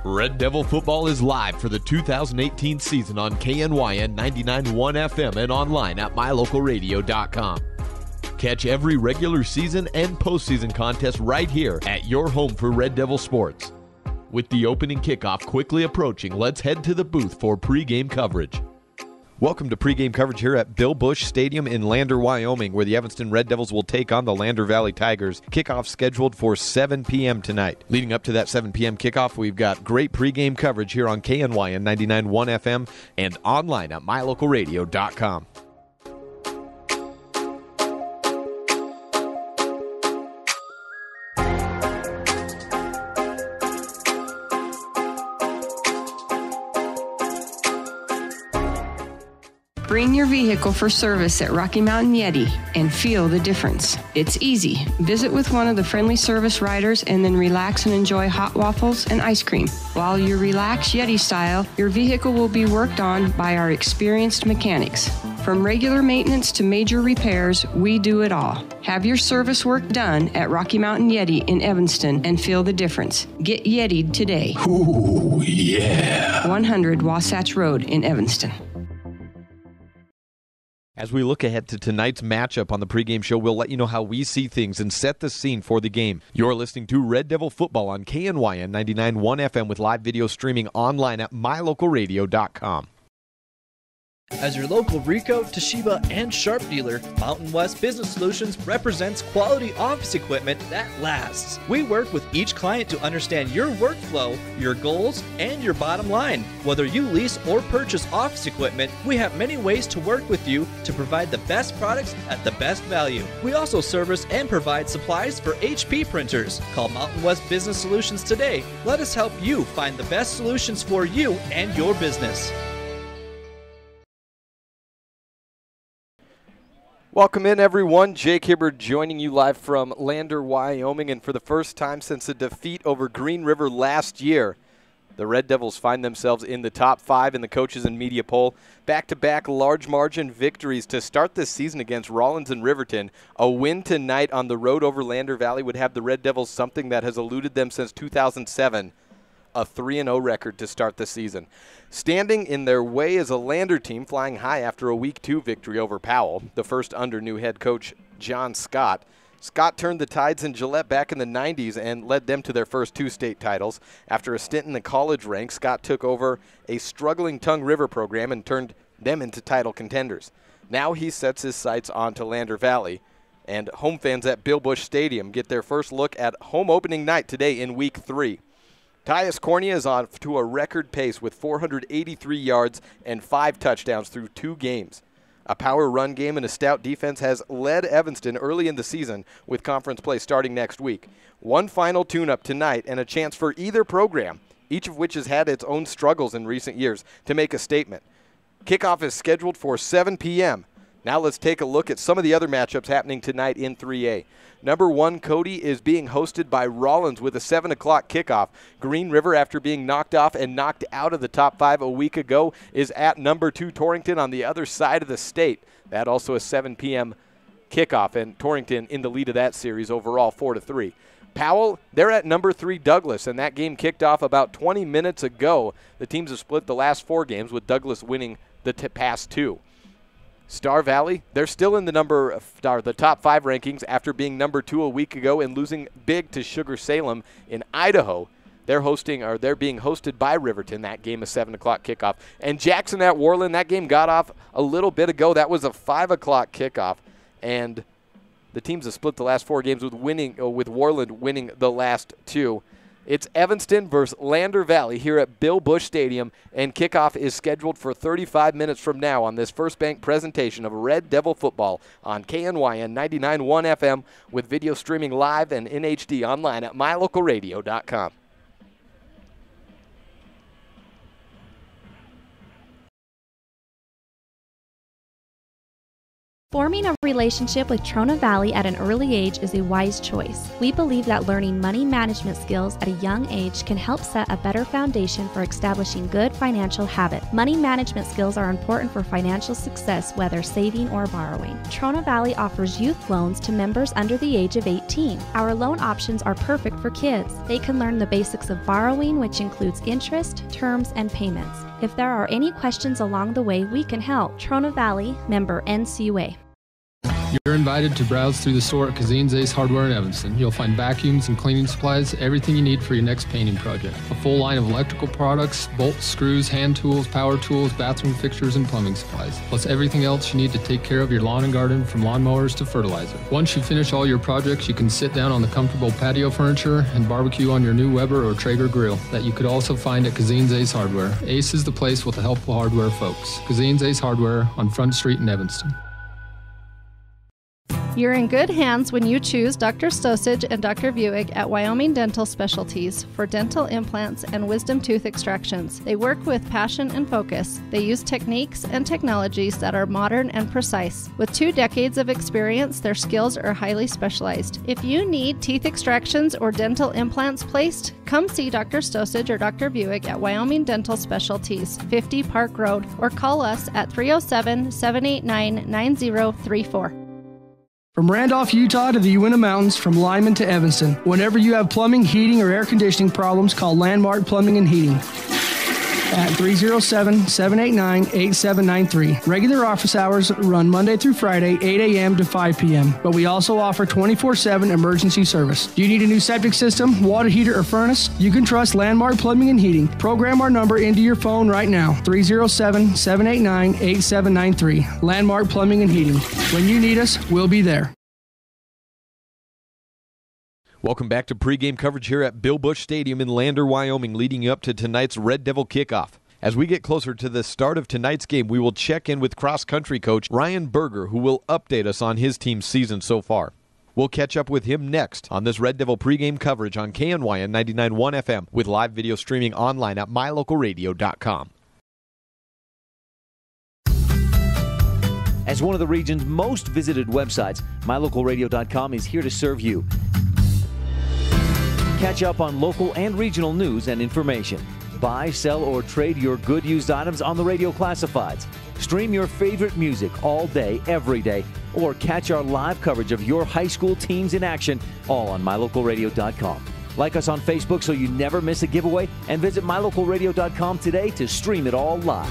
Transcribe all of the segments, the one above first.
Red Devil football is live for the 2018 season on KNYN 99.1 FM and online at mylocalradio.com. Catch every regular season and postseason contest right here at your home for Red Devil sports. With the opening kickoff quickly approaching, let's head to the booth for pregame coverage. Welcome to pregame coverage here at Bill Bush Stadium in Lander, Wyoming, where the Evanston Red Devils will take on the Lander Valley Tigers. Kickoff scheduled for 7 p.m. tonight. Leading up to that 7 p.m. kickoff, we've got great pregame coverage here on KNYN 99.1 FM and online at mylocalradio.com. Bring your vehicle for service at Rocky Mountain Yeti and feel the difference. It's easy. Visit with one of the friendly service riders and then relax and enjoy hot waffles and ice cream. While you relax Yeti style, your vehicle will be worked on by our experienced mechanics. From regular maintenance to major repairs, we do it all. Have your service work done at Rocky Mountain Yeti in Evanston and feel the difference. Get Yeti'd today. Ooh, yeah. 100 Wasatch Road in Evanston. As we look ahead to tonight's matchup on the pregame show, we'll let you know how we see things and set the scene for the game. You're listening to Red Devil Football on KNYN 99.1 FM with live video streaming online at mylocalradio.com. As your local Ricoh, Toshiba, and Sharp dealer, Mountain West Business Solutions represents quality office equipment that lasts. We work with each client to understand your workflow, your goals, and your bottom line. Whether you lease or purchase office equipment, we have many ways to work with you to provide the best products at the best value. We also service and provide supplies for HP printers. Call Mountain West Business Solutions today. Let us help you find the best solutions for you and your business. Welcome in, everyone. Jake Hibbard joining you live from Lander, Wyoming. And for the first time since a defeat over Green River last year, the Red Devils find themselves in the top 5 in the coaches and media poll. Back-to-back large margin victories to start this season against Rawlins and Riverton. A win tonight on the road over Lander Valley would have the Red Devils something that has eluded them since 2007. A 3-0 record to start the season. Standing in their way is a Lander team flying high after a Week 2 victory over Powell, the first under new head coach John Scott. Scott turned the Tides in Gillette back in the 90s and led them to their first 2 state titles. After a stint in the college ranks, Scott took over a struggling Tongue River program and turned them into title contenders. Now he sets his sights onto Lander Valley, and home fans at Bill Bush Stadium get their first look at home opening night today in Week 3. Tyus Cornea is on to a record pace with 483 yards and 5 touchdowns through 2 games. A power run game and a stout defense has led Evanston early in the season, with conference play starting next week. One final tune-up tonight and a chance for either program, each of which has had its own struggles in recent years, to make a statement. Kickoff is scheduled for 7 p.m. Now let's take a look at some of the other matchups happening tonight in 3A. Number 1, Cody, is being hosted by Rawlins with a 7 o'clock kickoff. Green River, after being knocked off and knocked out of the top 5 a week ago, is at number 2 Torrington on the other side of the state. That also a 7 p.m. kickoff, and Torrington in the lead of that series overall 4-3. Powell, they're at number 3 Douglas, and that game kicked off about 20 minutes ago. The teams have split the last 4 games, with Douglas winning the past 2. Star Valley, they're still in the top 5 rankings after being number 2 a week ago and losing big to Sugar Salem in Idaho. They're being hosted by Riverton. That game, a 7 o'clock kickoff. And Jackson at Worland, that game got off a little bit ago. That was a 5 o'clock kickoff. And the teams have split the last 4 games with Worland winning the last 2. It's Evanston versus Lander Valley here at Bill Bush Stadium, and kickoff is scheduled for 35 minutes from now on this First Bank presentation of Red Devil football on KNYN 99.1 FM with video streaming live and in HD online at mylocalradio.com. Forming a relationship with Trona Valley at an early age is a wise choice. We believe that learning money management skills at a young age can help set a better foundation for establishing good financial habits. Money management skills are important for financial success, whether saving or borrowing. Trona Valley offers youth loans to members under the age of 18. Our loan options are perfect for kids. They can learn the basics of borrowing, which includes interest, terms, and payments. If there are any questions along the way, we can help. Trona Valley, member NCUA. You're invited to browse through the store at Kazine's Ace Hardware in Evanston. You'll find vacuums and cleaning supplies, everything you need for your next painting project. A full line of electrical products, bolts, screws, hand tools, power tools, bathroom fixtures, and plumbing supplies. Plus everything else you need to take care of your lawn and garden, from lawnmowers to fertilizer. Once you finish all your projects, you can sit down on the comfortable patio furniture and barbecue on your new Weber or Traeger grill that you could also find at Kazine's Ace Hardware. Ace is the place with the helpful hardware folks. Kazine's Ace Hardware on Front Street in Evanston. You're in good hands when you choose Dr. Stosage and Dr. Buick at Wyoming Dental Specialties for dental implants and wisdom tooth extractions. They work with passion and focus. They use techniques and technologies that are modern and precise. With 2 decades of experience, their skills are highly specialized. If you need teeth extractions or dental implants placed, come see Dr. Stosage or Dr. Buick at Wyoming Dental Specialties, 50 Park Road, or call us at 307-789-9034. From Randolph, Utah to the Uinta Mountains, from Lyman to Evanston. Whenever you have plumbing, heating, or air conditioning problems, call Landmark Plumbing and Heating at 307-789-8793. Regular office hours run Monday through Friday, 8 a.m. to 5 p.m. But we also offer 24/7 emergency service. Do you need a new septic system, water heater, or furnace? You can trust Landmark Plumbing and Heating. Program our number into your phone right now, 307-789-8793. Landmark Plumbing and Heating. When you need us, we'll be there. Welcome back to pregame coverage here at Bill Bush Stadium in Lander, Wyoming, leading up to tonight's Red Devil kickoff. As we get closer to the start of tonight's game, we will check in with cross-country coach Ryan Berger, who will update us on his team's season so far. We'll catch up with him next on this Red Devil pregame coverage on KNYN 99.1 FM with live video streaming online at mylocalradio.com. As one of the region's most visited websites, mylocalradio.com is here to serve you. Catch up on local and regional news and information. Buy, sell, or trade your good used items on the radio classifieds. Stream your favorite music all day, every day, or catch our live coverage of your high school teams in action, all on mylocalradio.com. Like us on Facebook so you never miss a giveaway, and visit mylocalradio.com today to stream it all live.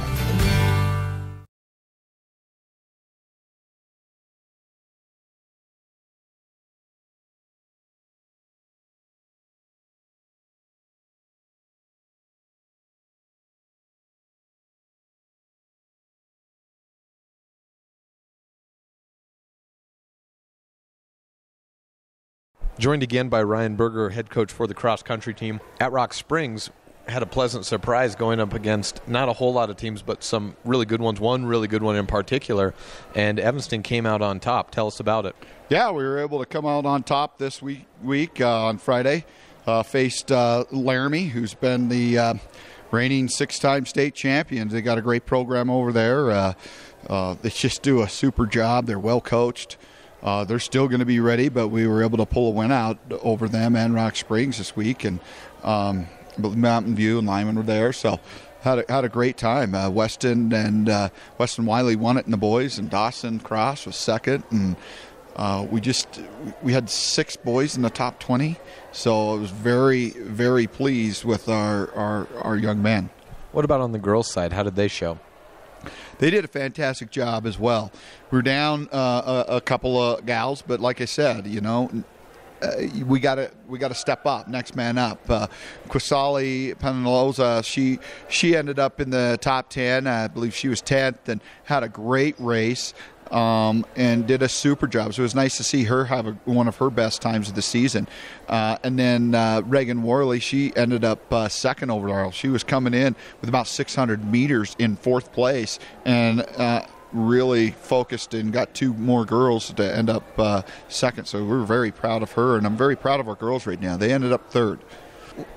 Joined again by Ryan Berger, head coach for the cross-country team. At Rock Springs, had a pleasant surprise going up against not a whole lot of teams, but some really good ones, one really good one in particular, and Evanston came out on top. Tell us about it. Yeah, we were able to come out on top this week on Friday. Faced Laramie, who's been the reigning 6-time state champions. They got a great program over there. They just do a super job. They're well coached. They're still going to be ready, but we were able to pull a win out over them and Rock Springs this week, and Mountain View and Lyman were there, so had a great time. Weston Wiley won it in the boys, and Dawson Cross was second, and we had 6 boys in the top 20, so I was very, very pleased with our young men. What about on the girls' side? How did they show? They did a fantastic job as well. We're down a couple of gals, but like I said, we got to step up, next man up. Quisali Penaloza, she ended up in the top 10. I believe she was 10th and had a great race. And did a super job. So it was nice to see her have one of her best times of the season. And then Reagan Worley, she ended up second overall. She was coming in with about 600 meters in 4th place and really focused and got 2 more girls to end up second. So we're very proud of her, and I'm very proud of our girls right now. They ended up 3rd.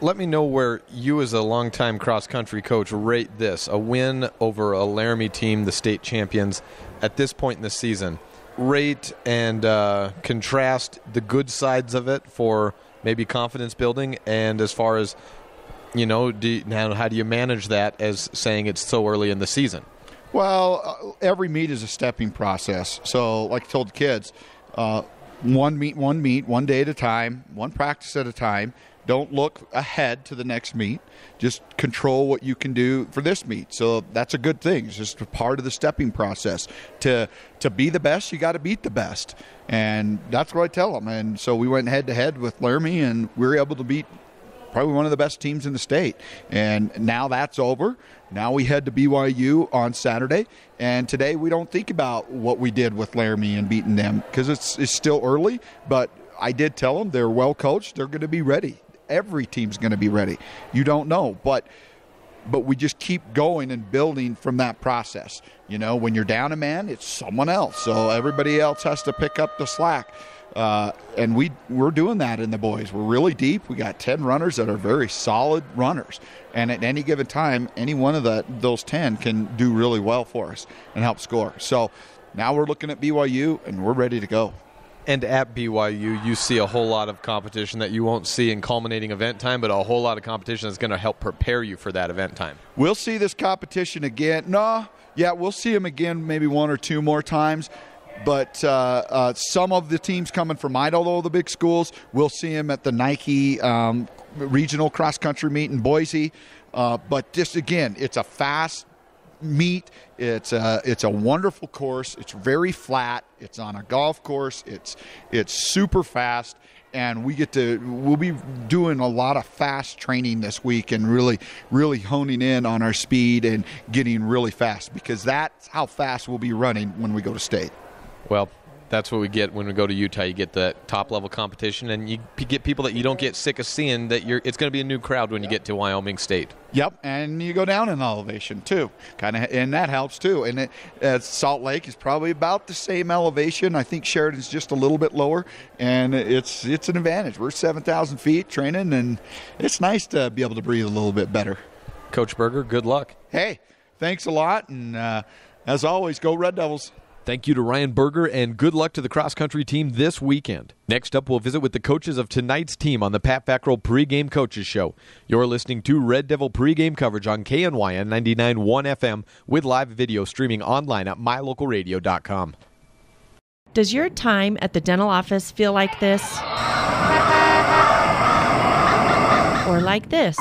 Let me know where you as a longtime cross-country coach rate this, a win over a Laramie team, the state champions, at this point in the season. rate and contrast the good sides of it for maybe confidence building, and as far as, how do you manage that as saying it's so early in the season? Well, every meet is a stepping process. So like I told the kids, one meet, one day at a time, one practice at a time. Don't look ahead to the next meet. Just control what you can do for this meet. So that's a good thing. It's just a part of the stepping process. To be the best, you got to beat the best. And that's what I tell them. And so we went head-to-head with Laramie, and we were able to beat probably one of the best teams in the state. And now that's over. Now we head to BYU on Saturday. And today we don't think about what we did with Laramie and beating them because it's still early. But I did tell them they're well coached. They're going to be ready. Every team's going to be ready. You don't know. But we just keep going and building from that process. When you're down a man, it's someone else. So everybody else has to pick up the slack. And we're doing that in the boys. We're really deep. We got 10 runners that are very solid runners. And at any given time, any one of those 10 can do really well for us and help score. So now we're looking at BYU, and we're ready to go. And at BYU, you see a whole lot of competition that you won't see in culminating event time, but a whole lot of competition that's going to help prepare you for that event time. We'll see this competition again. We'll see them again maybe one or two more times. But some of the teams coming from Idaho, the big schools, we'll see them at the Nike regional cross-country meet in Boise. But just, again, it's a fast meet. It's a wonderful course. It's very flat. It's on a golf course. It's super fast. And we'll be doing a lot of fast training this week and really honing in on our speed and getting really fast, because that's how fast we'll be running when we go to state. Well, that's what we get when we go to Utah. You get the top-level competition, and you get people that you don't get sick of seeing. It's going to be a new crowd when you get to Wyoming State. Yep, and you go down in elevation too, and that helps too. And Salt Lake is probably about the same elevation. I think Sheridan's just a little bit lower, and it's an advantage. We're 7,000 feet training, and it's nice to be able to breathe a little bit better. Coach Berger, good luck. Hey, thanks a lot, and as always, go Red Devils. Thank you to Ryan Berger, and good luck to the cross-country team this weekend. Next up, we'll visit with the coaches of tonight's team on the Pat Fackrell Pregame Coaches Show. You're listening to Red Devil pregame coverage on KNYN 99.1 FM with live video streaming online at mylocalradio.com. Does your time at the dental office feel like this? Or like this?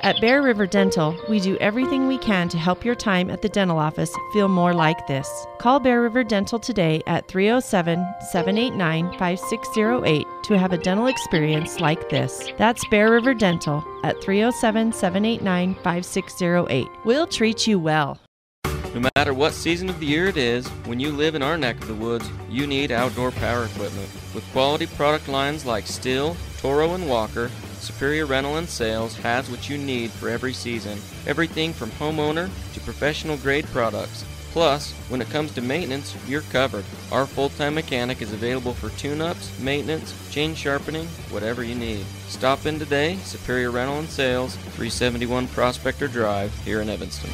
At Bear River Dental, we do everything we can to help your time at the dental office feel more like this. Call Bear River Dental today at 307-789-5608 to have a dental experience like this. That's Bear River Dental at 307-789-5608. We'll treat you well. No matter what season of the year it is, when you live in our neck of the woods, you need outdoor power equipment. With quality product lines like Stihl, Toro, and Walker, Superior Rental and Sales has what you need for every season. Everything from homeowner to professional grade products. Plus, when it comes to maintenance, you're covered. Our full-time mechanic is available for tune-ups, maintenance, chain sharpening, whatever you need. Stop in today, Superior Rental and Sales, 371 Prospector Drive here in Evanston.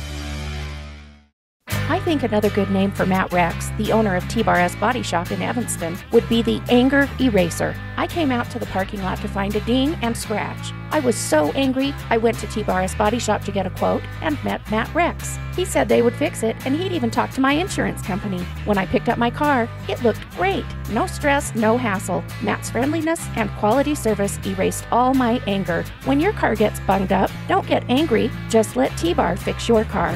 I think another good name for Matt Rex, the owner of T-Bar S Body Shop in Evanston, would be the Anger Eraser. I came out to the parking lot to find a ding and scratch. I was so angry, I went to T-Bar S Body Shop to get a quote and met Matt Rex. He said they would fix it, and he'd even talk to my insurance company. When I picked up my car, it looked great. No stress, no hassle. Matt's friendliness and quality service erased all my anger. When your car gets bunged up, don't get angry. Just let T-Bar fix your car.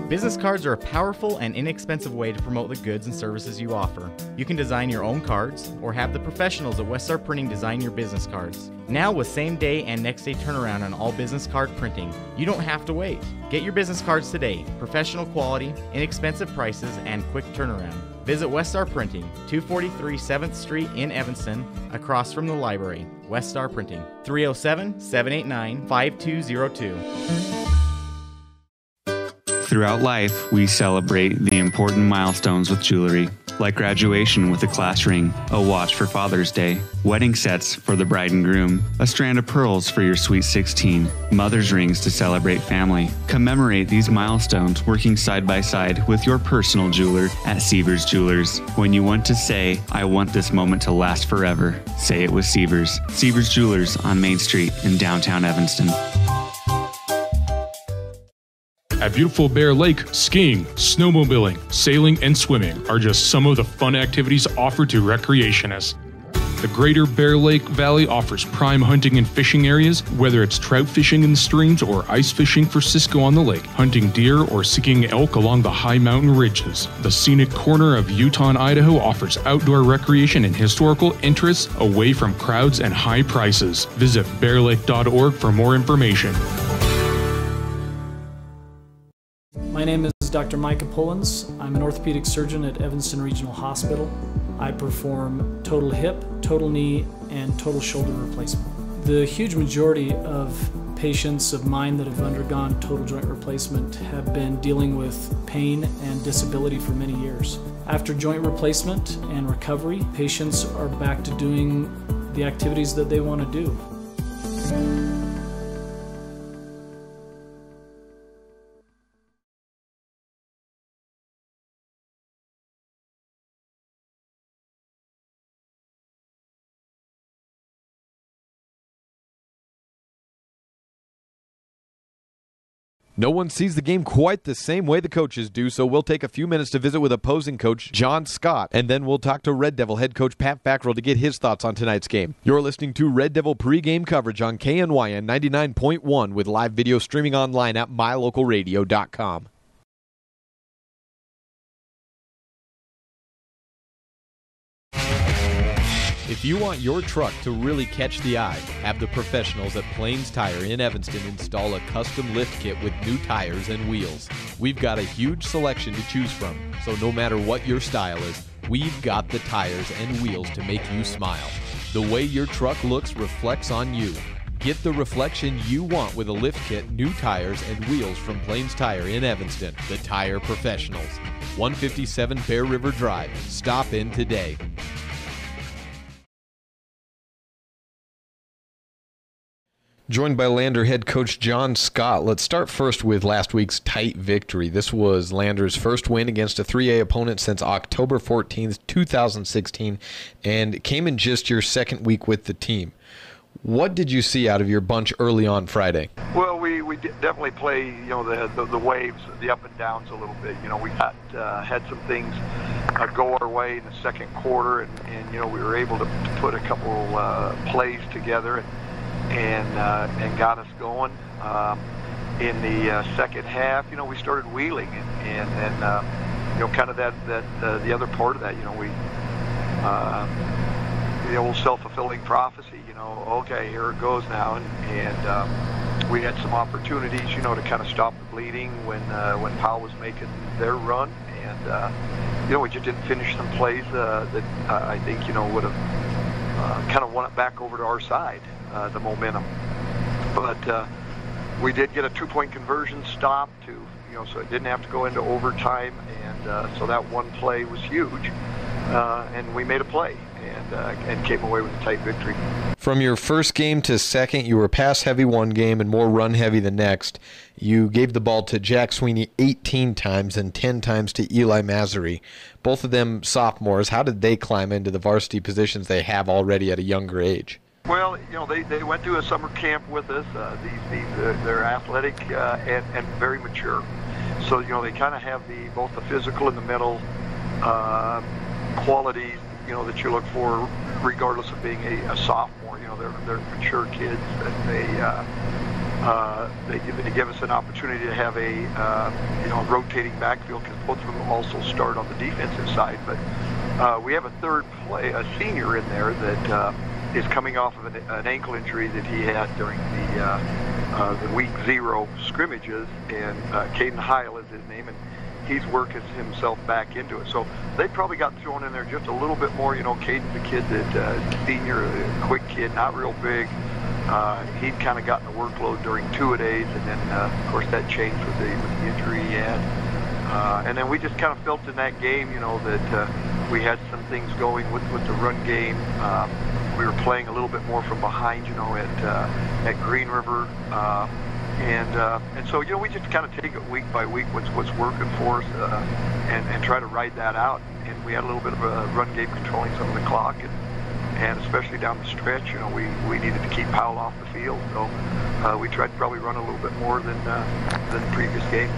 Business cards are a powerful and inexpensive way to promote the goods and services you offer. You can design your own cards or have the professionals at Westar Printing design your business cards. Now with same-day and next-day turnaround on all business card printing, you don't have to wait. Get your business cards today. Professional quality, inexpensive prices, and quick turnaround. Visit Westar Printing, 243 7th Street in Evanston, across from the library. Westar Printing, 307-789-5202. Throughout life, we celebrate the important milestones with jewelry. like graduation with a class ring, a watch for Father's Day, wedding sets for the bride and groom, a strand of pearls for your sweet 16, mother's rings to celebrate family. Commemorate these milestones working side by side with your personal jeweler at Sievers Jewelers. When you want to say, I want this moment to last forever, say it with Sievers. Sievers Jewelers on Main Street in downtown Evanston. At beautiful Bear Lake, skiing, snowmobiling, sailing, and swimming are just some of the fun activities offered to recreationists. The Greater Bear Lake Valley offers prime hunting and fishing areas, whether it's trout fishing in the streams or ice fishing for Cisco on the lake, hunting deer or seeking elk along the high mountain ridges. The scenic corner of Utah and Idaho offers outdoor recreation and historical interests away from crowds and high prices. Visit bearlake.org for more information. My name is Dr. Micah Pullins. I'm an orthopedic surgeon at Evanston Regional Hospital. I perform total hip, total knee, and total shoulder replacement. The huge majority of patients of mine that have undergone total joint replacement have been dealing with pain and disability for many years. After joint replacement and recovery, patients are back to doing the activities that they want to do. No one sees the game quite the same way the coaches do, so we'll take a few minutes to visit with opposing coach John Scott, and then we'll talk to Red Devil head coach Pat Fackrell to get his thoughts on tonight's game. You're listening to Red Devil pregame coverage on KNYN 99.1 with live video streaming online at mylocalradio.com. If you want your truck to really catch the eye, have the professionals at Plains Tire in Evanston install a custom lift kit with new tires and wheels. We've got a huge selection to choose from, so no matter what your style is, we've got the tires and wheels to make you smile. The way your truck looks reflects on you. Get the reflection you want with a lift kit, new tires, and wheels from Plains Tire in Evanston, the tire professionals. 157 Bear River Drive. Stop in today. Joined by Lander head coach John Scott. Let's start first with last week's tight victory. This was Lander's first win against a 3A opponent since October 14th, 2016, and came in just your second week with the team. What did you see out of your bunch early on Friday? Well, we definitely play, the waves, the up and downs a little bit. We had some things go our way in the second quarter, and we were able to put a couple plays together and got us going. In the second half, we started wheeling, and then kind of the other part of that, the old self-fulfilling prophecy. Okay, here it goes now, and we had some opportunities, to kind of stop the bleeding when Powell was making their run, and we just didn't finish some plays that I think would have kind of won it back over to our side. The momentum, but we did get a 2-point conversion stop too, so it didn't have to go into overtime, and so that one play was huge, and we made a play and came away with a tight victory. From your first game to second, you were pass heavy one game and more run heavy the next. You gave the ball to Jack Sweeney 18 times and 10 times to Eli Masery, both of them sophomores. How did they climb into the varsity positions they have already at a younger age? Well, they went through a summer camp with us. They're athletic and very mature. So, they kind of have both the physical and the mental qualities, that you look for regardless of being a sophomore. They're mature kids, and they give us an opportunity to have a rotating backfield, because both of them also start on the defensive side. But we have a senior in there that is coming off of an ankle injury that he had during the week 0 scrimmages, and Caden Heil is his name, and he's working himself back into it. So they probably got thrown in there just a little bit more. Caden's a kid that senior, a quick kid, not real big. He'd kind of gotten the workload during 2-a-days, and then of course that changed with the injury he had. And then we just kind of felt in that game, that we had some things going with the run game. We were playing a little bit more from behind, at Green River. And so, we just kind of take it week by week what's working for us and try to ride that out. And we had a little bit of a run game controlling some of the clock, and especially down the stretch, we needed to keep Powell off the field. So we tried to probably run a little bit more than the previous game.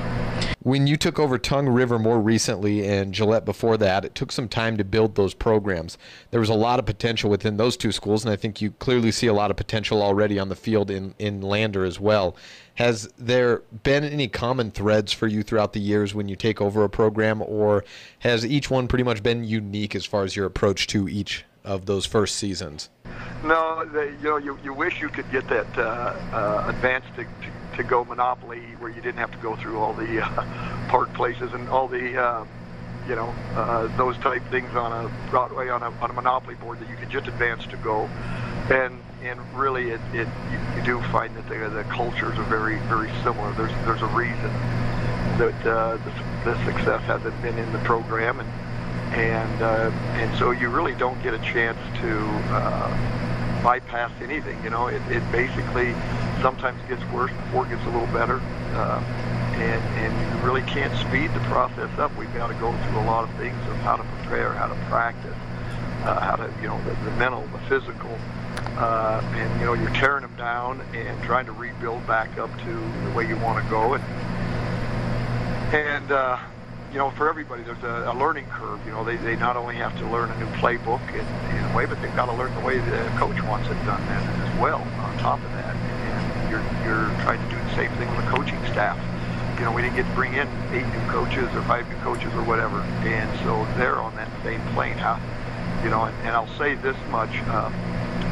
When you took over Tongue River more recently and Gillette before that, it took some time to build those programs. There was a lot of potential within those two schools, and I think you clearly see a lot of potential already on the field in Lander as well. Has there been any common threads for you throughout the years when you take over a program, or has each one pretty much been unique as far as your approach to each of those first seasons? No, you wish you could get that advanced to go Monopoly where you didn't have to go through all the park places and all the those type things on a Broadway on a Monopoly board, that you could just advance to go. And really, you do find that the cultures are very, very similar. There's a reason that the success hasn't been in the program, and so you really don't get a chance to bypass anything. It basically sometimes gets worse before it gets a little better, and you really can't speed the process up. We've got to go through a lot of things of how to prepare, how to practice, how to the mental, the physical. And you're tearing them down and trying to rebuild back up to the way you want to go, and for everybody there's a learning curve. They not only have to learn a new playbook in a way, but they've got to learn the way the coach wants it done as well on top of that. And you're trying to do the same thing with the coaching staff. We didn't get to bring in 8 new coaches or 5 new coaches or whatever, and so they're on that same plane. And I'll say this much,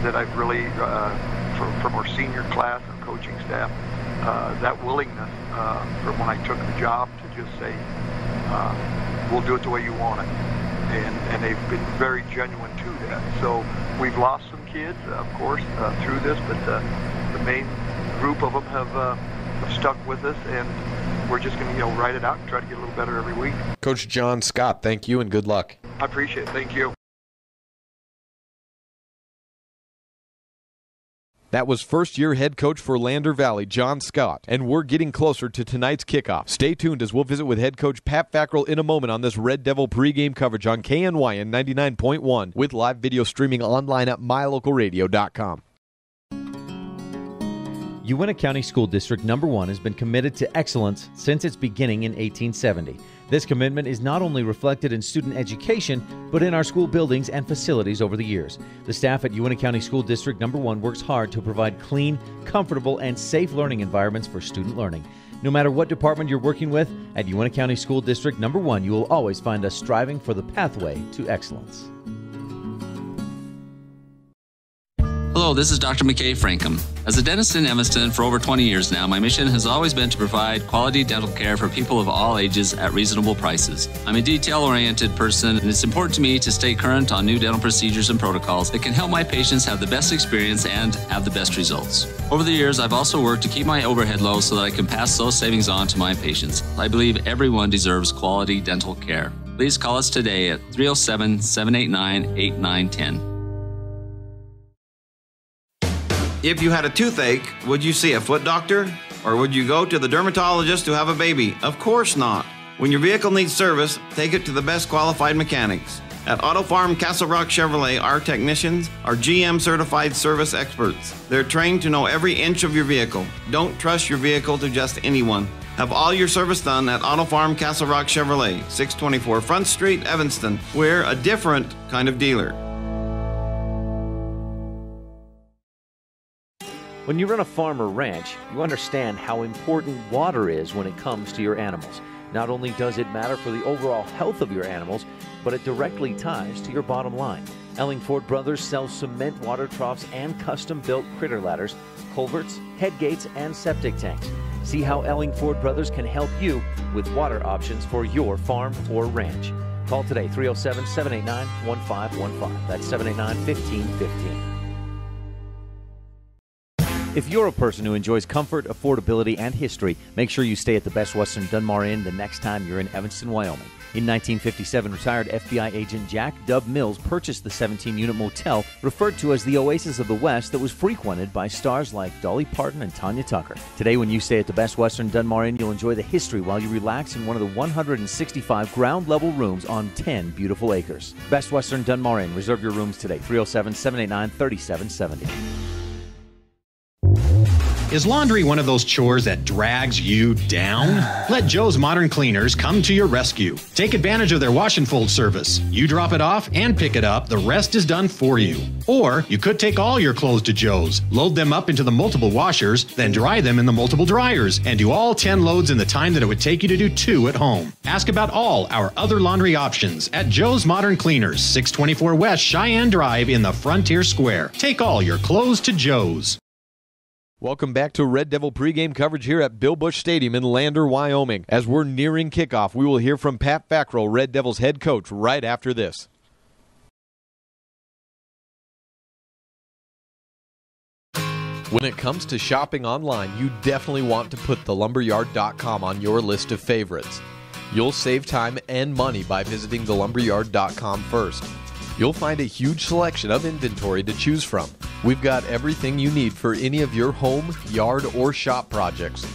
that I've really, from our senior class and coaching staff, that willingness from when I took the job to just say, we'll do it the way you want it. And they've been very genuine to that. So we've lost some kids, of course, through this, but the main group of them have stuck with us, and we're just going to ride it out and try to get a little better every week. Coach John Scott, thank you and good luck. I appreciate it. Thank you. That was first-year head coach for Lander Valley, John Scott. And we're getting closer to tonight's kickoff. Stay tuned as we'll visit with head coach Pat Fackrell in a moment on this Red Devil pregame coverage on KNYN 99.1 with live video streaming online at mylocalradio.com. Uintah County School District No. 1 has been committed to excellence since its beginning in 1870. This commitment is not only reflected in student education, but in our school buildings and facilities over the years. The staff at Uintah County School District No. 1 works hard to provide clean, comfortable, and safe learning environments for student learning. No matter what department you're working with, at Uintah County School District No. 1, you will always find us striving for the pathway to excellence. Hello, this is Dr. McKay Frankham. As a dentist in Evanston for over 20 years now, my mission has always been to provide quality dental care for people of all ages at reasonable prices. I'm a detail-oriented person, and it's important to me to stay current on new dental procedures and protocols that can help my patients have the best experience and have the best results. Over the years, I've also worked to keep my overhead low so that I can pass those savings on to my patients. I believe everyone deserves quality dental care. Please call us today at 307-789-8910. If you had a toothache, would you see a foot doctor? Or would you go to the dermatologist to have a baby? Of course not. When your vehicle needs service, take it to the best qualified mechanics. At Auto Farm Castle Rock Chevrolet, our technicians are GM certified service experts. They're trained to know every inch of your vehicle. Don't trust your vehicle to just anyone. Have all your service done at Auto Farm Castle Rock Chevrolet, 624 Front Street, Evanston. We're a different kind of dealer. When you run a farm or ranch, you understand how important water is when it comes to your animals. Not only does it matter for the overall health of your animals, but it directly ties to your bottom line. Ellingford Brothers sells cement water troughs and custom-built critter ladders, culverts, head gates, and septic tanks. See how Ellingford Brothers can help you with water options for your farm or ranch. Call today, 307-789-1515. That's 789-1515. If you're a person who enjoys comfort, affordability, and history, make sure you stay at the Best Western Dunmar Inn the next time you're in Evanston, Wyoming. In 1957, retired FBI agent Jack Dub Mills purchased the 17-unit motel referred to as the Oasis of the West that was frequented by stars like Dolly Parton and Tanya Tucker. Today, when you stay at the Best Western Dunmar Inn, you'll enjoy the history while you relax in one of the 165 ground-level rooms on 10 beautiful acres. Best Western Dunmar Inn. Reserve your rooms today, 307-789-3770. Is laundry one of those chores that drags you down? Let Joe's Modern Cleaners come to your rescue. Take advantage of their wash and fold service. You drop it off and pick it up. The rest is done for you. Or you could take all your clothes to Joe's, load them up into the multiple washers, then dry them in the multiple dryers, and do all 10 loads in the time that it would take you to do 2 at home. Ask about all our other laundry options at Joe's Modern Cleaners, 624 West Cheyenne Drive in the Frontier Square. Take all your clothes to Joe's. Welcome back to Red Devil pregame coverage here at Bill Bush Stadium in Lander, Wyoming. As we're nearing kickoff, we will hear from Pat Fackrell, Red Devils head coach, right after this. When it comes to shopping online, you definitely want to put thelumberyard.com on your list of favorites. You'll save time and money by visiting thelumberyard.com first. You'll find a huge selection of inventory to choose from. We've got everything you need for any of your home, yard, or shop projects.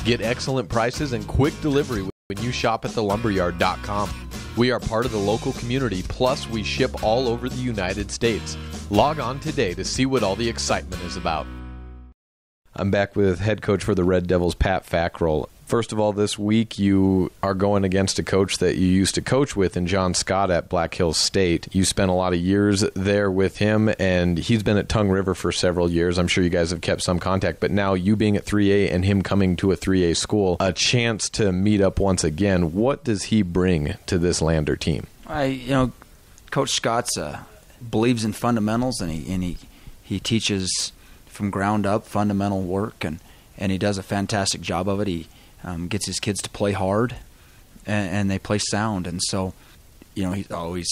Get excellent prices and quick delivery when you shop at thelumberyard.com. We are part of the local community, plus we ship all over the United States. Log on today to see what all the excitement is about. I'm back with head coach for the Red Devils, Pat Fackrell. First of all, this week you are going against a coach that you used to coach with in John Scott at Black Hills State. You spent a lot of years there with him, and he's been at Tongue River for several years. I'm sure you guys have kept some contact, but now you being at 3A and him coming to a 3A school, a chance to meet up once again. What does he bring to this Lander team? Coach Scott's believes in fundamentals, and he teaches from ground up fundamental work, and he does a fantastic job of it. He gets his kids to play hard, and they play sound. And so, he's always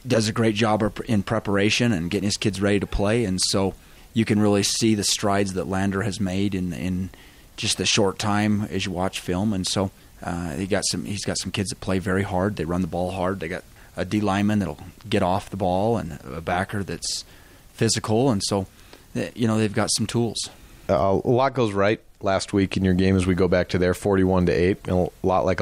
does a great job in preparation and getting his kids ready to play. And so you can really see the strides that Lander has made in just the short time as you watch film. And so he's got some kids that play very hard. They run the ball hard. They got a D lineman that'll get off the ball and a backer that's physical. And so, they've got some tools. A lot goes right last week in your game as we go back to there, 41-8. A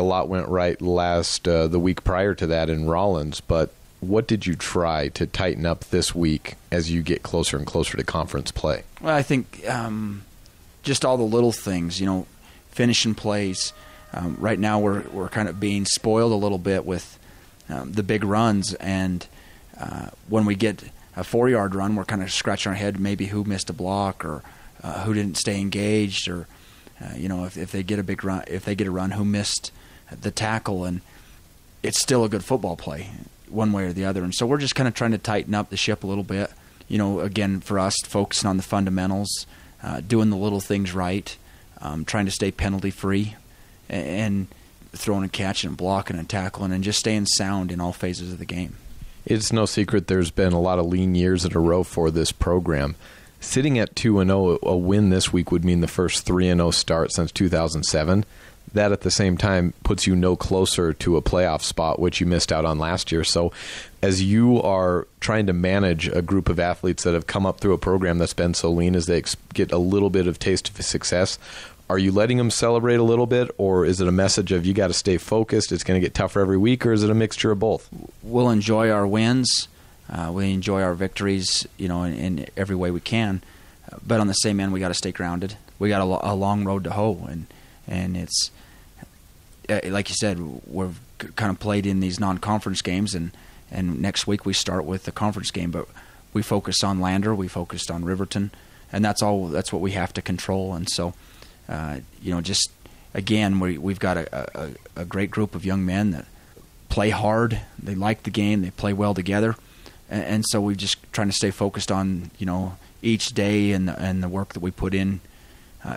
lot went right last the week prior to that in Rollins. But what did you try to tighten up this week as you get closer and closer to conference play? Well, I think just all the little things, finishing plays. Right now we're kind of being spoiled a little bit with the big runs, and when we get a 4-yard run, we're kind of scratching our head maybe who missed a block or who didn't stay engaged, or if they get a big run, if they get a run, who missed the tackle. And it's still a good football play one way or the other. And so we're just kind of trying to tighten up the ship a little bit. Again, for us, focusing on the fundamentals, doing the little things right, trying to stay penalty free, and throwing and catching and blocking and tackling, and just staying sound in all phases of the game. It's no secret there's been a lot of lean years in a row for this program. Sitting at 2-0, a win this week would mean the first 3-0 start since 2007. That at the same time puts you no closer to a playoff spot, which you missed out on last year. So as you are trying to manage a group of athletes that have come up through a program that's been so lean as they get a little bit of taste of success, are you letting them celebrate a little bit, or is it a message of you got to stay focused, it's going to get tougher every week, or is it a mixture of both? We'll enjoy our wins. We enjoy our victories, in every way we can. But on the same end, we got to stay grounded. We got a long road to hoe, and it's like you said, we've kind of played in these non-conference games, and next week we start with the conference game. But we focused on Lander, we focused on Riverton, and that's what we have to control. And so, just again, we've got a great group of young men that play hard. They like the game. They play well together. And so we're just trying to stay focused on, each day and the work that we put in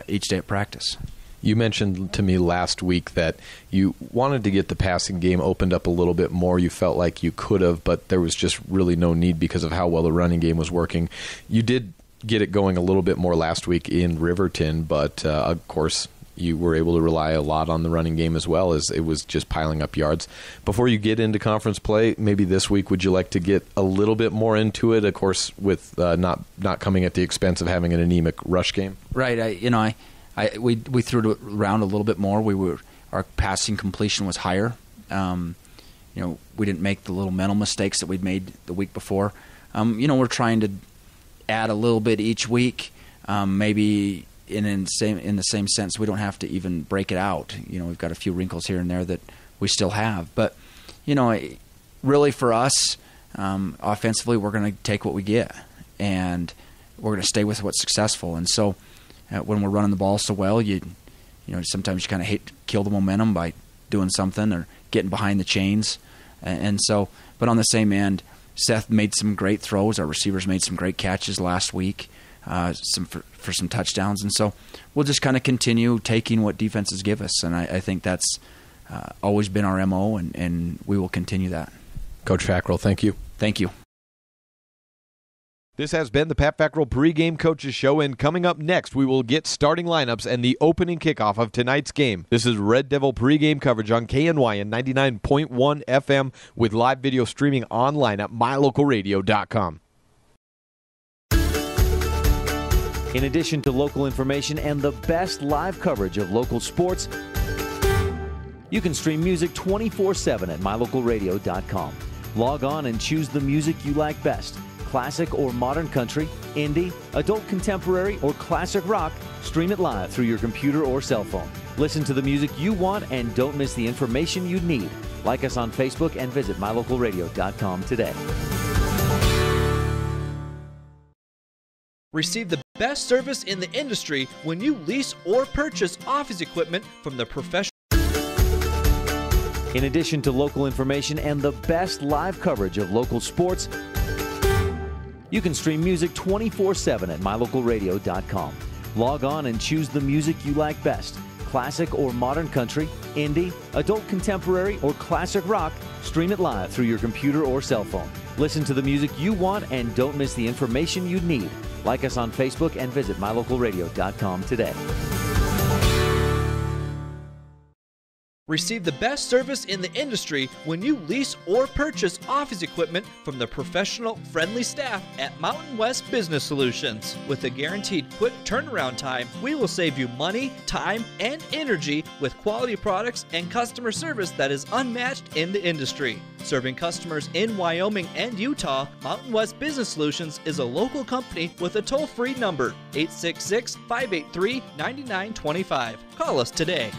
each day at practice. You mentioned to me last week that you wanted to get the passing game opened up a little bit more. You felt like you could have, but there was just really no need because of how well the running game was working. You did get it going a little bit more last week in Riverton, but of course you were able to rely a lot on the running game as well, as it was just piling up yards. Before you get into conference play, maybe this week, would you like to get a little bit more into it, of course, with not coming at the expense of having an anemic rush game? Right. We threw it around a little bit more. Our passing completion was higher. We didn't make the little mental mistakes that we'd made the week before. We're trying to add a little bit each week. Maybe in the same sense, we don't have to even break it out. We've got a few wrinkles here and there that we still have. But really for us, offensively, we're going to take what we get, and we're going to stay with what's successful. And so when we're running the ball so well, sometimes you kind of hate to kill the momentum by doing something or getting behind the chains. And so, but on the same end, Seth made some great throws. Our receivers made some great catches last week, for some touchdowns. And so we'll just kind of continue taking what defenses give us. And I think that's always been our MO, and we will continue that. Coach Fackrell, thank you. Thank you. This has been the Pat Fackrell Pregame Coaches Show, and coming up next, we will get starting lineups and the opening kickoff of tonight's game. This is Red Devil pregame coverage on KNYN 99.1 FM with live video streaming online at mylocalradio.com. In addition to local information and the best live coverage of local sports, you can stream music 24/7 at mylocalradio.com. Log on and choose the music you like best. Classic or modern country, indie, adult contemporary, or classic rock, stream it live through your computer or cell phone. Listen to the music you want and don't miss the information you need. Like us on Facebook and visit mylocalradio.com today. Receive the best service in the industry when you lease or purchase office equipment from the professional. In addition to local information and the best live coverage of local sports, you can stream music 24/7 at mylocalradio.com. Log on and choose the music you like best. Classic or modern country, indie, adult contemporary, or classic rock, stream it live through your computer or cell phone. Listen to the music you want and don't miss the information you need. Like us on Facebook and visit mylocalradio.com today. Receive the best service in the industry when you lease or purchase office equipment from the professional, friendly staff at Mountain West Business Solutions. With a guaranteed quick turnaround time, we will save you money, time, and energy with quality products and customer service that is unmatched in the industry. Serving customers in Wyoming and Utah, Mountain West Business Solutions is a local company with a toll-free number, 866-583-9925. Call us today.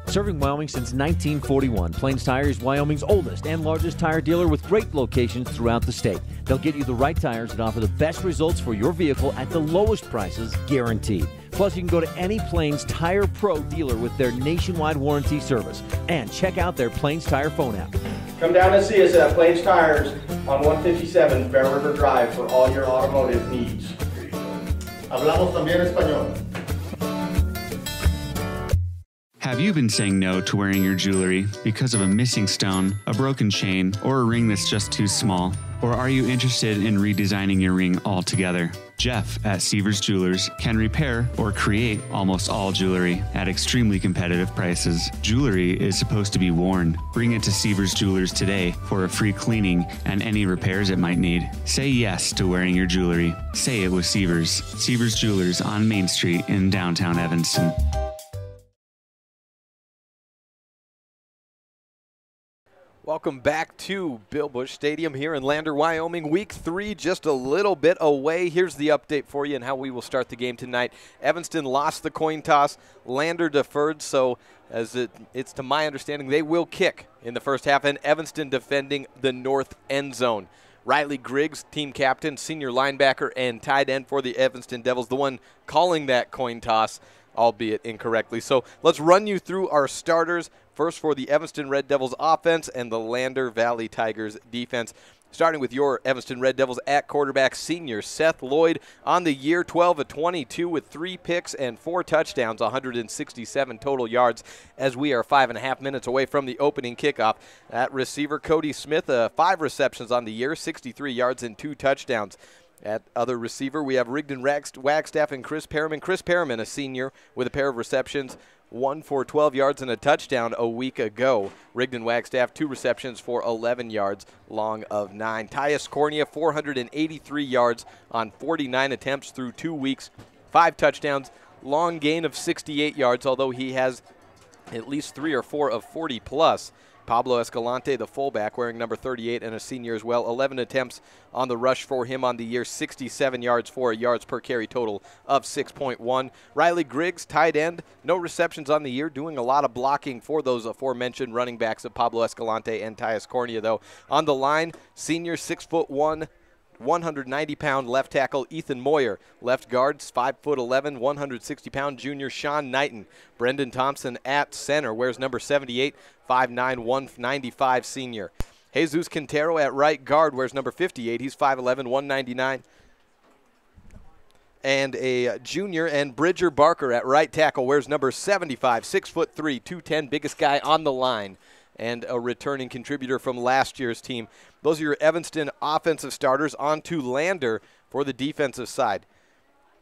Serving Wyoming since 1941, Plains Tire is Wyoming's oldest and largest tire dealer with great locations throughout the state. They'll get you the right tires and offer the best results for your vehicle at the lowest prices, guaranteed. Plus, you can go to any Plains Tire Pro dealer with their nationwide warranty service. And check out their Plains Tire phone app. Come down and see us at Plains Tires on 157 Bear River Drive for all your automotive needs. Hablamos también español. Have you been saying no to wearing your jewelry because of a missing stone, a broken chain, or a ring that's just too small? Or are you interested in redesigning your ring altogether? Jeff at Seavers Jewelers can repair or create almost all jewelry at extremely competitive prices. Jewelry is supposed to be worn. Bring it to Seavers Jewelers today for a free cleaning and any repairs it might need. Say yes to wearing your jewelry. Say it with Seavers. Seavers Jewelers on Main Street in downtown Evanston. Welcome back to Bill Bush Stadium here in Lander, Wyoming. Week 3 just a little bit away. Here's the update for you and how we will start the game tonight. Evanston lost the coin toss. Lander deferred, so as it's to my understanding, they will kick in the first half, and Evanston defending the north end zone. Riley Griggs, team captain, senior linebacker, and tight end for the Evanston Devils, the one calling that coin toss. albeit incorrectly. So let's run you through our starters. First for the Evanston Red Devils offense and the Lander Valley Tigers defense. Starting with your Evanston Red Devils at quarterback, senior Seth Lloyd on the year, 12 of 22 with 3 picks and 4 touchdowns, 167 total yards as we are 5.5 minutes away from the opening kickoff. At receiver, Cody Smith, 5 receptions on the year, 63 yards and 2 touchdowns. At other receiver, we have Rigdon Wagstaff and Chris Perriman. Chris Perriman, a senior, with a pair of receptions, 1 for 12 yards and a touchdown a week ago. Rigdon Wagstaff, 2 receptions for 11 yards, long of 9. Tyus Cornea, 483 yards on 49 attempts through 2 weeks, 5 touchdowns, long gain of 68 yards, although he has at least 3 or 4 of 40-plus. Pablo Escalante, the fullback, wearing number 38 and a senior as well. 11 attempts on the rush for him on the year, 67 yards for a yards per carry total of 6.1. Riley Griggs, tight end, no receptions on the year, doing a lot of blocking for those aforementioned running backs of Pablo Escalante and Tyus Cornea, though. On the line, senior 6'1", 190-pound left tackle Ethan Moyer. Left guards, 5'11", 160-pound junior Sean Knighton. Brendan Thompson at center, wears number 78, 5'9", 195 senior. Jesus Quintero at right guard, wears number 58. He's 5'11", 199. And a junior, and Bridger Barker at right tackle, wears number 75, 6'3", 210, biggest guy on the line, and a returning contributor from last year's team. Those are your Evanston offensive starters. On to Lander for the defensive side.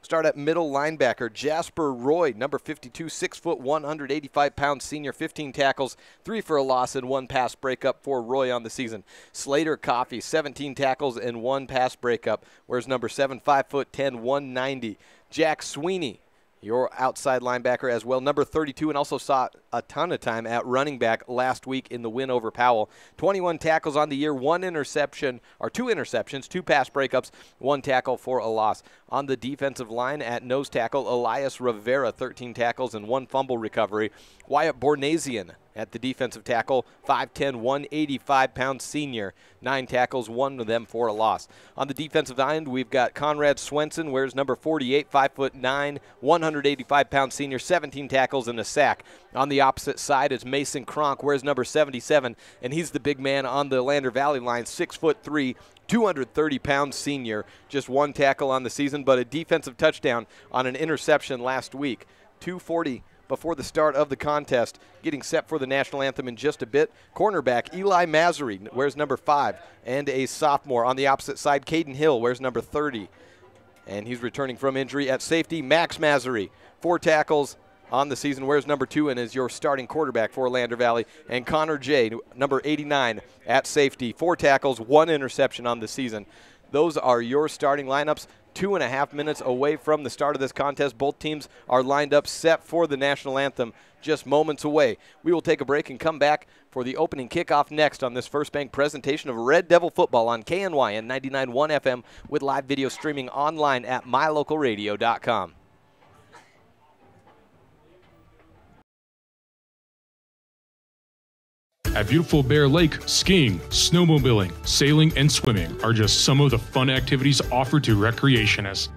Start at middle linebacker, Jasper Roy, number 52, 6', 185-pound senior, 15 tackles, 3 for a loss and 1 pass breakup for Roy on the season. Slater Coffey, 17 tackles and 1 pass breakup, wears number 7, 5'10", 190. Jack Sweeney, your outside linebacker as well, number 32, and also saw a ton of time at running back last week in the win over Powell. 21 tackles on the year, 1 interception, or 2 interceptions, 2 pass breakups, 1 tackle for a loss. On the defensive line at nose tackle, Elias Rivera, 13 tackles and 1 fumble recovery. Wyatt Bornasian at the defensive tackle, 5'10", 185-pound senior, 9 tackles, 1 of them for a loss. On the defensive end, we've got Conrad Swenson, wears number 48, 5'9", 185-pound senior, 17 tackles and a sack. On the opposite side is Mason Cronk, wears number 77, and he's the big man on the Lander Valley line, 6'3", 230-pound senior, just 1 tackle on the season, but a defensive touchdown on an interception last week. 2:40 before the start of the contest, getting set for the national anthem in just a bit. Cornerback Eli Masery wears number 5, and a sophomore. On the opposite side, Caden Hill wears number 30, and he's returning from injury. At safety, Max Masery, 4 tackles on the season, wears number 2, and is your starting quarterback for Lander Valley. And Connor J, number 89, at safety, 4 tackles, 1 interception on the season. Those are your starting lineups. 2.5 minutes away from the start of this contest. Both teams are lined up set for the national anthem just moments away. We will take a break and come back for the opening kickoff next on this First Bank presentation of Red Devil football on KNYN 99.1 FM with live video streaming online at mylocalradio.com. At beautiful Bear Lake, skiing, snowmobiling, sailing, and swimming are just some of the fun activities offered to recreationists.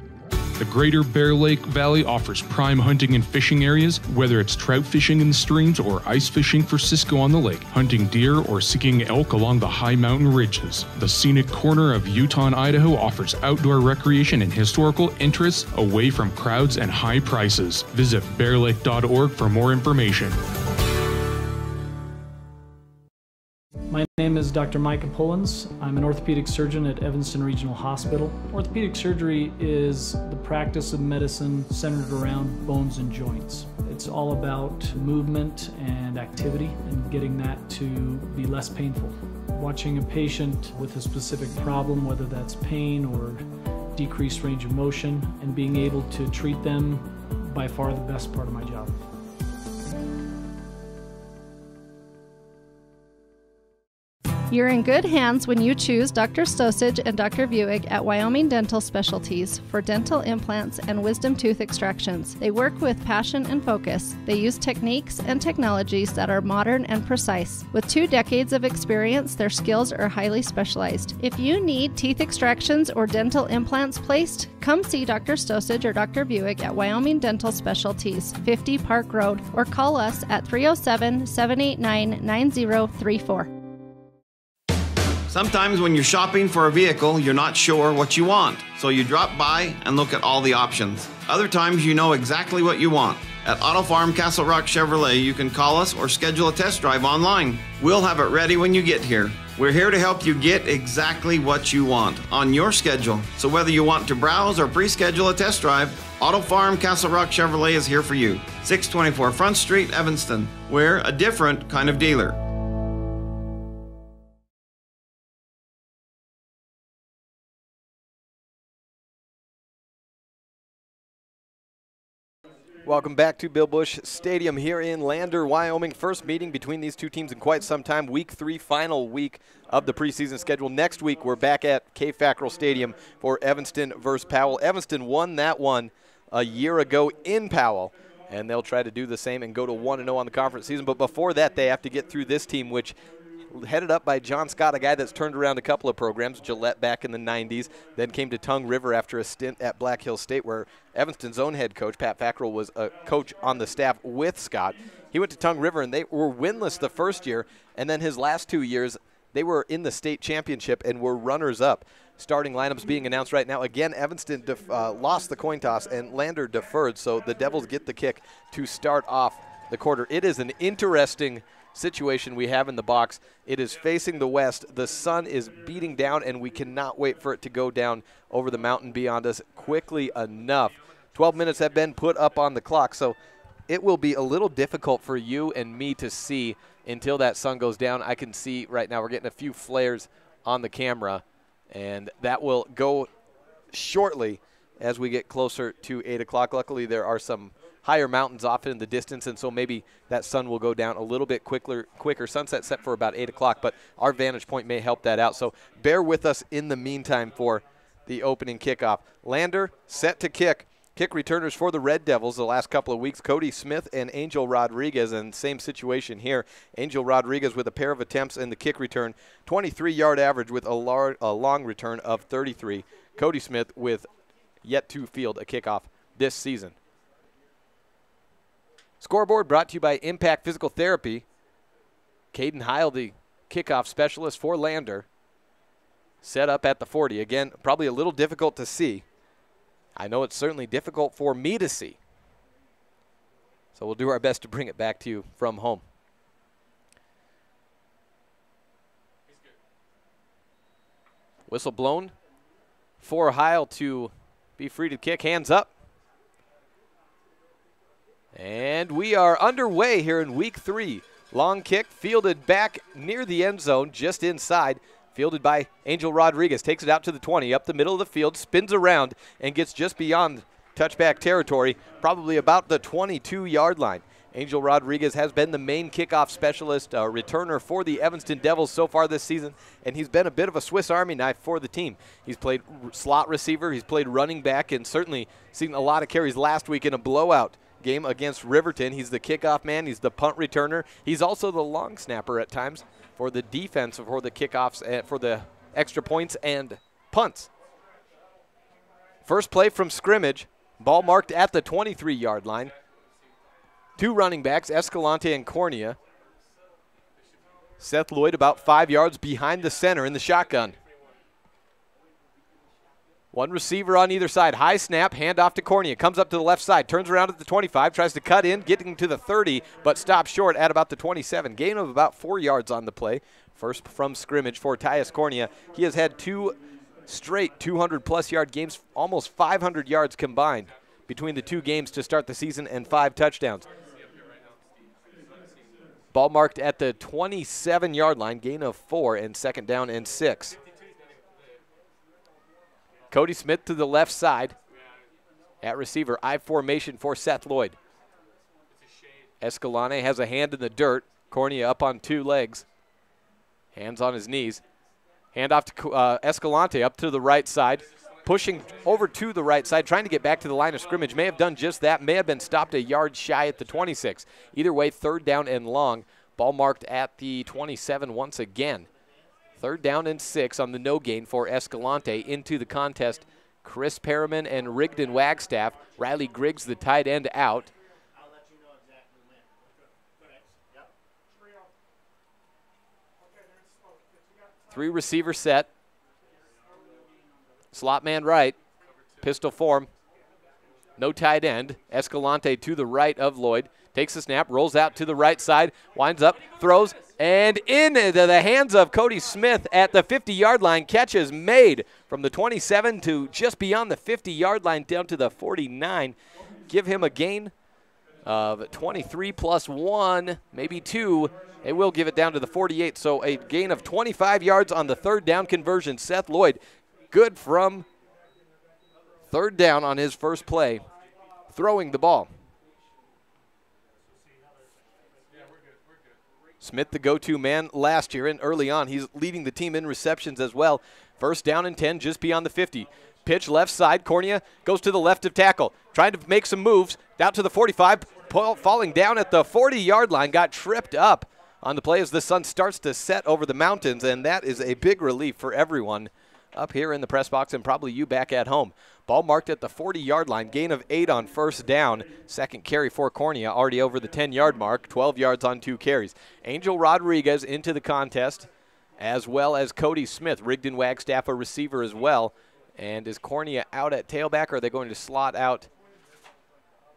The Greater Bear Lake Valley offers prime hunting and fishing areas, whether it's trout fishing in the streams or ice fishing for Cisco on the lake, hunting deer or seeking elk along the high mountain ridges. The scenic corner of Utah and Idaho offers outdoor recreation and historical interests away from crowds and high prices. Visit bearlake.org for more information. My name is Dr. Micah Pullins. I'm an orthopedic surgeon at Evanston Regional Hospital. Orthopedic surgery is the practice of medicine centered around bones and joints. It's all about movement and activity and getting that to be less painful. Watching a patient with a specific problem, whether that's pain or decreased range of motion, and being able to treat them, by far the best part of my job. You're in good hands when you choose Dr. Stosage and Dr. Buick at Wyoming Dental Specialties for dental implants and wisdom tooth extractions. They work with passion and focus. They use techniques and technologies that are modern and precise. With 2 decades of experience, their skills are highly specialized. If you need teeth extractions or dental implants placed, come see Dr. Stosage or Dr. Buick at Wyoming Dental Specialties, 50 Park Road, or call us at 307-789-9034. Sometimes when you're shopping for a vehicle, you're not sure what you want, so you drop by and look at all the options. Other times you know exactly what you want. At Auto Farm Castle Rock Chevrolet, you can call us or schedule a test drive online. We'll have it ready when you get here. We're here to help you get exactly what you want on your schedule. So whether you want to browse or pre-schedule a test drive, Auto Farm Castle Rock Chevrolet is here for you. 624 Front Street, Evanston. We're a different kind of dealer. Welcome back to Bill Bush Stadium here in Lander, Wyoming. First meeting between these two teams in quite some time. Week 3, final week of the preseason schedule. Next week, we're back at K. Fackrell Stadium for Evanston versus Powell. Evanston won that one a year ago in Powell, and they'll try to do the same and go to 1-0 on the conference season. But before that, they have to get through this team, which headed up by John Scott, a guy that's turned around a couple of programs, Gillette back in the 90s, then came to Tongue River after a stint at Black Hills State, where Evanston's own head coach, Pat Fackrell, was a coach on the staff with Scott. He went to Tongue River, and they were winless the first year, and then his last 2 years, they were in the state championship and were runners-up. Starting lineups being announced right now. Again, Evanston lost the coin toss, and Lander deferred, so the Devils get the kick to start off the quarter. It is an interesting situation we have in the box. It is facing the west. The sun is beating down, and we cannot wait for it to go down over the mountain beyond us quickly enough. 12 minutes have been put up on the clock, so it will be a little difficult for you and me to see until that sun goes down. I can see right now we're getting a few flares on the camera, and that will go shortly as we get closer to 8 o'clock. Luckily, there are some higher mountains off in the distance, and so maybe that sun will go down a little bit quicker. Sunset set for about 8 o'clock, but our vantage point may help that out. So bear with us in the meantime for the opening kickoff. Lander set to kick. Kick returners for the Red Devils the last couple of weeks, Cody Smith and Angel Rodriguez, and same situation here. Angel Rodriguez with a pair of attempts in the kick return, 23-yard average with a long return of 33. Cody Smith with yet to field a kickoff this season. Scoreboard brought to you by Impact Physical Therapy. Caden Heil, the kickoff specialist for Lander, set up at the 40. Again, probably a little difficult to see. I know it's certainly difficult for me to see. So we'll do our best to bring it back to you from home. Whistle blown for Heil to be free to kick. Hands up. And we are underway here in week 3. Long kick fielded back near the end zone, just inside. Fielded by Angel Rodriguez. Takes it out to the 20, up the middle of the field, spins around, and gets just beyond touchback territory, probably about the 22-yard line. Angel Rodriguez has been the main kickoff specialist, returner for the Evanston Devils so far this season, and he's been a bit of a Swiss Army knife for the team. He's played slot receiver, he's played running back, and certainly seen a lot of carries last week in a blowout game against Riverton. He's the kickoff man, he's the punt returner, he's also the long snapper at times for the defense, for the kickoffs, and for the extra points and punts. First play from scrimmage, ball marked at the 23-yard line. 2 running backs, Escalante and Cornea. Seth Lloyd about 5 yards behind the center in the shotgun. 1 receiver on either side. High snap, handoff to Cornea. Comes up to the left side, turns around at the 25, tries to cut in, getting to the 30, but stops short at about the 27. Gain of about 4 yards on the play. First from scrimmage for Tyus Cornea. He has had 2 straight 200-plus yard games, almost 500 yards combined between the 2 games to start the season, and 5 touchdowns. Ball marked at the 27-yard line, gain of 4, and second down and 6. Cody Smith to the left side. At receiver, I formation for Seth Lloyd. Escalante has a hand in the dirt. Cornea up on 2 legs. Hands on his knees. Hand off to Escalante up to the right side. Pushing over to the right side, trying to get back to the line of scrimmage. May have done just that. May have been stopped a yard shy at the 26. Either way, 3rd down and long. Ball marked at the 27 once again. 3rd down and 6 on the no gain for Escalante. Into the contest, Chris Perriman and Rigdon Wagstaff. Riley Griggs, the tight end, out. Three receiver set. Slot man right. Pistol form. No tight end. Escalante to the right of Lloyd. Takes the snap, rolls out to the right side, winds up, throws, and into the hands of Cody Smith at the 50-yard line. Catch is made from the 27 to just beyond the 50-yard line down to the 49. Give him a gain of 23 plus 1, maybe 2. They will give it down to the 48, so a gain of 25 yards on the 3rd down conversion. Seth Lloyd, good from 3rd down on his first play, throwing the ball. Smith, the go-to man last year, and early on, he's leading the team in receptions as well. 1st down and 10, just beyond the 50. Pitch left side. Cornea goes to the left of tackle, trying to make some moves. Out to the 45, falling down at the 40-yard line. Got tripped up on the play as the sun starts to set over the mountains, and that is a big relief for everyone up here in the press box and probably you back at home. Ball marked at the 40-yard line. Gain of 8 on 1st down. 2nd carry for Cornea, already over the 10-yard mark. 12 yards on 2 carries. Angel Rodriguez into the contest, as well as Cody Smith. Rigdon Wagstaff, a receiver as well. And is Cornea out at tailback, or are they going to slot out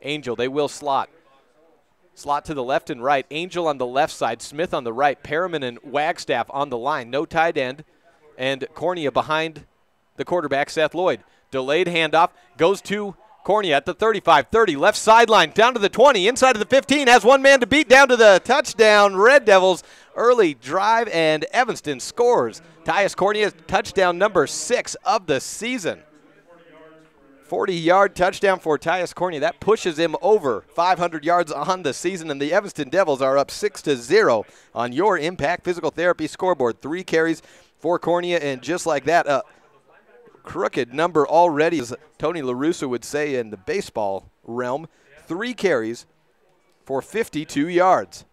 Angel? They will slot. Slot to the left and right. Angel on the left side, Smith on the right. Perriman and Wagstaff on the line. No tight end. And Cornea behind the quarterback, Seth Lloyd. Delayed handoff, goes to Cornea at the 35, 30, left sideline, down to the 20, inside of the 15, has one man to beat, down to the touchdown. Red Devils early drive, and Evanston scores. Tyus Cornea, touchdown number 6 of the season. 40-yard touchdown for Tyus Cornea. That pushes him over 500 yards on the season, and the Evanston Devils are up 6-0 on your Impact Physical Therapy scoreboard. 3 carries for Cornea, and just like that, crooked number already, as Tony LaRussa would say in the baseball realm. 3 carries for 52 yards.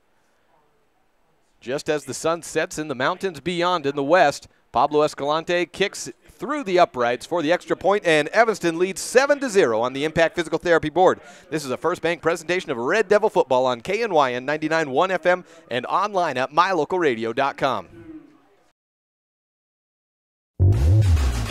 Just as the sun sets in the mountains beyond in the west, Pablo Escalante kicks through the uprights for the extra point, and Evanston leads 7-0 on the Impact Physical Therapy board. This is a First Bank presentation of Red Devil football on KNYN 99.1 FM and online at mylocalradio.com.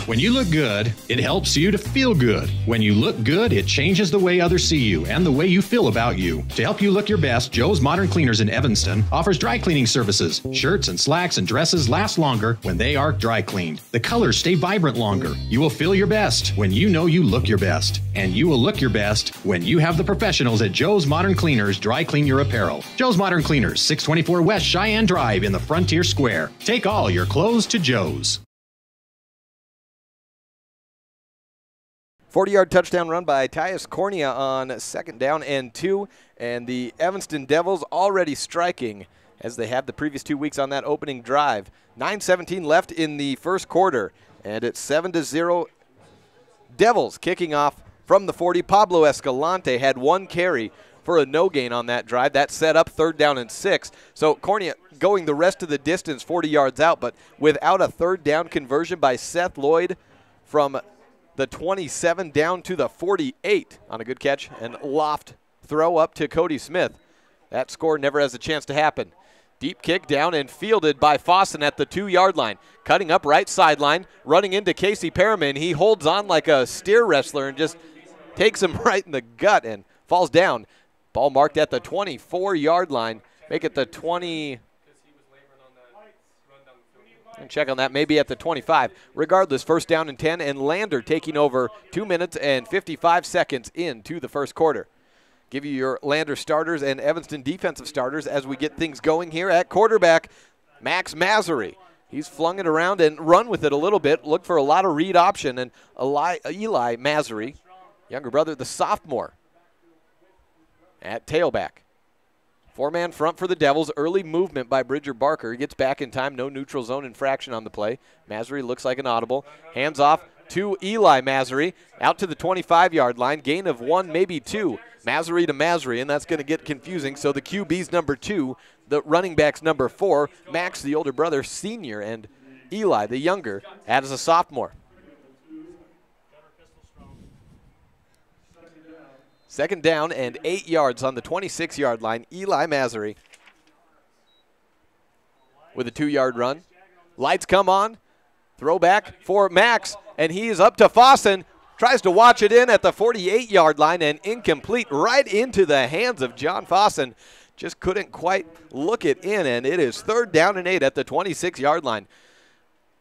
When you look good, it helps you to feel good. When you look good, it changes the way others see you and the way you feel about you. To help you look your best, Joe's Modern Cleaners in Evanston offers dry cleaning services. Shirts and slacks and dresses last longer when they are dry cleaned. The colors stay vibrant longer. You will feel your best when you know you look your best. And you will look your best when you have the professionals at Joe's Modern Cleaners dry clean your apparel. Joe's Modern Cleaners, 624 West Cheyenne Drive in the Frontier Square. Take all your clothes to Joe's. 40-yard touchdown run by Tyus Cornea on 2nd down and 2, and the Evanston Devils already striking as they have the previous 2 weeks on that opening drive. 9:17 left in the first quarter, and it's 7-0. Devils kicking off from the 40. Pablo Escalante had 1 carry for a no gain on that drive. That set up 3rd down and 6. So Cornea going the rest of the distance 40 yards out, but without a 3rd down conversion by Seth Lloyd from the 27 down to the 48 on a good catch and loft throw up to Cody Smith. That score never has a chance to happen. Deep kick down and fielded by Fossen at the 2-yard line. Cutting up right sideline, running into Casey Perriman. He holds on like a steer wrestler and just takes him right in the gut and falls down. Ball marked at the 24-yard line. Make it the 20. And check on that, maybe at the 25. Regardless, 1st down and 10, and Lander taking over 2 minutes and 55 seconds into the first quarter. Give you your Lander starters and Evanston defensive starters as we get things going here at quarterback, Max Masery. He's flung it around and run with it a little bit, look for a lot of read option, and Eli Masery, younger brother, the sophomore, at tailback. Four-man front for the Devils. Early movement by Bridger Barker. He gets back in time. No neutral zone infraction on the play. Masry looks like an audible. Hands off to Eli Masry. Out to the 25-yard line. Gain of 1, maybe 2. Masry to Masry, and that's going to get confusing. So the QB's number 2. The running back's number 4. Max, the older brother, senior, and Eli, the younger, as a sophomore. Second down and 8 yards on the 26-yard line. Eli Masry with a 2-yard run. Lights come on. Throwback for Max, and he is up to Fossen. Tries to watch it in at the 48-yard line and incomplete right into the hands of John Fossen. Just couldn't quite look it in, and it is 3rd down and 8 at the 26-yard line.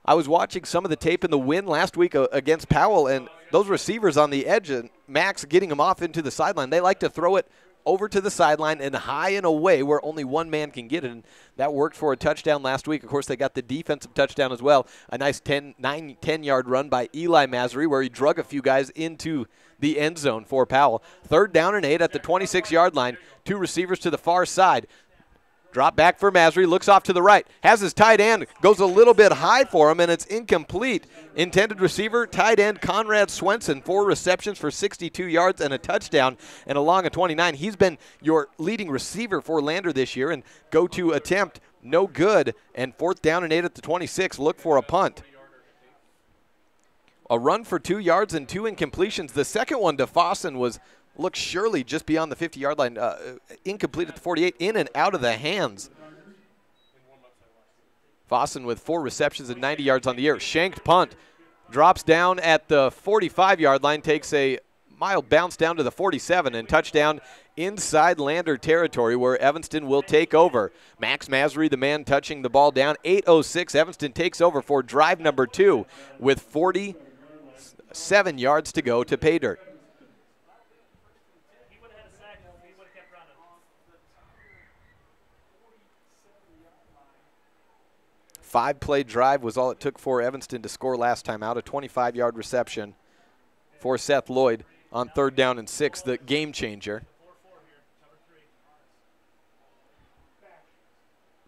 I was watching some of the tape in the win last week against Powell, and those receivers on the edge and Max getting them off into the sideline, they like to throw it over to the sideline and high and away where only one man can get it, and that worked for a touchdown last week. Of course, they got the defensive touchdown as well. A nice 10-yard run by Eli Masry where he drug a few guys into the end zone for Powell. 3rd down and 8 at the 26-yard line. 2 receivers to the far side. Drop back for Masry, looks off to the right, has his tight end, goes a little bit high for him, and it's incomplete. Intended receiver, tight end Conrad Swenson, 4 receptions for 62 yards and a touchdown, and along a 29. He's been your leading receiver for Lander this year, and go-to attempt, no good, and 4th down and 8 at the 26. Look for a punt. A run for 2 yards and 2 incompletions. The second one to Fossen looks surely just beyond the 50-yard line, incomplete at the 48, in and out of the hands. Fossen with 4 receptions and 90 yards on the year. Shanked punt, drops down at the 45-yard line, takes a mild bounce down to the 47, and touchdown inside Lander territory where Evanston will take over. Max Masry, the man touching the ball down. 8:06, Evanston takes over for drive number 2 with 47 yards to go to pay dirt. 5-play drive was all it took for Evanston to score last time out. A 25-yard reception for Seth Lloyd on 3rd down and 6, the game changer.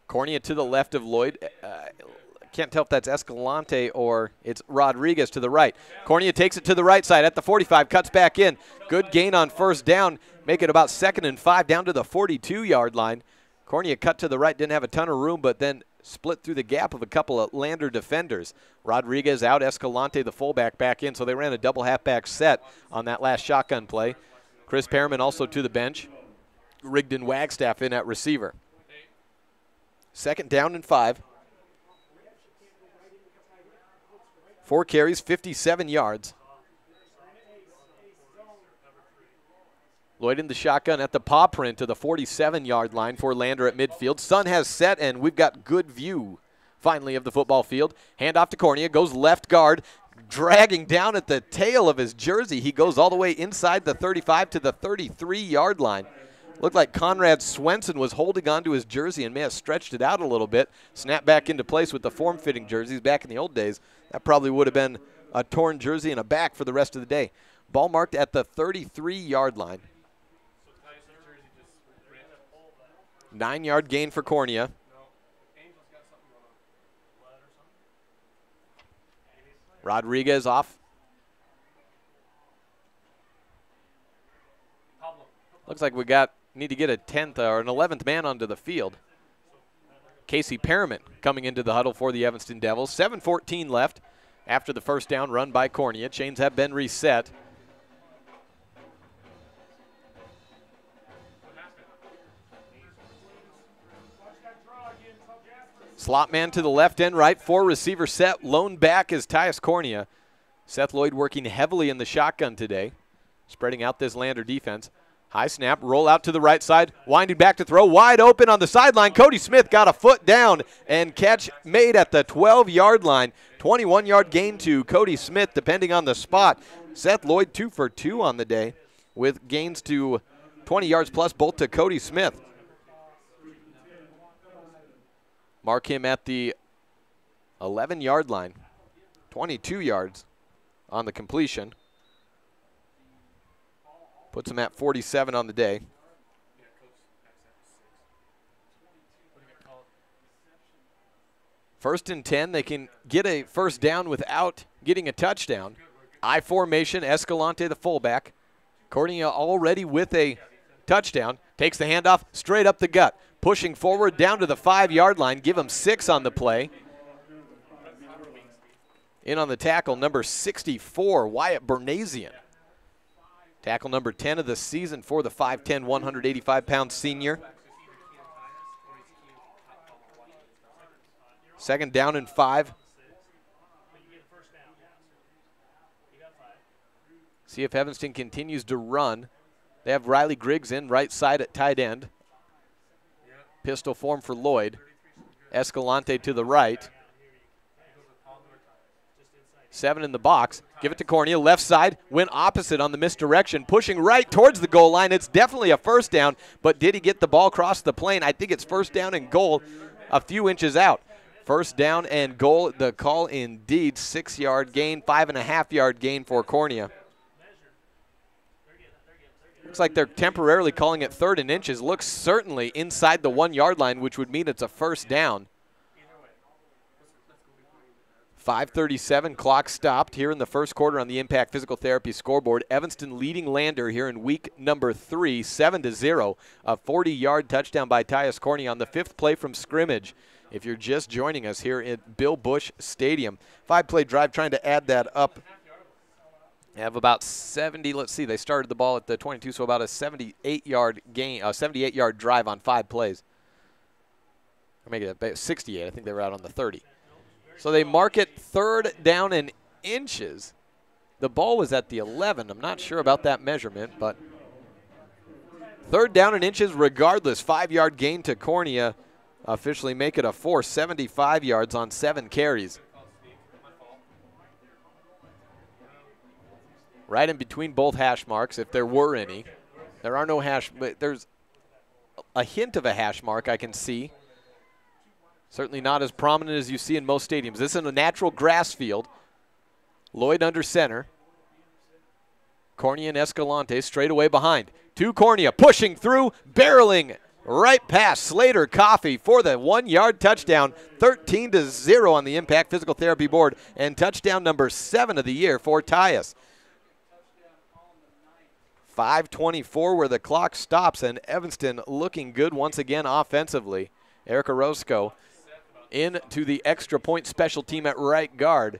Cornea to the left of Lloyd. Can't tell if that's Escalante or it's Rodriguez to the right. Cornea takes it to the right side at the 45, cuts back in. Good gain on 1st down. Make it about 2nd and 5 down to the 42-yard line. Cornea cut to the right, didn't have a ton of room, but then split through the gap of a couple of Lander defenders. Rodriguez out, Escalante, the fullback, back in, so they ran a double halfback set on that last shotgun play. Chris Perriman also to the bench. Rigdon Wagstaff in at receiver. 2nd down and 5. 4 carries, 57 yards. Lloyd in the shotgun at the paw print to the 47-yard line for Lander at midfield. Sun has set, and we've got good view, finally, of the football field. Hand off to Cornea, goes left guard, dragging down at the tail of his jersey. He goes all the way inside the 35 to the 33-yard line. Looked like Conrad Swenson was holding onto his jersey and may have stretched it out a little bit. Snapped back into place with the form-fitting jerseys back in the old days. That probably would have been a torn jersey and a back for the rest of the day. Ball marked at the 33-yard line. 9-yard gain for Cornea. Rodriguez off. Looks like we need to get a 10th or an 11th man onto the field. Casey Perriman coming into the huddle for the Evanston Devils. 7:14 left after the 1st down run by Cornea. Chains have been reset. Slot man to the left and right. 4 receiver set. Lone back is Tyus Cornea. Seth Lloyd working heavily in the shotgun today, spreading out this Lander defense. High snap, roll out to the right side, winding back to throw, wide open on the sideline. Cody Smith got a foot down, and catch made at the 12-yard line. 21-yard gain to Cody Smith, depending on the spot. Seth Lloyd 2 for 2 on the day, with gains to 20 yards plus, both to Cody Smith. Mark him at the 11-yard line. 22 yards on the completion. Puts him at 47 on the day. 1st and 10. They can get a first down without getting a touchdown. I formation, Escalante the fullback. Cornea already with a touchdown. Takes the handoff straight up the gut. Pushing forward down to the 5-yard line. Give him 6 on the play. In on the tackle, number 64, Wyatt Bernasian. Tackle number 10 of the season for the 5'10", 185-pound senior. 2nd down and 5. See if Evanston continues to run. They have Riley Griggs in right side at tight end. Pistol form for Lloyd. Escalante to the right. 7 in the box. Give it to Cornea. Left side. Went opposite on the misdirection. Pushing right towards the goal line. It's definitely a first down, but did he get the ball across the plane? I think it's first down and goal a few inches out. First down and goal. The call indeed. 6-yard gain, 5.5-yard gain for Cornea. Looks like they're temporarily calling it 3rd and inches. Looks certainly inside the 1-yard line, which would mean it's a first down. 5:37, clock stopped here in the first quarter on the Impact Physical Therapy scoreboard. Evanston leading Lander here in week number 3, 7-0. A 40-yard touchdown by Tyus Cornea on the 5th play from scrimmage. If you're just joining us here at Bill Bush Stadium. 5-play drive, trying to add that up. They have about 70, let's see, they started the ball at the 22, so about a 78-yard gain, 78-yard drive on 5 plays. Or make it 68, I think they were out on the 30. So they mark it 3rd down and inches. The ball was at the 11. I'm not sure about that measurement, but 3rd down and inches regardless. 5-yard gain to Cornea. Officially make it a 4, 75 yards on 7 carries. Right in between both hash marks, if there were any. There are no hash, but there's a hint of a hash mark I can see. Certainly not as prominent as you see in most stadiums. This is a natural grass field. Lloyd under center. Cornea and Escalante straight away behind. To Cornea, pushing through, barreling right past Slater Coffey for the 1-yard touchdown. 13-0 on the Impact Physical Therapy board, and touchdown number 7 of the year for Tyus. 5:24 where the clock stops, and Evanston looking good once again offensively. Eric Orozco into the extra point special team at right guard.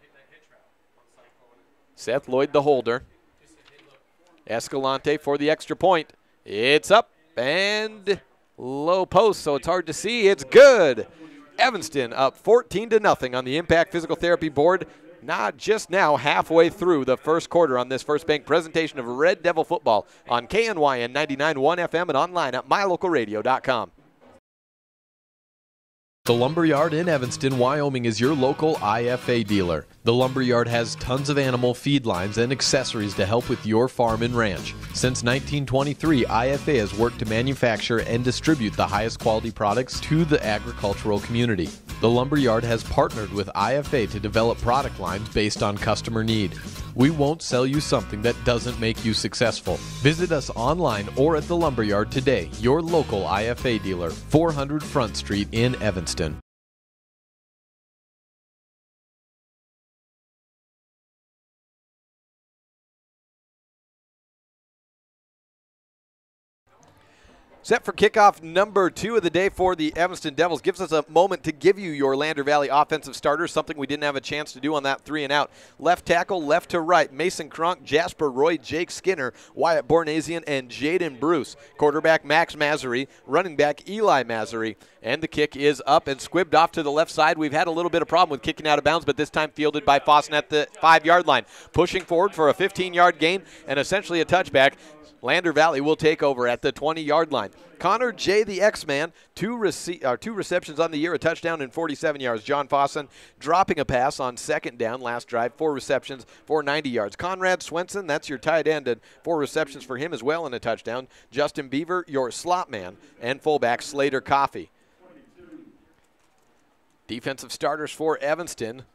Seth Lloyd the holder. Escalante for the extra point. It's up and low post, so it's hard to see. It's good. Evanston up 14-0 on the Impact Physical Therapy board. Not just now, halfway through the first quarter on this First Bank presentation of Red Devil football on KNYN 99.1 FM and online at mylocalradio.com. The Lumberyard in Evanston, Wyoming is your local IFA dealer. The Lumberyard has tons of animal feed lines and accessories to help with your farm and ranch. Since 1923, IFA has worked to manufacture and distribute the highest quality products to the agricultural community. The Lumberyard has partnered with IFA to develop product lines based on customer need. We won't sell you something that doesn't make you successful. Visit us online or at the Lumberyard today, your local IFA dealer, 400 Front Street in Evanston. Set for kickoff number 2 of the day for the Evanston Devils. Gives us a moment to give you your Lander Valley offensive starters, something we didn't have a chance to do on that 3 and out. Left tackle, left to right, Mason Cronk, Jasper Roy, Jake Skinner, Wyatt Bornasian, and Jaden Bruce. Quarterback Max Masery, running back Eli Masery. And the kick is up and squibbed off to the left side. We've had a little bit of problem with kicking out of bounds, but this time fielded by Fossen at the 5-yard line. Pushing forward for a 15-yard gain and essentially a touchback. Lander Valley will take over at the 20-yard line. Connor J., the X-Man, two receptions on the year, a touchdown and 47 yards. John Fossen dropping a pass on 2nd down last drive, 4 receptions for 90 yards. Conrad Swenson, that's your tight end, and 4 receptions for him as well and a touchdown. Justin Beaver, your slot man, and fullback Slater Coffey. Defensive starters for Evanston.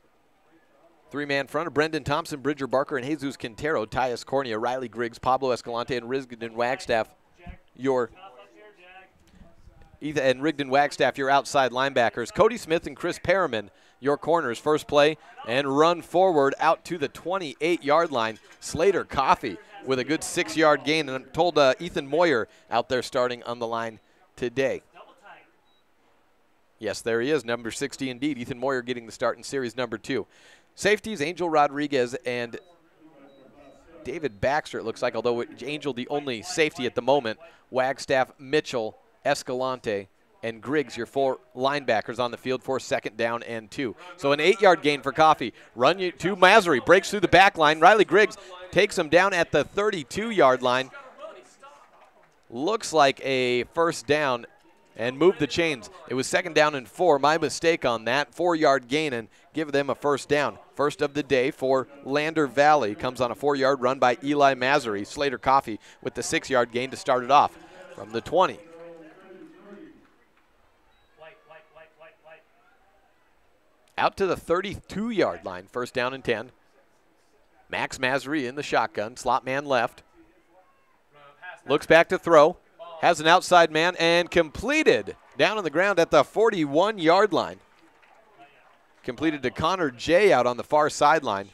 3-man front of Brendan Thompson, Bridger Barker, and Jesus Quintero, Tyus Cornea, Riley Griggs, Pablo Escalante, and Risgden Wagstaff. Your And Rigdon Wagstaff, your outside linebackers. Cody Smith and Chris Perriman, your corners. First play and run forward out to the 28-yard line. Slater Coffey with a good 6-yard gain. And I'm told Ethan Moyer out there starting on the line today. Yes, there he is, number 60 indeed. Ethan Moyer getting the start in series number 2. Safeties, Angel Rodriguez and David Baxter, it looks like, although Angel the only safety at the moment. Wagstaff, Mitchell, Escalante, and Griggs, your 4 linebackers on the field for 2nd down and 2. So an 8-yard gain for Coffey. Run to Masry, breaks through the back line. Riley Griggs takes him down at the 32-yard line. Looks like a first down and move the chains. It was 2nd down and 4. My mistake on that. 4-yard gain and give them a first down. First of the day for Lander Valley. Comes on a 4-yard run by Eli Masry. Slater Coffey with the 6-yard gain to start it off from the 20. Out to the 32-yard line, first down and 10. Max Masry in the shotgun, slot man left. Looks back to throw, has an outside man, and completed down on the ground at the 41-yard line. Completed to Connor J out on the far sideline.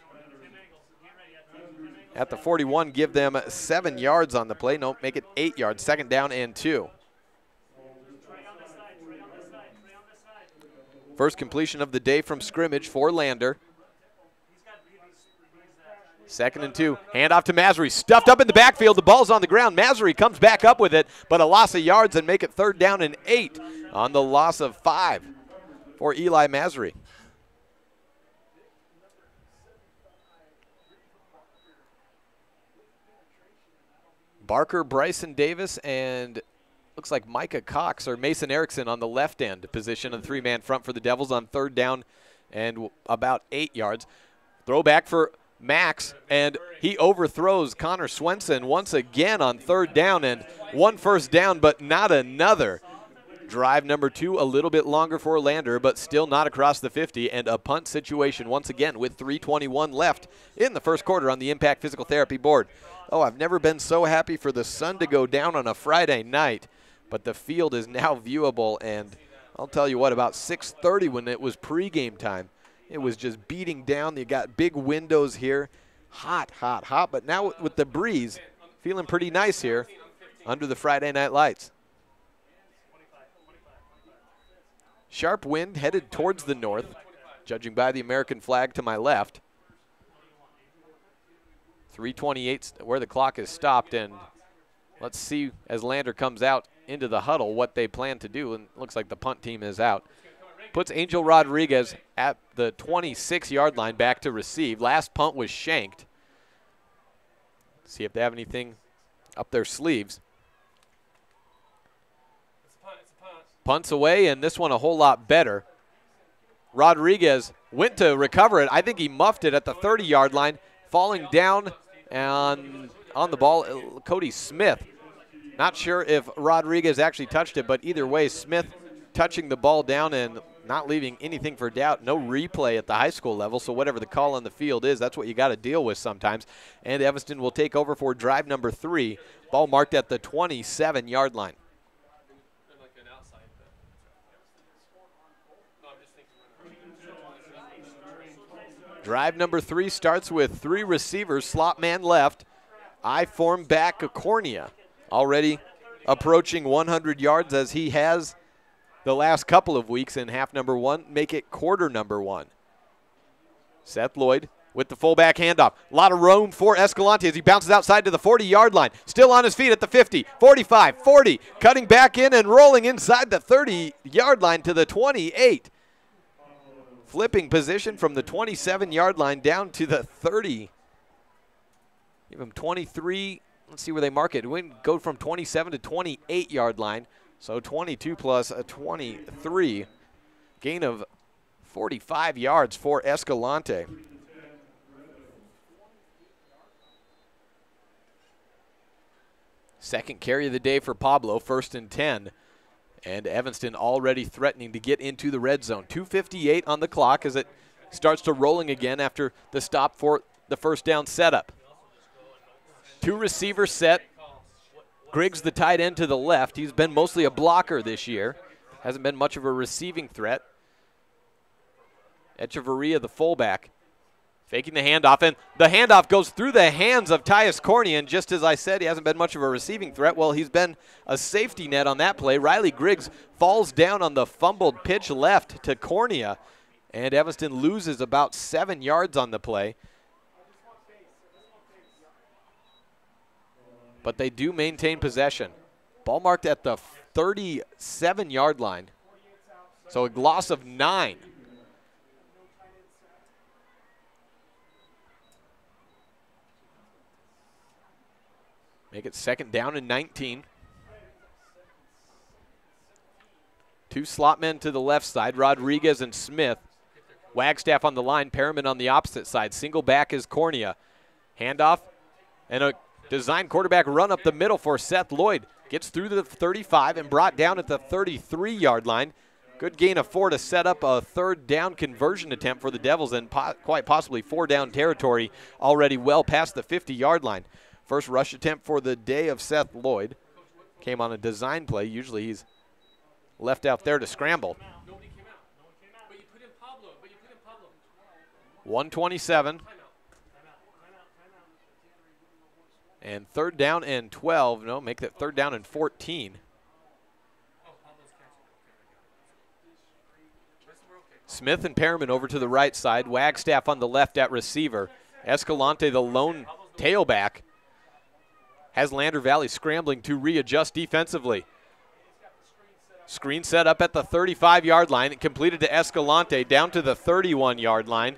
At the 41, give them 7 yards on the play. No, make it 8 yards, 2nd down and 2. First completion of the day from scrimmage for Lander. 2nd and 2. Handoff to Masry. Stuffed up in the backfield. The ball's on the ground. Masry comes back up with it, but a loss of yards and make it 3rd down and 8 on the loss of 5 for Eli Masry. Barker, Bryson Davis, and looks like Micah Cox or Mason Erickson on the left end position of the 3-man front for the Devils on 3rd down and about 8 yards. Throwback for Max, and he overthrows Connor Swenson once again on 3rd down, and 1 first down, but not another. Drive number 2, a little bit longer for Lander, but still not across the 50, and a punt situation once again with 3:21 left in the first quarter on the Impact Physical Therapy board. Oh, I've never been so happy for the sun to go down on a Friday night. But the field is now viewable, and I'll tell you what, about 6:30 when it was pregame time, it was just beating down. You got big windows here, hot, hot, hot. But now with the breeze, feeling pretty nice here under the Friday night lights. Sharp wind headed towards the north, judging by the American flag to my left. 3:28 where the clock is stopped, and let's see as Lander comes out into the huddle what they plan to do, and it looks like the punt team is out. Puts Angel Rodriguez at the 26-yard line back to receive. Last punt was shanked. See if they have anything up their sleeves. Punts away, and this one a whole lot better. Rodriguez went to recover it. I think he muffed it at the 30-yard line, falling down and on the ball, Cody Smith. Not sure if Rodriguez actually touched it, but either way, Smith touching the ball down and not leaving anything for doubt. No replay at the high school level, so whatever the call on the field is, that's what you got to deal with sometimes. And Evanston will take over for drive number 3. Ball marked at the 27-yard line. Drive number 3 starts with 3 receivers, slot man left. I-form back Cornea, already approaching 100 yards as he has the last couple of weeks in half number 1. Make it quarter number 1. Seth Lloyd with the fullback handoff. A lot of room for Escalante as he bounces outside to the 40-yard line. Still on his feet at the 50, 45, 40. Cutting back in and rolling inside the 30-yard line to the 28. Flipping position from the 27-yard line down to the 30. Give him 23. Let's see where they mark it. We go from 27 to 28-yard line. So 22 plus a 23. Gain of 45 yards for Escalante. Second carry of the day for Pablo, 1st and 10. And Evanston already threatening to get into the red zone. 2:58 on the clock as it starts to rolling again after the stop for the first down setup. 2 receiver set. Griggs, the tight end, to the left. He's been mostly a blocker this year. Hasn't been much of a receiving threat. Echeverria, the fullback, faking the handoff, and the handoff goes through the hands of Tyus Cornea, and just as I said, he hasn't been much of a receiving threat. Well, he's been a safety net on that play. Riley Griggs falls down on the fumbled pitch left to Cornea, and Evanston loses about 7 yards on the play. But they do maintain possession. Ball marked at the 37-yard line. So a loss of 9. Make it 2nd down and 19. 2 slot men to the left side, Rodriguez and Smith. Wagstaff on the line, Perriman on the opposite side. Single back is Cornea. Handoff and a design quarterback run up the middle for Seth Lloyd. Gets through the 35 and brought down at the 33-yard line. Good gain of 4 to set up a 3rd down conversion attempt for the Devils, and quite possibly 4-down territory already well past the 50-yard line. First rush attempt for the day of Seth Lloyd. Came on a design play. Usually he's left out there to scramble. 127. And 3rd down and 12. No, make that 3rd down and 14. Smith and Perriman over to the right side. Wagstaff on the left at receiver. Escalante, the lone tailback, has Lander Valley scrambling to readjust defensively. Screen set up at the 35-yard line. It completed to Escalante down to the 31-yard line.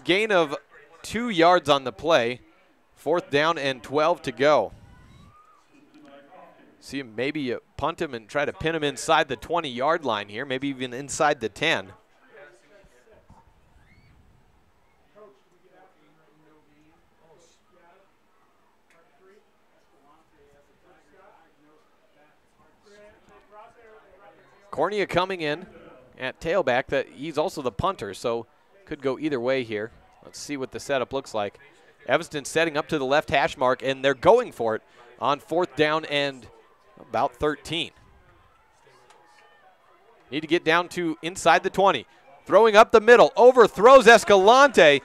Gain of 2 yards on the play. 4th down and 12 to go. See him maybe punt him and try to pin him inside the 20-yard line here, maybe even inside the 10. Cornea coming in at tailback. That he's also the punter, so could go either way here. Let's see what the setup looks like. Evanston setting up to the left hash mark, and they're going for it on 4th down and about 13. Need to get down to inside the 20. Throwing up the middle, overthrows Escalante.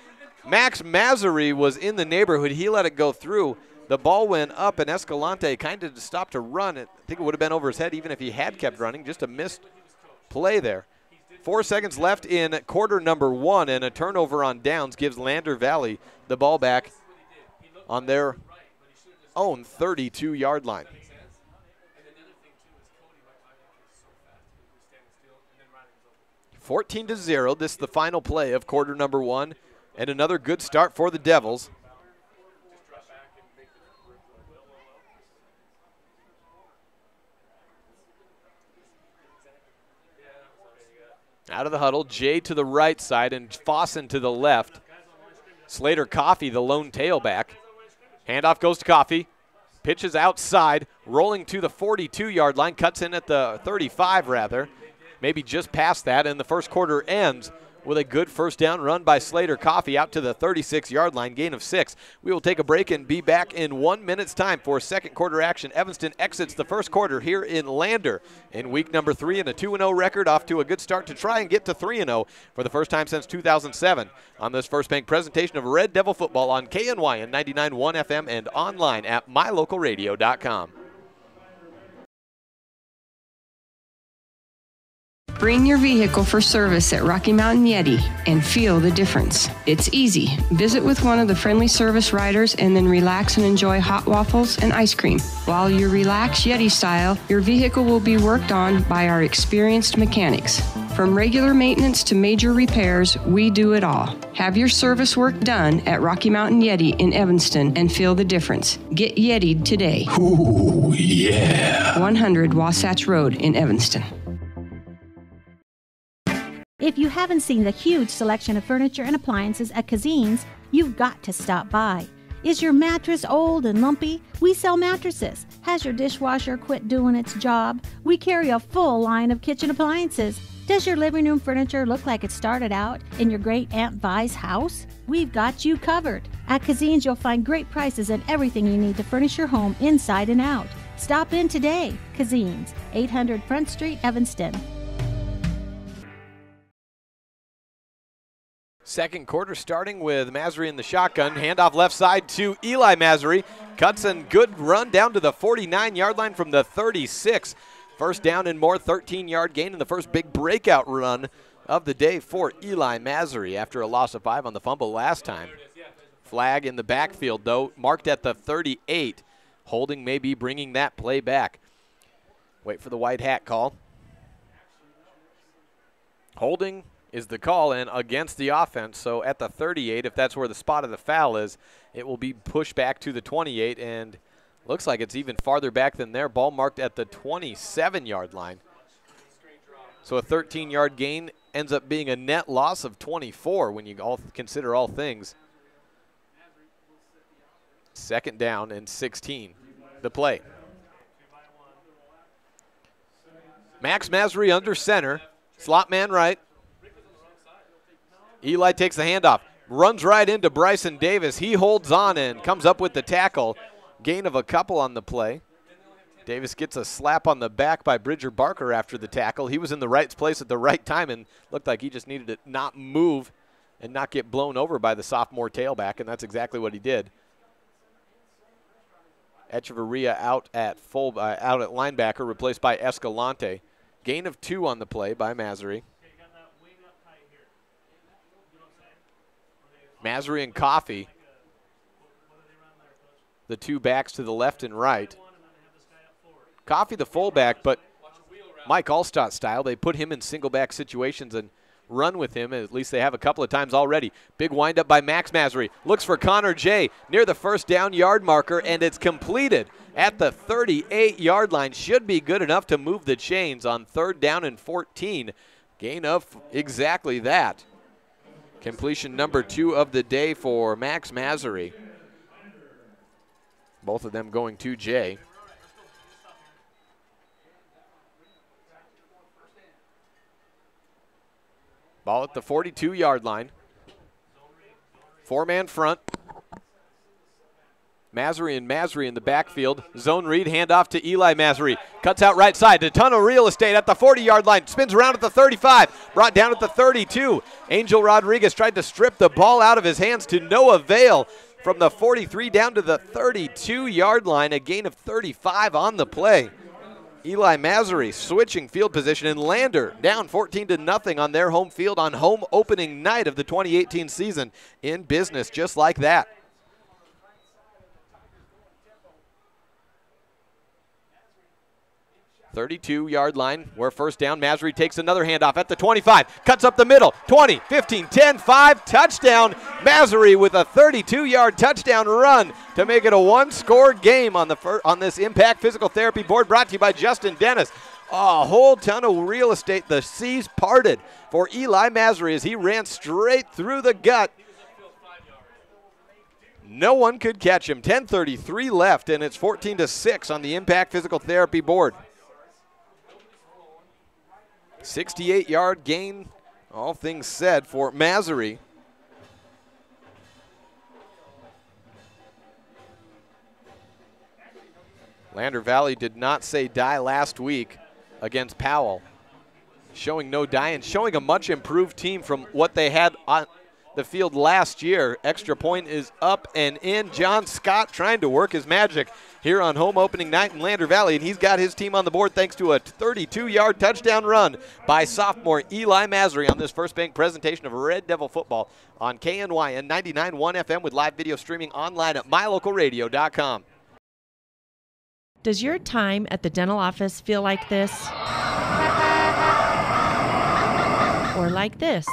Max Mazzari was in the neighborhood. He let it go through. The ball went up, and Escalante kind of stopped to run. I think it would have been over his head even if he had kept running. Just a missed play there. 4 seconds left in quarter number 1, and a turnover on downs gives Lander Valley the ball back on their own 32-yard line. 14-0. This is the final play of quarter number 1, and another good start for the Devils. Out of the huddle, Jay to the right side and Fossen to the left. Slater Coffey, the lone tailback. Handoff goes to Coffey. Pitches outside, rolling to the 42-yard line. Cuts in at the 35, rather. Maybe just past that, and the first quarter ends with a good 1st down run by Slater Coffey out to the 36-yard line, gain of 6. We will take a break and be back in 1 minute's time for 2nd quarter action. Evanston exits the 1st quarter here in Lander in week number 3 and a 2-0 record, off to a good start to try and get to 3-0 for the first time since 2007 on this First Bank presentation of Red Devil football on KNYN 99.1 FM and online at mylocalradio.com. Bring your vehicle for service at Rocky Mountain Yeti and feel the difference. It's easy. Visit with one of the friendly service riders and then relax and enjoy hot waffles and ice cream. While you relax Yeti style, your vehicle will be worked on by our experienced mechanics. From regular maintenance to major repairs, we do it all. Have your service work done at Rocky Mountain Yeti in Evanston and feel the difference. Get Yeti'd today. Ooh, yeah. 100 Wasatch Road in Evanston. If you haven't seen the huge selection of furniture and appliances at Kazin's, you've got to stop by. Is your mattress old and lumpy? We sell mattresses. Has your dishwasher quit doing its job? We carry a full line of kitchen appliances. Does your living room furniture look like it started out in your great Aunt Vi's house? We've got you covered. At Kazin's, you'll find great prices and everything you need to furnish your home inside and out. Stop in today. Kazeen's, 800 Front Street, Evanston. Second quarter starting with Masry in the shotgun. Handoff left side to Eli Masry. Cuts and good run down to the 49-yard line from the 36. First down and more, 13-yard gain in the first big breakout run of the day for Eli Masry after a loss of 5 on the fumble last time. Flag in the backfield, though, marked at the 38. Holding may be bringing that play back. Wait for the white hat call. Holding is the call and against the offense. So at the 38, if that's where the spot of the foul is, it will be pushed back to the 28, and looks like it's even farther back than there. Ball marked at the 27-yard line. So a 13-yard gain ends up being a net loss of 24 when you all consider all things. Second down and 16. The play. Max Masry under center. Slot man right. Eli takes the handoff. Runs right into Bryson Davis. He holds on and comes up with the tackle. Gain of a couple on the play. Davis gets a slap on the back by Bridger Barker after the tackle. He was in the right place at the right time and looked like he just needed to not move and not get blown over by the sophomore tailback, and that's exactly what he did. Echeverria out at linebacker, replaced by Escalante. Gain of 2 on the play by Masry. Masry and Coffey, the two backs to the left and right. Coffey the fullback, but Mike Allstott style, they put him in single back situations and run with him. At least they have a couple of times already. Big windup by Max Masry. Looks for Connor J near the first down yard marker, and it's completed at the 38-yard line. Should be good enough to move the chains on 3rd down and 14. Gain of exactly that. Completion number 2 of the day for Max Masry. Both of them going to Jay. Ball at the 42-yard line. 4-man front. Masry in the backfield. Zone read, handoff to Eli Masry. Cuts out right side. A ton of real estate at the 40-yard line. Spins around at the 35. Brought down at the 32. Angel Rodriguez tried to strip the ball out of his hands to no avail. From the 43 down to the 32-yard line. A gain of 35 on the play. Eli Masry switching field position, and Lander down 14-0 on their home field on home opening night of the 2018 season in business just like that. 32-yard line where first down. Masry takes another handoff at the 25. Cuts up the middle. 20, 15, 10, 5. Touchdown. Masry with a 32-yard touchdown run to make it a one-score game on this Impact Physical Therapy board, brought to you by Justin Dennis. A whole ton of real estate. The seas parted for Eli Masry as he ran straight through the gut. No one could catch him. 10:33 left, and it's 14-6 on the Impact Physical Therapy board. 68-yard gain, all things said, for Masry. Lander Valley did not say die last week against Powell. Showing no die and showing a much improved team from what they had on the field last year. Extra point is up and in. John Scott trying to work his magic here on home opening night in Lander Valley, and he's got his team on the board thanks to a 32-yard touchdown run by sophomore Eli Masry on this First Bank presentation of Red Devil football on KNYN 99.1 FM with live video streaming online at mylocalradio.com. Does your time at the dental office feel like this? Or like this?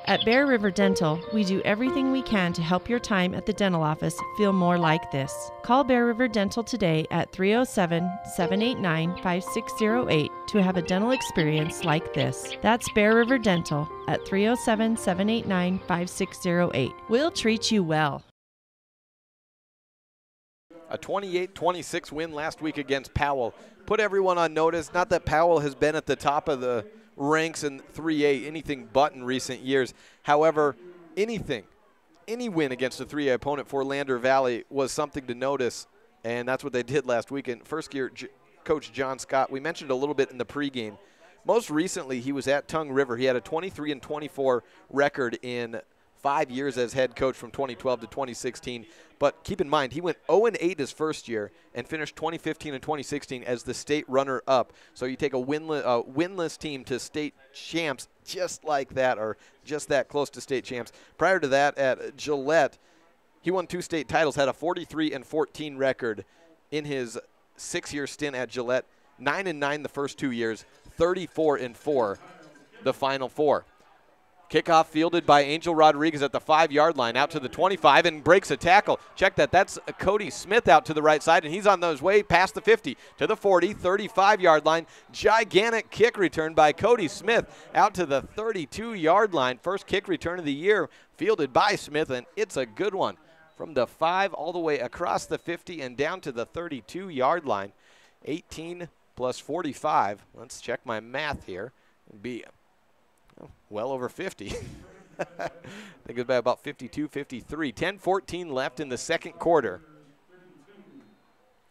At Bear River Dental, we do everything we can to help your time at the dental office feel more like this. Call Bear River Dental today at 307-789-5608 to have a dental experience like this. That's Bear River Dental at 307-789-5608. We'll treat you well. A 28-26 win last week against Powell. Put everyone on notice. Not that Powell has been at the top of the ranks in 3A, anything but in recent years. However, anything any win against a 3A opponent for Lander Valley was something to notice, and that's what they did last weekend. First year coach John Scott, we mentioned a little bit in the pregame. Most recently, he was at Tongue River. He had a 23-24 record in 5 years as head coach from 2012 to 2016. But keep in mind, he went 0-8 his first year and finished 2015 and 2016 as the state runner-up. So you take a winless team to state champs just like that, or just that close to state champs. Prior to that, at Gillette, he won 2 state titles, had a 43-14 record in his 6-year stint at Gillette. 9-9 the first 2 years, 34-4 the final 4. Kickoff fielded by Angel Rodriguez at the 5-yard line, out to the 25, and breaks a tackle. Check that. That's Cody Smith out to the right side, and he's on his way past the 50 to the 40, 35-yard line. Gigantic kick return by Cody Smith out to the 32-yard line. First kick return of the year fielded by Smith, and it's a good one. From the 5 all the way across the 50 and down to the 32-yard line. 18 plus 45. Let's check my math here. It'd be well over 50. I think it's about 52, 53. 10-14 left in the second quarter.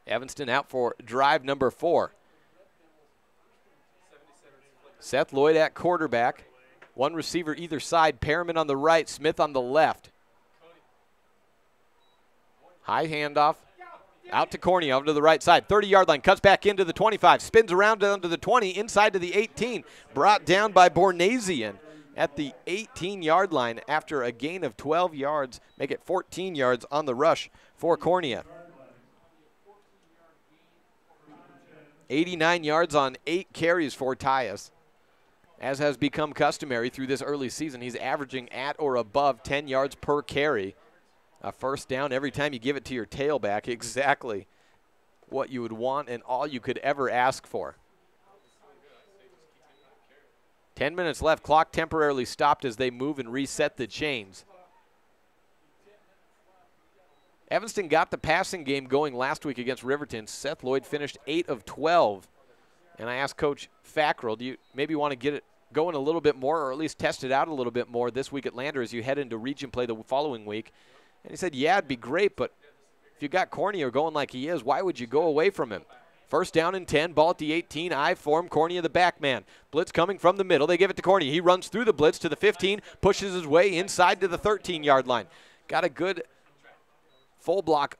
Evanston out for drive number 4. Seth Lloyd at quarterback. One receiver either side. Perriman on the right, Smith on the left. High handoff. Out to Cornea, over to the right side. 30-yard line, cuts back into the 25, spins around down to the 20, inside to the 18. Brought down by Bornasian at the 18-yard line after a gain of 12 yards. Make it 14 yards on the rush for Cornea. 89 yards on 8 carries for Tyus. As has become customary through this early season, he's averaging at or above 10 yards per carry. A first down every time you give it to your tailback. Exactly what you would want and all you could ever ask for. 10 minutes left. Clock temporarily stopped as they move and reset the chains. Evanston got the passing game going last week against Riverton. Seth Lloyd finished 8 of 12. And I asked Coach Fackrell, do you maybe want to get it going a little bit more, or at least test it out a little bit more this week at Lander as you head into region play the following week? And he said, yeah, it'd be great, but if you got Cornea going like he is, why would you go away from him? First down and 10, ball at the 18, I form, Cornea the back man. Blitz coming from the middle, they give it to Cornea. He runs through the blitz to the 15, pushes his way inside to the 13-yard line. Got a good fullback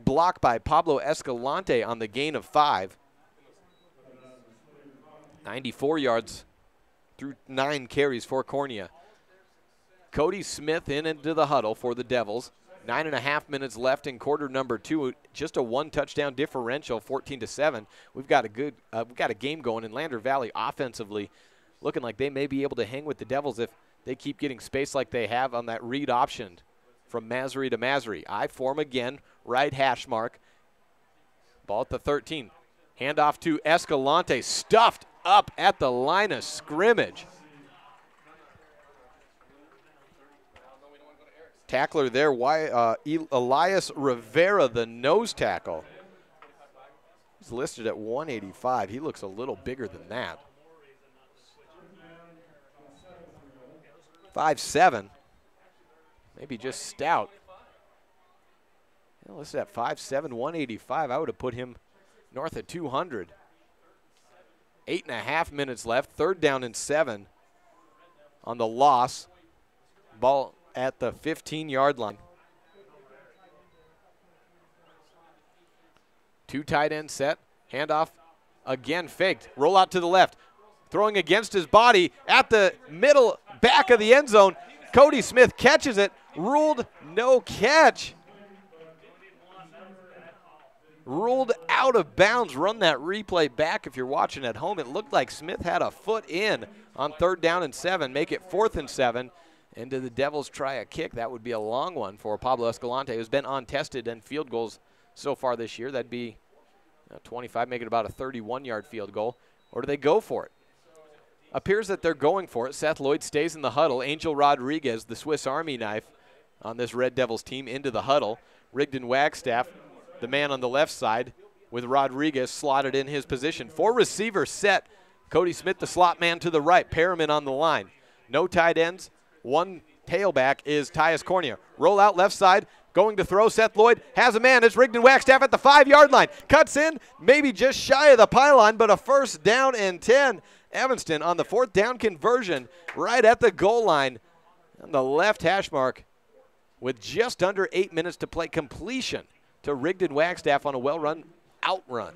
block by Pablo Escalante on the gain of 5. 94 yards through 9 carries for Cornea. Cody Smith into the huddle for the Devils. 9.5 minutes left in quarter number 2. Just a 1-touchdown differential, 14-7. We've got a game going in Lander Valley offensively, looking like they may be able to hang with the Devils if they keep getting space like they have on that read option from Masry to Masry. I form again, right hash mark. Ball at the 13. Handoff to Escalante, stuffed up at the line of scrimmage. Tackler there, Elias Rivera, the nose tackle. He's listed at 185. He looks a little bigger than that. 5'7". Maybe just stout. Listed at 5'7", 185. I would have put him north of 200. 8.5 minutes left. 3rd down and 7 on the loss. Ball at the 15-yard line. 2 tight end set. Handoff again faked. Roll out to the left. Throwing against his body at the middle back of the end zone. Cody Smith catches it. Ruled no catch. Ruled out of bounds. Run that replay back if you're watching at home. It looked like Smith had a foot in on 3rd down and 7. Make it 4th and 7. And do the Devils try a kick? That would be a long one for Pablo Escalante, who's been untested in field goals so far this year. That'd be 25, make it about a 31-yard field goal. Or do they go for it? Appears that they're going for it. Seth Lloyd stays in the huddle. Angel Rodriguez, the Swiss Army knife on this Red Devils team, into the huddle. Rigdon Wagstaff, the man on the left side, with Rodriguez slotted in his position. 4 receivers set. Cody Smith, the slot man to the right. Perriman on the line. No tight ends. 1 tailback is Tyus Cornea. Roll out left side, going to throw. Seth Lloyd has a man. It's Rigdon Wagstaff at the 5-yard line. Cuts in, maybe just shy of the pylon, but a first down and 10. Evanston on the 4th down conversion right at the goal line on the left hash mark with just under 8 minutes to play. Completion to Rigdon Wagstaff on a well-run outrun.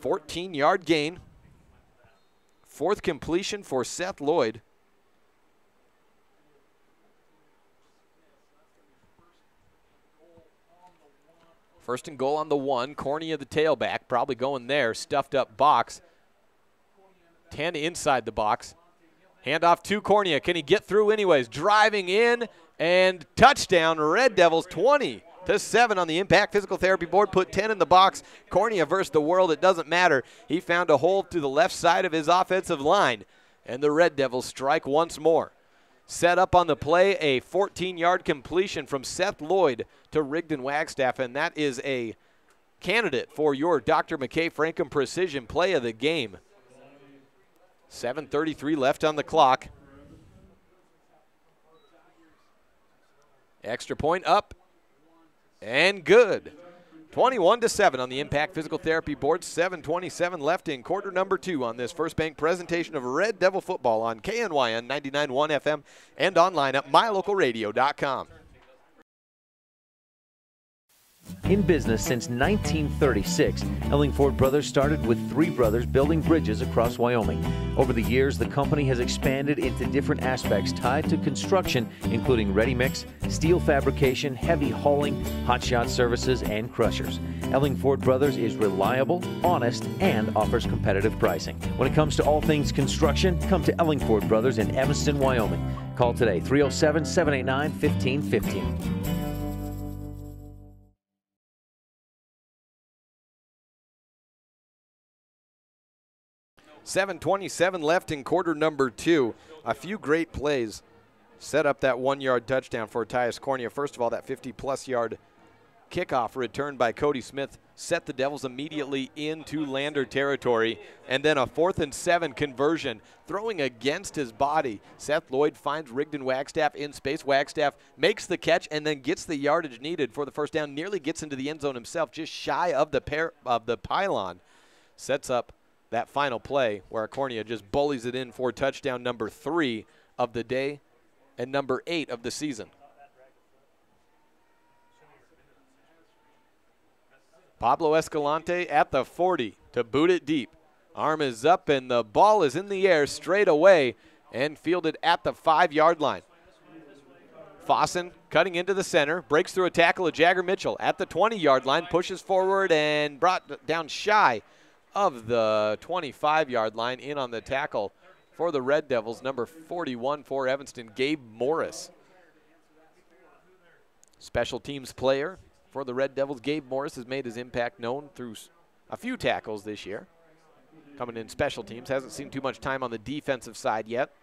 14-yard gain. 4th completion for Seth Lloyd. First and goal on the 1. Cornea, the tailback, probably going there. Stuffed up box. 10 inside the box. Handoff to Cornea. Can he get through anyways? Driving in and touchdown. Red Devils 20-7 on the Impact Physical Therapy board. Put 10 in the box. Cornea versus the world. It doesn't matter. He found a hole to the left side of his offensive line. And the Red Devils strike once more. Set up on the play, a 14-yard completion from Seth Lloyd to Rigdon Wagstaff, and that is a candidate for your Dr. McKay Frankham Precision Play of the Game. 7:33 left on the clock. Extra point up and good. 21-7 on the Impact Physical Therapy board. 7:27 left in quarter number 2 on this First Bank presentation of Red Devil football on KNYN 99.1 FM and online at mylocalradio.com. In business since 1936, Ellingford Brothers started with 3 brothers building bridges across Wyoming. Over the years, the company has expanded into different aspects tied to construction, including ready-mix, steel fabrication, heavy hauling, hotshot services, and crushers. Ellingford Brothers is reliable, honest, and offers competitive pricing. When it comes to all things construction, come to Ellingford Brothers in Evanston, Wyoming. Call today, 307-789-1515. 7:27 left in quarter number 2. A few great plays set up that 1-yard touchdown for Tyus Cornea. First of all, that 50-plus yard kickoff return by Cody Smith set the Devils immediately into Lander territory. And then a 4th and 7 conversion, throwing against his body. Seth Lloyd finds Rigdon Wagstaff in space. Wagstaff makes the catch and then gets the yardage needed for the first down. Nearly gets into the end zone himself, just shy of the pylon. Sets up that final play where Cornea just bullies it in for touchdown number 3 of the day and number 8 of the season. Pablo Escalante at the 40 to boot it deep. Arm is up and the ball is in the air straight away and fielded at the 5-yard line. Fossen cutting into the center, breaks through a tackle of Jagger Mitchell at the 20-yard line, pushes forward and brought down shy of the 25-yard line. In on the tackle for the Red Devils, number 41 for Evanston, Gabe Morris. Special teams player for the Red Devils, Gabe Morris has made his impact known through a few tackles this year. Coming in special teams, hasn't seen too much time on the defensive side yet.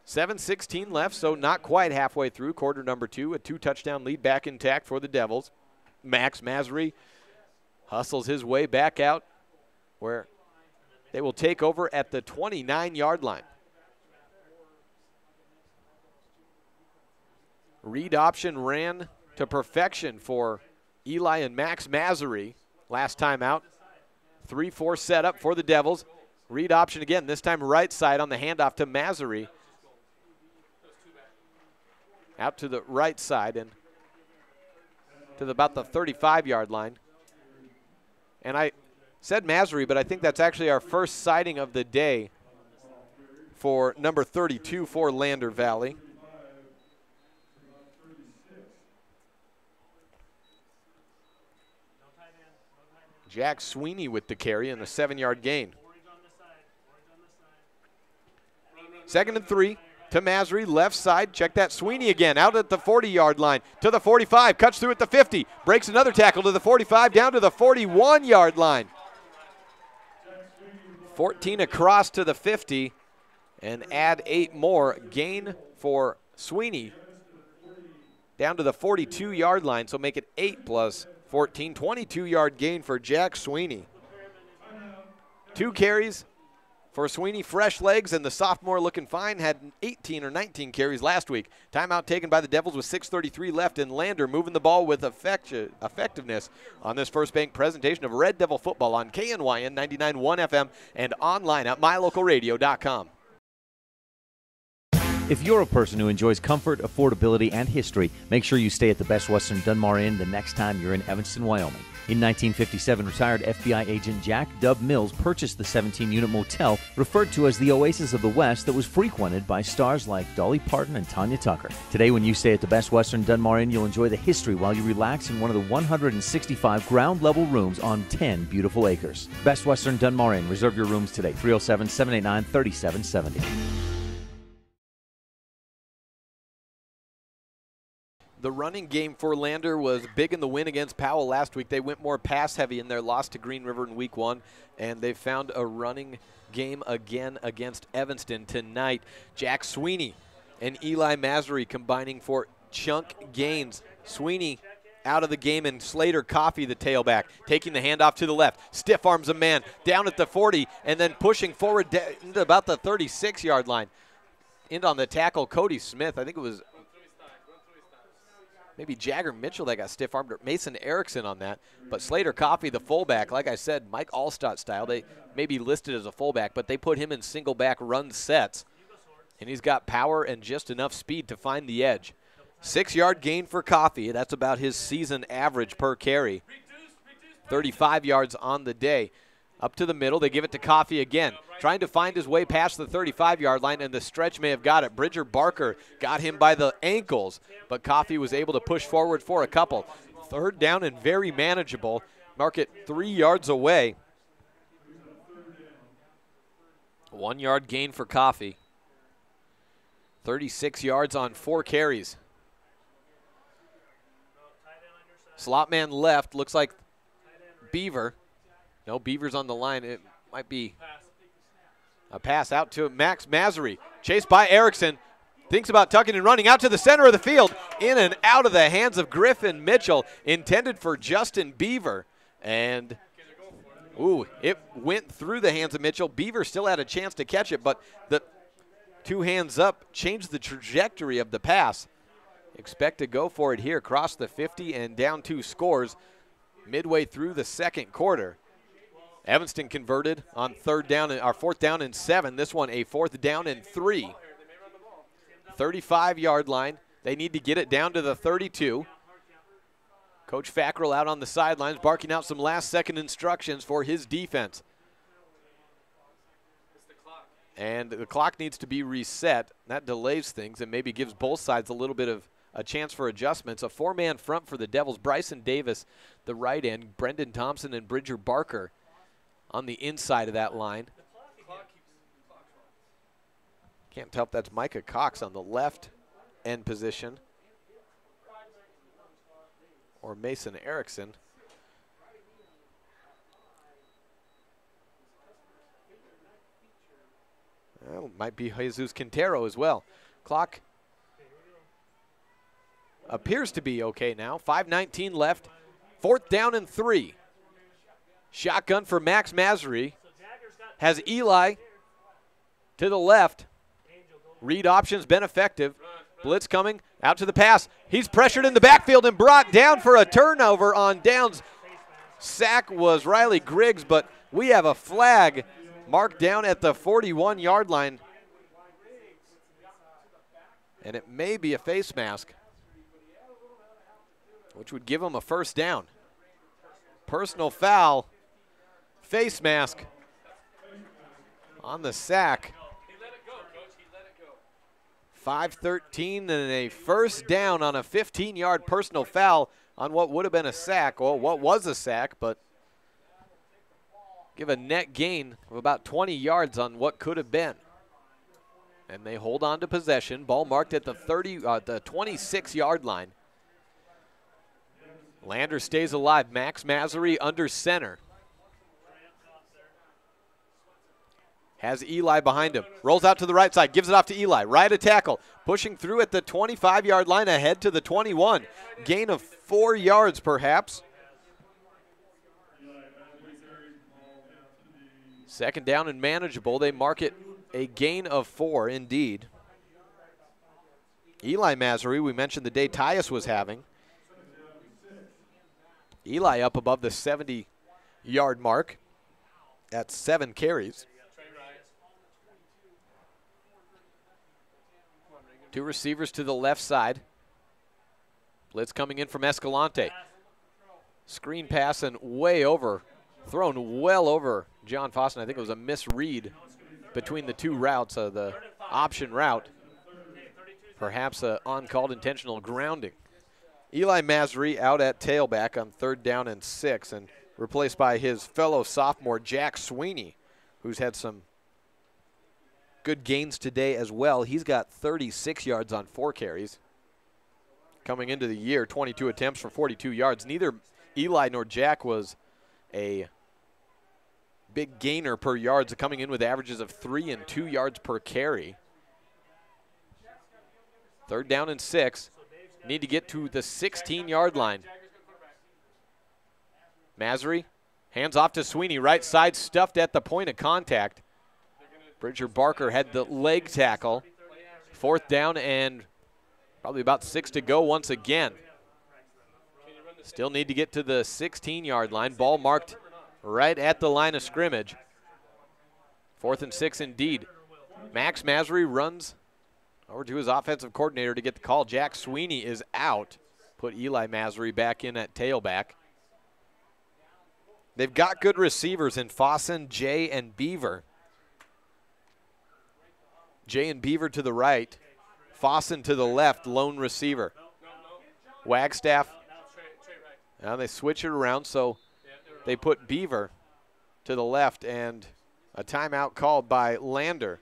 7:16 left, so not quite halfway through quarter number 2. A 2-touchdown lead back intact for the Devils. Max Masry hustles his way back out where they will take over at the 29-yard line. Read option ran to perfection for Eli and Max Masry last time out. 3-4 setup for the Devils. Read option again, this time right side on the handoff to Masry. Out to the right side and to about the 35-yard line. And I said Masry, but I think that's actually our first sighting of the day for number 32 for Lander Valley. Jack Sweeney with the carry and a 7-yard gain. 2nd and 3 to Masry, left side. Check that, Sweeney again, out at the 40-yard line to the 45, cuts through at the 50, breaks another tackle to the 45, down to the 41-yard line. 14 across to the 50, and add 8 more. Gain for Sweeney down to the 42-yard line, so make it 8 plus 14, 22-yard gain for Jack Sweeney. 2 carries For Sweeney, fresh legs, and the sophomore looking fine, had 18 or 19 carries last week. Timeout taken by the Devils with 6:33 left, and Lander moving the ball with effectiveness on this First Bank presentation of Red Devil football on KNYN 99.1 FM and online at mylocalradio.com. If you're a person who enjoys comfort, affordability, and history, make sure you stay at the Best Western Dunmar Inn the next time you're in Evanston, Wyoming. In 1957, retired FBI agent Jack Dub Mills purchased the 17-unit motel referred to as the Oasis of the West that was frequented by stars like Dolly Parton and Tanya Tucker. Today, when you stay at the Best Western Dunmar Inn, you'll enjoy the history while you relax in one of the 165 ground-level rooms on 10 beautiful acres. Best Western Dunmar Inn. Reserve your rooms today, 307-789-3770. The running game for Lander was big in the win against Powell last week. They went more pass-heavy in their loss to Green River in Week 1, and they found a running game again against Evanston tonight. Jack Sweeney and Eli Massery combining for chunk gains. Sweeney out of the game, and Slater Coffey, the tailback, taking the handoff to the left. Stiff arms a man down at the 40, and then pushing forward into about the 36-yard line. In on the tackle, Cody Smith. I think it was maybe Jagger Mitchell that got stiff-armed, or Mason Erickson on that. But Slater Coffey, the fullback, like I said, Mike Allstott style. They may be listed as a fullback, but they put him in single-back run sets. And he's got power and just enough speed to find the edge. 6-yard gain for Coffey. That's about his season average per carry. 35 yards on the day. Up to the middle, they give it to Coffey again. Trying to find his way past the 35-yard line, and the stretch may have got it. Bridger Barker got him by the ankles, but Coffey was able to push forward for a couple. 3rd down and very manageable. Mark it 3 yards away. 1 yard gain for Coffey. 36 yards on 4 carries. Slot man left, looks like Beaver. No, Beaver's on the line. It might be a pass out to Max Massery. Chased by Erickson. Thinks about tucking and running out to the center of the field. In and out of the hands of Griffin Mitchell. Intended for Justin Beaver. And, it went through the hands of Mitchell. Beaver still had a chance to catch it, but the 2 hands up changed the trajectory of the pass. Expect to go for it here. Cross the 50 and down 2 scores midway through the second quarter. Evanston converted on 4th down and 7. This one a 4th down and 3. 35-yard line. They need to get it down to the 32. Coach Fackrell out on the sidelines barking out some last-second instructions for his defense. And the clock needs to be reset. That delays things and maybe gives both sides a little bit of a chance for adjustments. A 4-man front for the Devils. Bryson Davis, the right end, Brendan Thompson and Bridger Barker on the inside of that line. Can't tell if that's Micah Cox on the left end position or Mason Erickson. Well, might be Jesus Quintero as well. Clock appears to be okay now. 5:19 left. 4th down and 3. Shotgun for Max Massery. Has Eli to the left. Read options been effective. Blitz coming out to the pass. He's pressured in the backfield and brought down for a turnover on downs. Sack was Riley Griggs, but we have a flag marked down at the 41-yard line. And it may be a face mask, which would give him a 1st down. Personal foul. Face mask on the sack. 5:13 and a 1st down on a 15-yard personal foul on what would have been a sack. Well, what was a sack, but give a net gain of about 20 yards on what could have been. And they hold on to possession. Ball marked at the 26-yard line. Lander stays alive. Max Massery under center. Has Eli behind him. Rolls out to the right side. Gives it off to Eli. Right a tackle. Pushing through at the 25-yard line ahead to the 21. Gain of 4 yards perhaps. Second down and manageable. They mark it a gain of 4 indeed. Eli Masry, we mentioned the day Tyus was having. Eli up above the 70-yard mark at 7 carries. 2 receivers to the left side. Blitz coming in from Escalante. Screen pass and way over, thrown well over John Fossen. I think it was a misread between the 2 routes, the option route. Perhaps an uncalled intentional grounding. Eli Masry out at tailback on 3rd down and 6, and replaced by his fellow sophomore Jack Sweeney, who's had some good gains today as well. He's got 36 yards on 4 carries. Coming into the year, 22 attempts for 42 yards. Neither Eli nor Jack was a big gainer per yards, coming in with averages of 3 and 2 yards per carry. 3rd down and 6. Need to get to the 16-yard line. Masry hands off to Sweeney, right side, stuffed at the point of contact. Bridger Barker had the leg tackle. 4th down and probably about 6 to go once again. Still need to get to the 16-yard line. Ball marked right at the line of scrimmage. 4th and 6 indeed. Max Masry runs over to his offensive coordinator to get the call. Jack Sweeney is out. Put Eli Masry back in at tailback. They've got good receivers in Fossen, Jay, and Beaver. Jay and Beaver to the right. Fossen to the left, lone receiver. Wagstaff. Now they switch it around, so they put Beaver to the left, and a timeout called by Lander.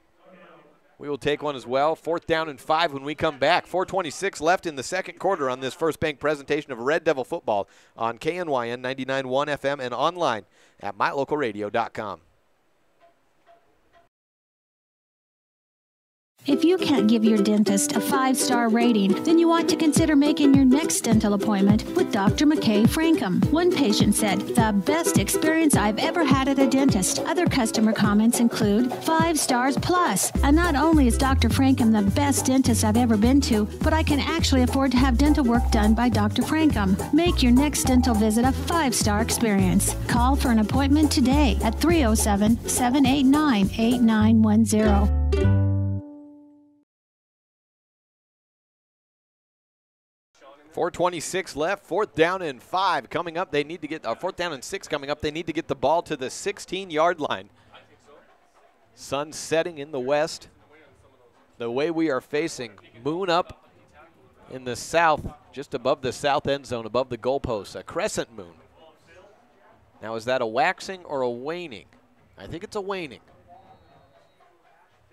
We will take one as well. 4th down and 5 when we come back. 4:26 left in the second quarter on this First Bank presentation of Red Devil football on KNYN 99.1 FM and online at mylocalradio.com. If you can't give your dentist a 5-star rating, then you ought to consider making your next dental appointment with Dr. McKay Frankham. One patient said, "The best experience I've ever had at a dentist." Other customer comments include 5 stars plus. And not only is Dr. Frankham the best dentist I've ever been to, but I can actually afford to have dental work done by Dr. Frankham. Make your next dental visit a 5-star experience. Call for an appointment today at 307-789-8910. 4:26 left, 4th down and 5 coming up. They need to get 4th down and 6 coming up. They need to get the ball to the 16-yard line. Sun setting in the west. The way we are facing, moon up in the south, just above the south end zone, above the goalposts, a crescent moon. Now, is that a waxing or a waning? I think it's a waning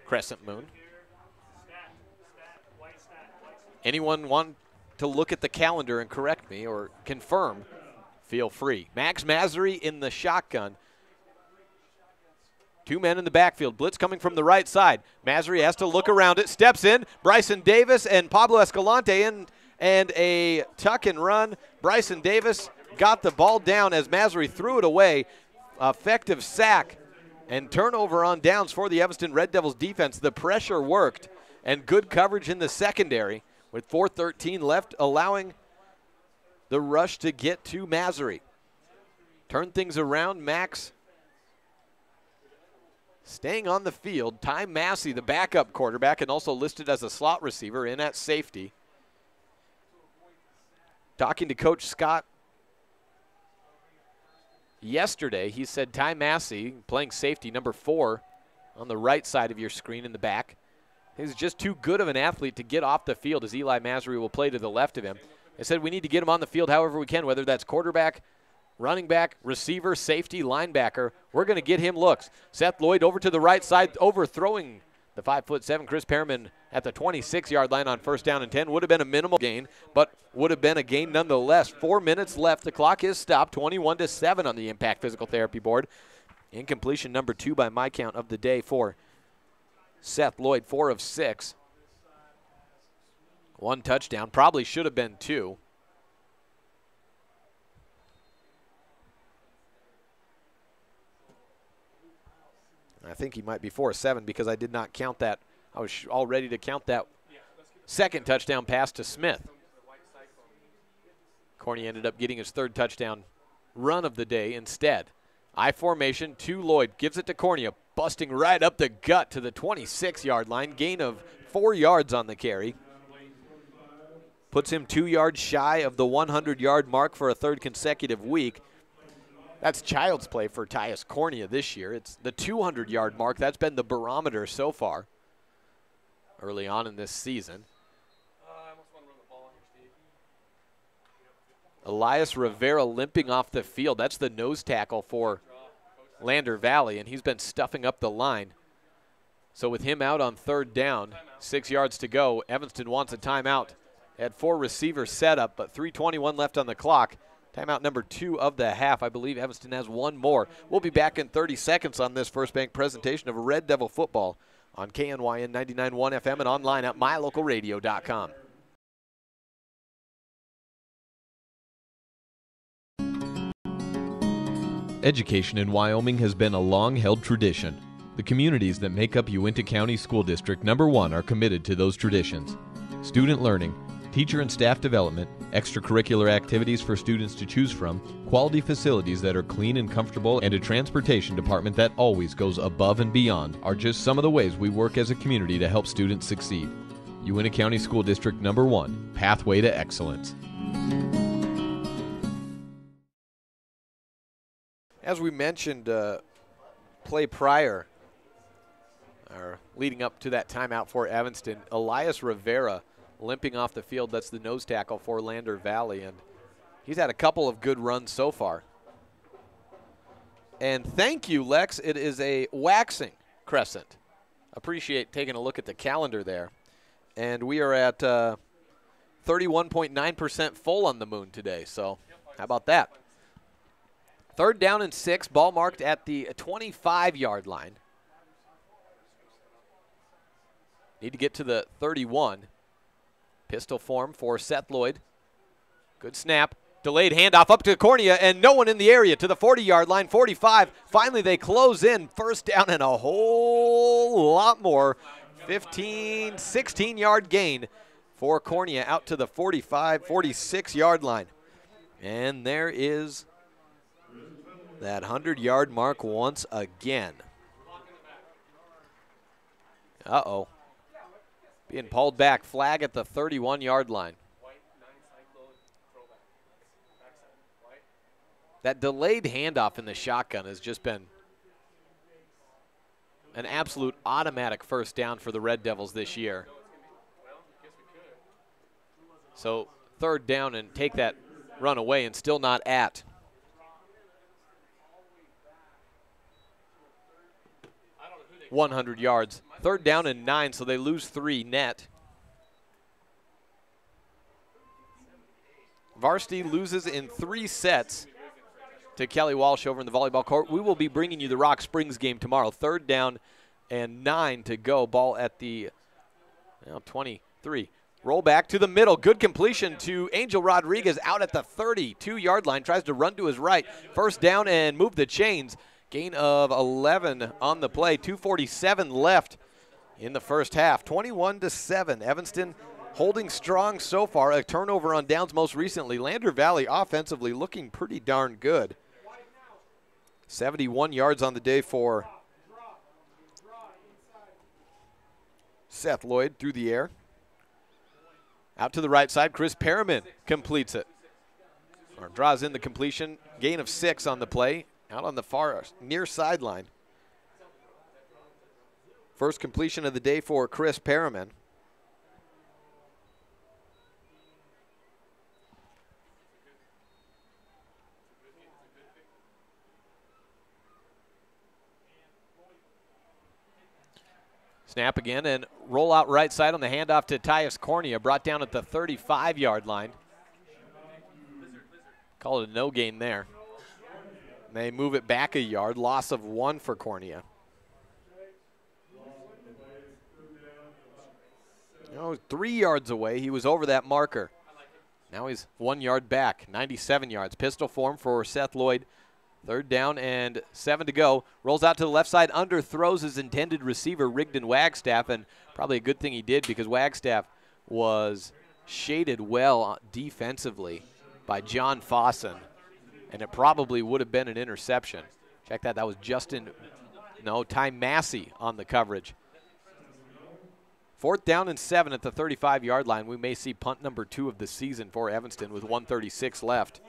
crescent moon. Anyone want to look at the calendar and correct me or confirm, feel free. Max Masry in the shotgun. 2 men in the backfield. Blitz coming from the right side. Masry has to look around it. Steps in. Bryson Davis and Pablo Escalante in, and a tuck and run. Bryson Davis got the ball down as Masry threw it away. Effective sack and turnover on downs for the Evanston Red Devils defense. The pressure worked and good coverage in the secondary. With 4:13 left, allowing the rush to get to Masry. Turn things around. Max staying on the field. Ty Massey, the backup quarterback, and also listed as a slot receiver, in at safety. Talking to Coach Scott yesterday, he said Ty Massey, playing safety, number 4 on the right side of your screen in the back. He's just too good of an athlete to get off the field, as Eli Masry will play to the left of him. They said we need to get him on the field however we can, whether that's quarterback, running back, receiver, safety, linebacker. We're going to get him looks. Seth Lloyd over to the right side, overthrowing the 5'7" Chris Perriman at the 26-yard line on 1st down and 10. Would have been a minimal gain, but would have been a gain nonetheless. 4 minutes left. The clock is stopped. 21-7 on the Impact Physical Therapy board. Incompletion number 2 by my count of the day for Seth Lloyd, 4 of 6. 1 touchdown, probably should have been 2. I think he might be 4-7 because I did not count that. I was all ready to count that second touchdown pass to Smith. Corney ended up getting his third touchdown run of the day instead. I formation to Lloyd, gives it to Cornea, busting right up the gut to the 26-yard line, gain of 4 yards on the carry. Puts him 2 yards shy of the 100-yard mark for a third consecutive week. That's child's play for Tyus Cornea this year. It's the 200-yard mark. That's been the barometer so far early on in this season. Elias Rivera limping off the field. That's the nose tackle for Lander Valley, and he's been stuffing up the line. So with him out on third down, 6 yards to go, Evanston wants a timeout. Had 4 receivers set up, but 3:21 left on the clock. Timeout number 2 of the half. I believe Evanston has 1 more. We'll be back in 30 seconds on this First Bank presentation of Red Devil football on KNYN 99.1 FM and online at mylocalradio.com. Education in Wyoming has been a long-held tradition. The communities that make up Uinta County School District number 1 are committed to those traditions. Student learning, teacher and staff development, extracurricular activities for students to choose from, quality facilities that are clean and comfortable, and a transportation department that always goes above and beyond are just some of the ways we work as a community to help students succeed. Uinta County School District number 1, pathway to excellence. As we mentioned, play prior, or leading up to that timeout for Evanston, Elias Rivera limping off the field. That's the nose tackle for Lander Valley, and he's had a couple of good runs so far. And thank you, Lex. It is a waxing crescent. Appreciate taking a look at the calendar there. And we are at 31.9% full on the moon today, so how about that? Third down and 6, ball marked at the 25-yard line. Need to get to the 31. Pistol form for Seth Lloyd. Good snap. Delayed handoff up to Cornea, and no one in the area to the 40-yard line, 45. Finally, they close in. First down and a whole lot more. 15, 16-yard gain for Cornea out to the 45, 46-yard line. And there is that 100-yard mark once again. Uh-oh. Being pulled back. Flag at the 31-yard line. That delayed handoff in the shotgun has just been an absolute automatic first down for the Red Devils this year. So third down and take that run away and still not at 100 yards. Third down and 9, so they lose 3 net. Varsity loses in 3 sets to Kelly Walsh over in the volleyball court. We will be bringing you the Rock Springs game tomorrow. Third down and 9 to go. Ball at the 23. Roll back to the middle. Good completion to Angel Rodriguez out at the 32-yard line. Tries to run to his right. First down and move the chains. Gain of 11 on the play. 2:47 left in the first half. 21-7. Evanston holding strong so far. A turnover on downs most recently. Lander Valley offensively looking pretty darn good. 71 yards on the day for Seth Lloyd through the air. Out to the right side, Chris Perriman completes it. Or draws in the completion. Gain of 6 on the play. Out on the far near sideline. First completion of the day for Chris Perriman. Snap again and roll out right side on the handoff to Tyus Cornea. Brought down at the 35-yard line. Call it a no gain there. They move it back a yard. Loss of 1 for Cornea. 3 yards away. He was over that marker. Now he's 1 yard back. 97 yards. Pistol form for Seth Lloyd. 3rd down and 7 to go. Rolls out to the left side, underthrows his intended receiver, Rigdon Wagstaff, and probably a good thing he did because Wagstaff was shaded well defensively by John Fossen, and it probably would have been an interception. Check that. That was Ty Massey on the coverage. 4th down and 7 at the 35-yard line. We may see punt number 2 of the season for Evanston with 1:36 left.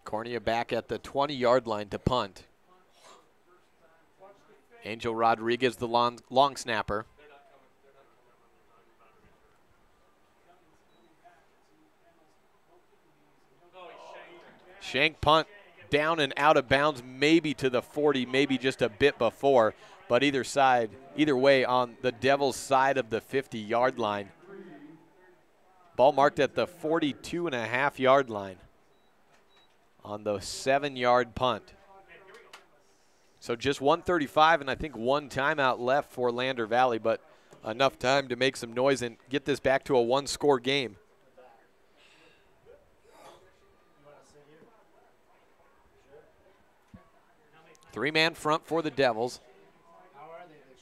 Cornea back at the 20-yard line to punt. Angel Rodriguez, the long snapper. Shank punt down and out of bounds, maybe to the 40, maybe just a bit before, but either way on the Devils' side of the 50-yard line. Ball marked at the 42.5-yard line on the 7-yard punt. So just 1:35 and I think 1 timeout left for Lander Valley, but enough time to make some noise and get this back to a 1-score game. Three-man front for the Devils.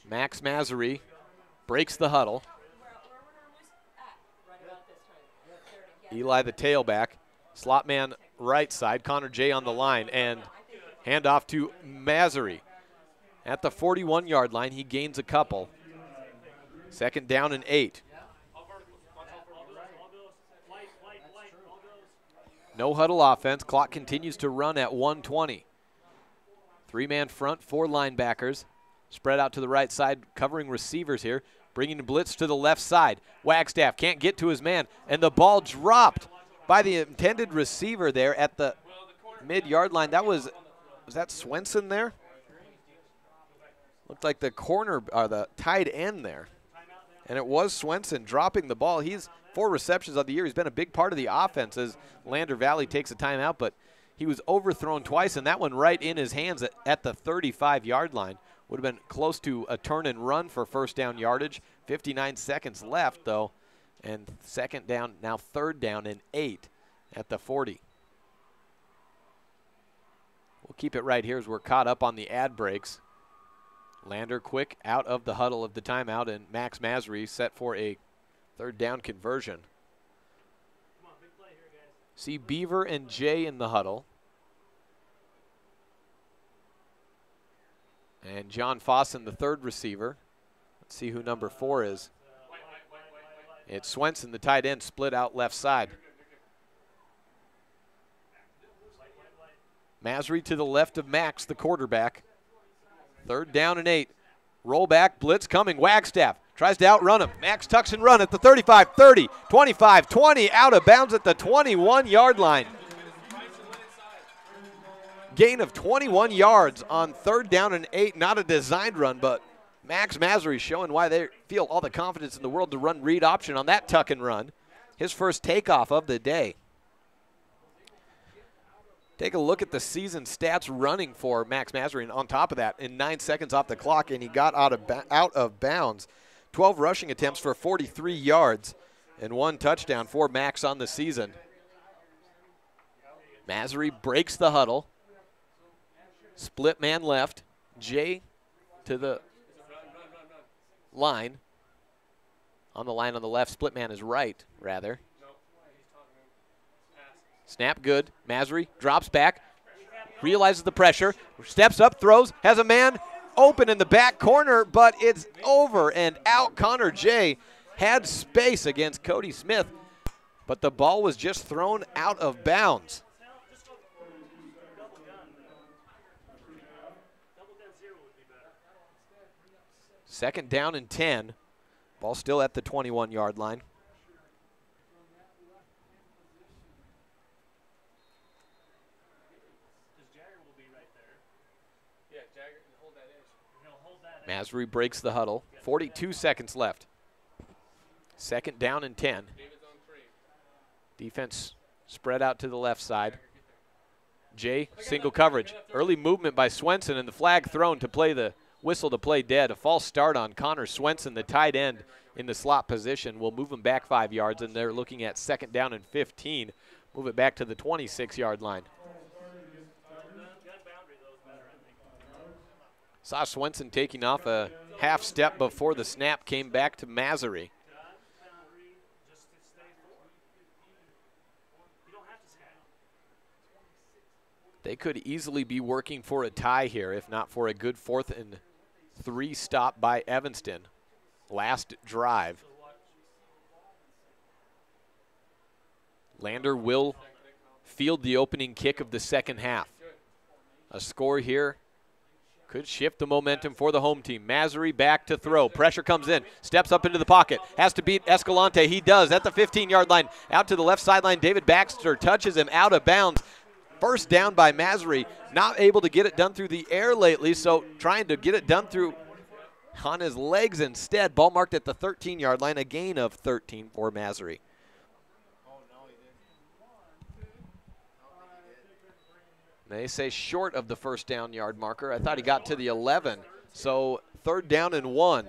Max Masery breaks the huddle. Eli the tailback. Slot man right side. Connor J on the line. And handoff to Masery. At the 41-yard line, he gains a couple. 2nd down and 8. No huddle offense. Clock continues to run at 1:20. Three-man front, 4 linebackers. Spread out to the right side, covering receivers here. Bringing the blitz to the left side. Wagstaff can't get to his man, and the ball dropped by the intended receiver there at the mid-yard line. Was that Swenson there? Looked like the corner, or the tight end there. And it was Swenson dropping the ball. He's 4 receptions on the year. He's been a big part of the offense as Lander Valley takes a timeout, but he was overthrown twice, and that one right in his hands at the 35-yard line. Would have been close to a turn and run for 1st down yardage. 59 seconds left, though. And 2nd down, now 3rd down and 8 at the 40. We'll keep it right here as we're caught up on the ad breaks. Lander quick out of the huddle of the timeout, and Max Masery set for a 3rd down conversion. See Beaver and Jay in the huddle. And John Fossen, the 3rd receiver. Let's see who number 4 is. It's Swenson, the tight end, split out left side. Masery to the left of Max, the quarterback. 3rd down and 8. Roll back, blitz coming. Wagstaff tries to outrun him. Max tucks and run at the 35, 30, 25, 20, out of bounds at the 21-yard line. Gain of 21 yards on 3rd down and 8. Not a designed run, but Max Masery showing why they feel all the confidence in the world to run read option on that tuck and run. His first takeoff of the day. Take a look at the season stats running for Max Masery, and on top of that, in 9 seconds off the clock, and he got out of bounds. 12 rushing attempts for 43 yards and 1 touchdown for Max on the season. Masery breaks the huddle. Split man left. Jay to the line. On the line on the left. Split man is right, rather. Snap good. Masery drops back. Realizes the pressure. Steps up, throws. Has a man open in the back corner, but it's over and out. Connor J had space against Cody Smith, but the ball was just thrown out of bounds. Second down and 10. Ball still at the 21-yard line. Masery breaks the huddle. 42 seconds left. Second down and 10. Defense spread out to the left side. Jay, single coverage. Early movement by Swenson, and the flag thrown to play the whistle to play dead. A false start on Connor Swenson, the tight end in the slot position, will move him back 5 yards, and they're looking at 2nd down and 15. Move it back to the 26-yard line. Saw Swenson taking off a half step before the snap came back to Masery. They could easily be working for a tie here, if not for a good 4th and 3 stop by Evanston. Last drive. Lander will field the opening kick of the second half. A score here could shift the momentum for the home team. Masery back to throw. Pressure comes in. Steps up into the pocket. Has to beat Escalante. He does at the 15-yard line. Out to the left sideline. David Baxter touches him out of bounds. First down by Masery. Not able to get it done through the air lately, so trying to get it done through on his legs instead. Ball marked at the 13-yard line. A gain of 13 for Masery. They say short of the first down yard marker. I thought he got to the 11. So 3rd down and 1.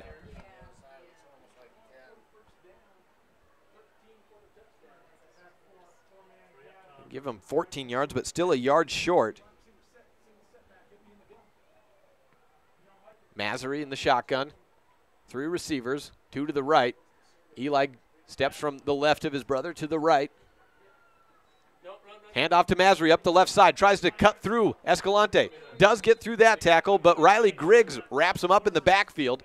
Give him 14 yards, but still a yard short. Masery in the shotgun. 3 receivers, 2 to the right. Eli steps from the left of his brother to the right. Hand off to Masery up the left side. Tries to cut through Escalante. Does get through that tackle, but Riley Griggs wraps him up in the backfield.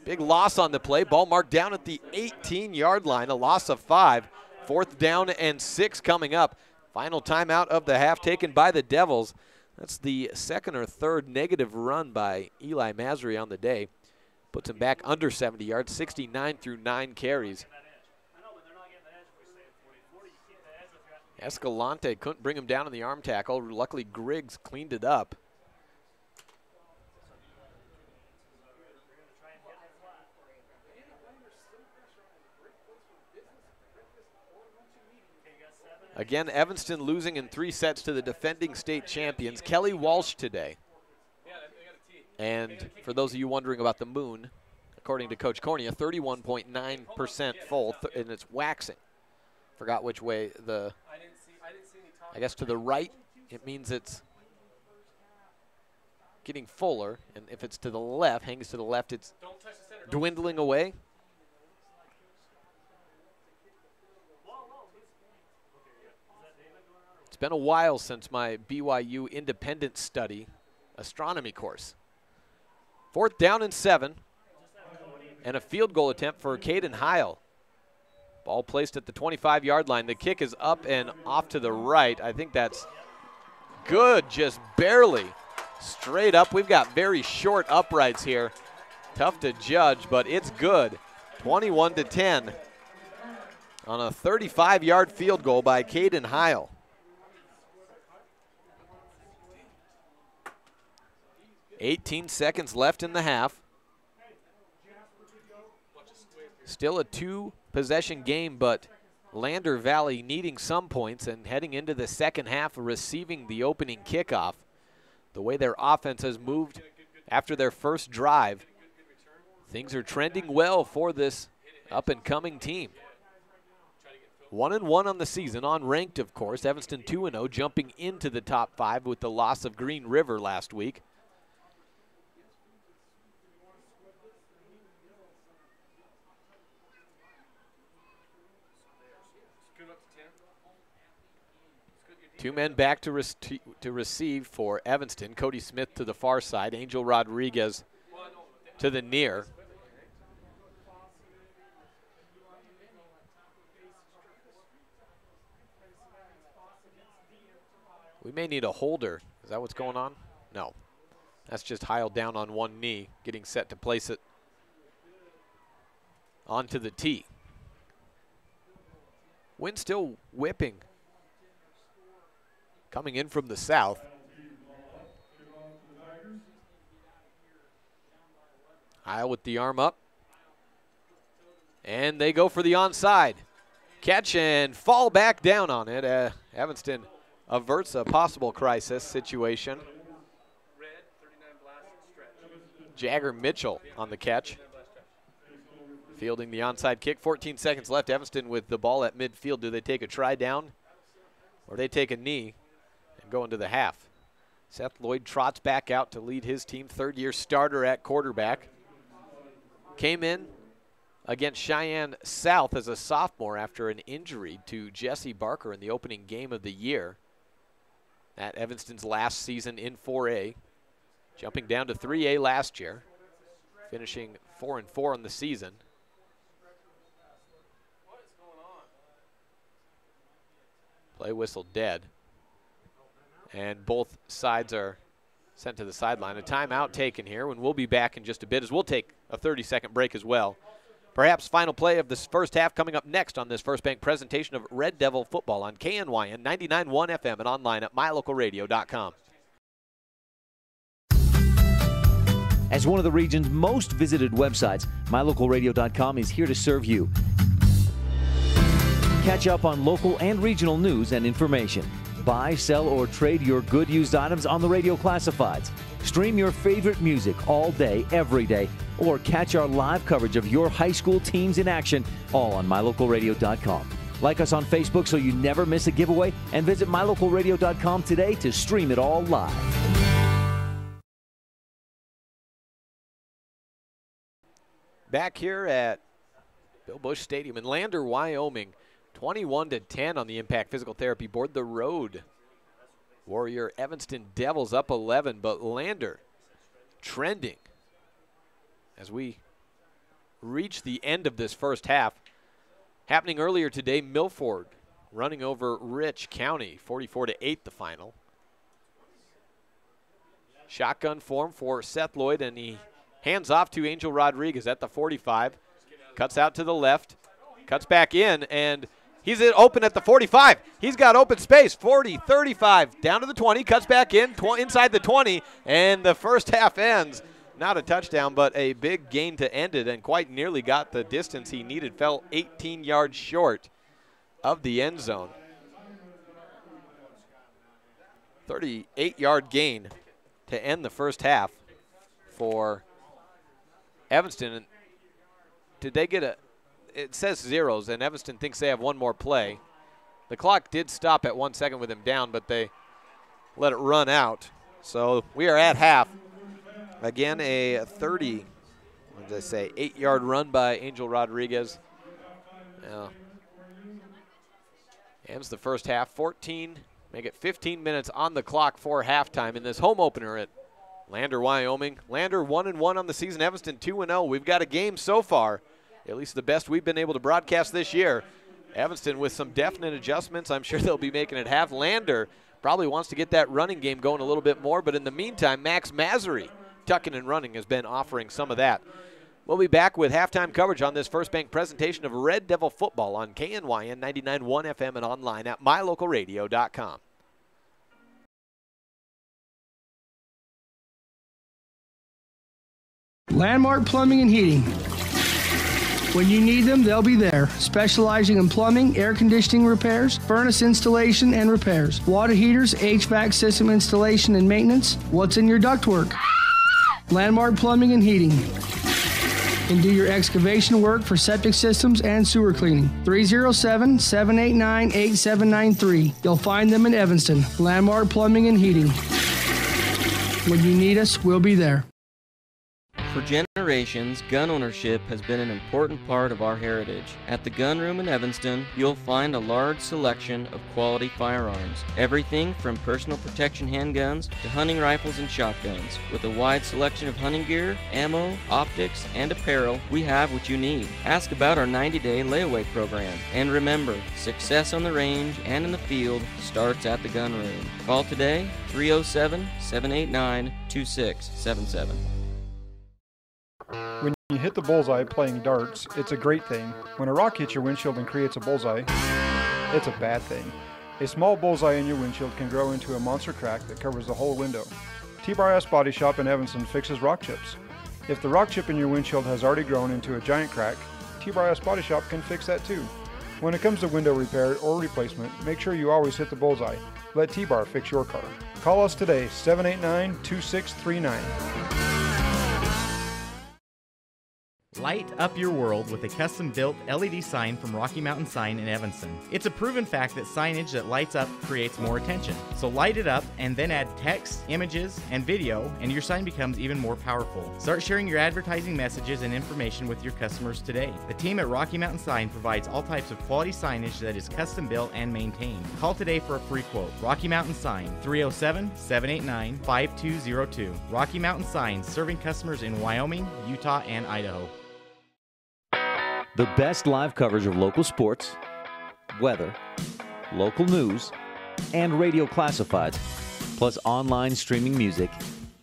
Big loss on the play. Ball marked down at the 18-yard line. A loss of 5. 4th down and 6 coming up. Final timeout of the half taken by the Devils. That's the 2nd or 3rd negative run by Eli Masery on the day. Puts him back under 70 yards, 69 through 9 carries. Escalante couldn't bring him down in the arm tackle. Luckily, Griggs cleaned it up. Again, Evanston losing in 3 sets to the defending state champions, Kelly Walsh, today. And for those of you wondering about the moon, according to Coach Cornea, 31.9% full, and it's waxing. Forgot which way I guess to the right, it means it's getting fuller. And if it's to the left, hangs to the left, it's dwindling away. It's been a while since my BYU independent study astronomy course. 4th down and 7. And a field goal attempt for Caden Heil. Ball placed at the 25-yard line. The kick is up and off to the right. I think that's good, just barely. Straight up. We've got very short uprights here. Tough to judge, but it's good. 21-10 on a 35-yard field goal by Caden Heil. $18 seconds left in the half. Still a 2-possession game, but Lander Valley needing some points and heading into the second half, receiving the opening kickoff. The way their offense has moved after their first drive, things are trending well for this up-and-coming team. 1-1 on the season, unranked, of course. Evanston 2-0, jumping into the top 5 with the loss of Green River last week. Two men back to receive for Evanston. Cody Smith to the far side. Angel Rodriguez to the near. We may need a holder. Is that what's going on? No. That's just Heil down on one knee, getting set to place it onto the tee. Wind still whipping. Coming in from the south. Heil with the arm up. And they go for the onside. Catch and fall back down on it. Evanston averts a possible crisis situation. Jagger Mitchell on the catch. Fielding the onside kick. 14 seconds left. Evanston with the ball at midfield. Do they take a try down or they take a knee and go into the half? Seth Lloyd trots back out to lead his team. Third-year starter at quarterback. Came in against Cheyenne South as a sophomore after an injury to Jesse Barker in the opening game of the year at Evanston's last season in 4A. Jumping down to 3A last year, finishing 4-4 on the season. Play whistle dead. And both sides are sent to the sideline. A timeout taken here when we'll be back in just a bit as we'll take a 30-second break as well. Perhaps final play of this first half coming up next on this First Bank presentation of Red Devil football on KNYN 99.1 FM and online at mylocalradio.com. As one of the region's most visited websites, mylocalradio.com is here to serve you. Catch up on local and regional news and information. Buy, sell, or trade your good used items on the radio classifieds. Stream your favorite music all day, every day, or catch our live coverage of your high school teams in action, all on mylocalradio.com. Like us on Facebook so you never miss a giveaway, and visit mylocalradio.com today to stream it all live. Back here at Bill Bush Stadium in Lander, Wyoming, 21-10 on the Impact Physical Therapy board. The road Warrior Evanston Devils up 11, but Lander trending as we reach the end of this first half. Happening earlier today, Milford running over Rich County, 44-8 the final. Shotgun form for Seth Lloyd, and he hands off to Angel Rodriguez at the 45. Cuts out to the left, cuts back in, and he's open at the 45. He's got open space, 40, 35, down to the 20, cuts back in, inside the 20, and the first half ends. Not a touchdown, but a big gain to end it, and quite nearly got the distance he needed. Fell 18 yards short of the end zone. 38-yard gain to end the first half for Evanston. And did they get it says zeros, and Evanston thinks they have one more play. The clock did stop at 1 second with him down, but they let it run out. So we are at half. Again, a 8-yard run by Angel Rodriguez. Ends the first half. 14, make it 15 minutes on the clock for halftime in this home opener at Lander, Wyoming. Lander 1-1 on the season. Evanston 2-0. We've got a game so far, at least the best we've been able to broadcast this year. Evanston with some definite adjustments. I'm sure they'll be making it half. Lander probably wants to get that running game going a little bit more, but in the meantime, Max Masery, tucking and running, has been offering some of that. We'll be back with halftime coverage on this First Bank presentation of Red Devil football on KNYN 99.1 FM and online at mylocalradio.com. Landmark Plumbing and Heating. When you need them, they'll be there. Specializing in plumbing, air conditioning repairs, furnace installation and repairs, water heaters, HVAC system installation and maintenance. What's in your ductwork? Landmark Plumbing and Heating. And do your excavation work for septic systems and sewer cleaning. 307-789-8793. You'll find them in Evanston. Landmark Plumbing and Heating. When you need us, we'll be there. For generations, gun ownership has been an important part of our heritage. At the Gun Room in Evanston, you'll find a large selection of quality firearms. Everything from personal protection handguns to hunting rifles and shotguns. With a wide selection of hunting gear, ammo, optics, and apparel, we have what you need. Ask about our 90-day layaway program. And remember, success on the range and in the field starts at the Gun Room. Call today, 307-789-2677. When you hit the bullseye playing darts, it's a great thing. When a rock hits your windshield and creates a bullseye, it's a bad thing. A small bullseye in your windshield can grow into a monster crack that covers the whole window. T-Bar S Body Shop in Evanston fixes rock chips. If the rock chip in your windshield has already grown into a giant crack, T-Bar S Body Shop can fix that too. When it comes to window repair or replacement, make sure you always hit the bullseye. Let T-Bar fix your car. Call us today, 789-2639. Light up your world with a custom-built LED sign from Rocky Mountain Sign in Evanston. It's a proven fact that signage that lights up creates more attention. So light it up and then add text, images, and video, and your sign becomes even more powerful. Start sharing your advertising messages and information with your customers today. The team at Rocky Mountain Sign provides all types of quality signage that is custom-built and maintained. Call today for a free quote. Rocky Mountain Sign, 307-789-5202. Rocky Mountain Sign, serving customers in Wyoming, Utah, and Idaho. The best live coverage of local sports, weather, local news, and radio classifieds, plus online streaming music,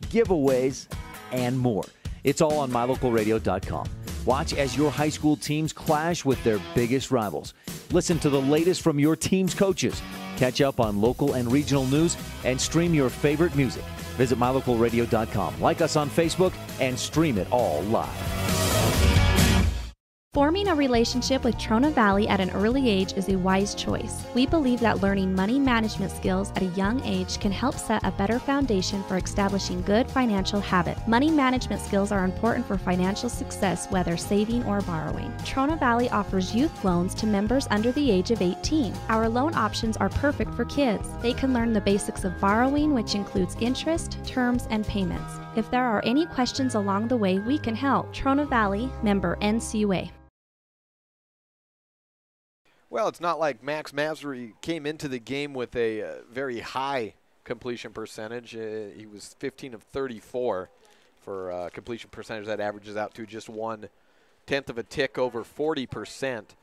giveaways, and more. It's all on mylocalradio.com. Watch as your high school teams clash with their biggest rivals. Listen to the latest from your team's coaches. Catch up on local and regional news and stream your favorite music. Visit mylocalradio.com. Like us on Facebook and stream it all live. Forming a relationship with Trona Valley at an early age is a wise choice. We believe that learning money management skills at a young age can help set a better foundation for establishing good financial habits. Money management skills are important for financial success, whether saving or borrowing. Trona Valley offers youth loans to members under the age of 18. Our loan options are perfect for kids. They can learn the basics of borrowing, which includes interest, terms, and payments. If there are any questions along the way, we can help. Trona Valley, member NCUA. Well, it's not like Max Masry came into the game with a very high completion percentage. He was 15 of 34 for completion percentage. That averages out to just 1/10 of a tick over 40%.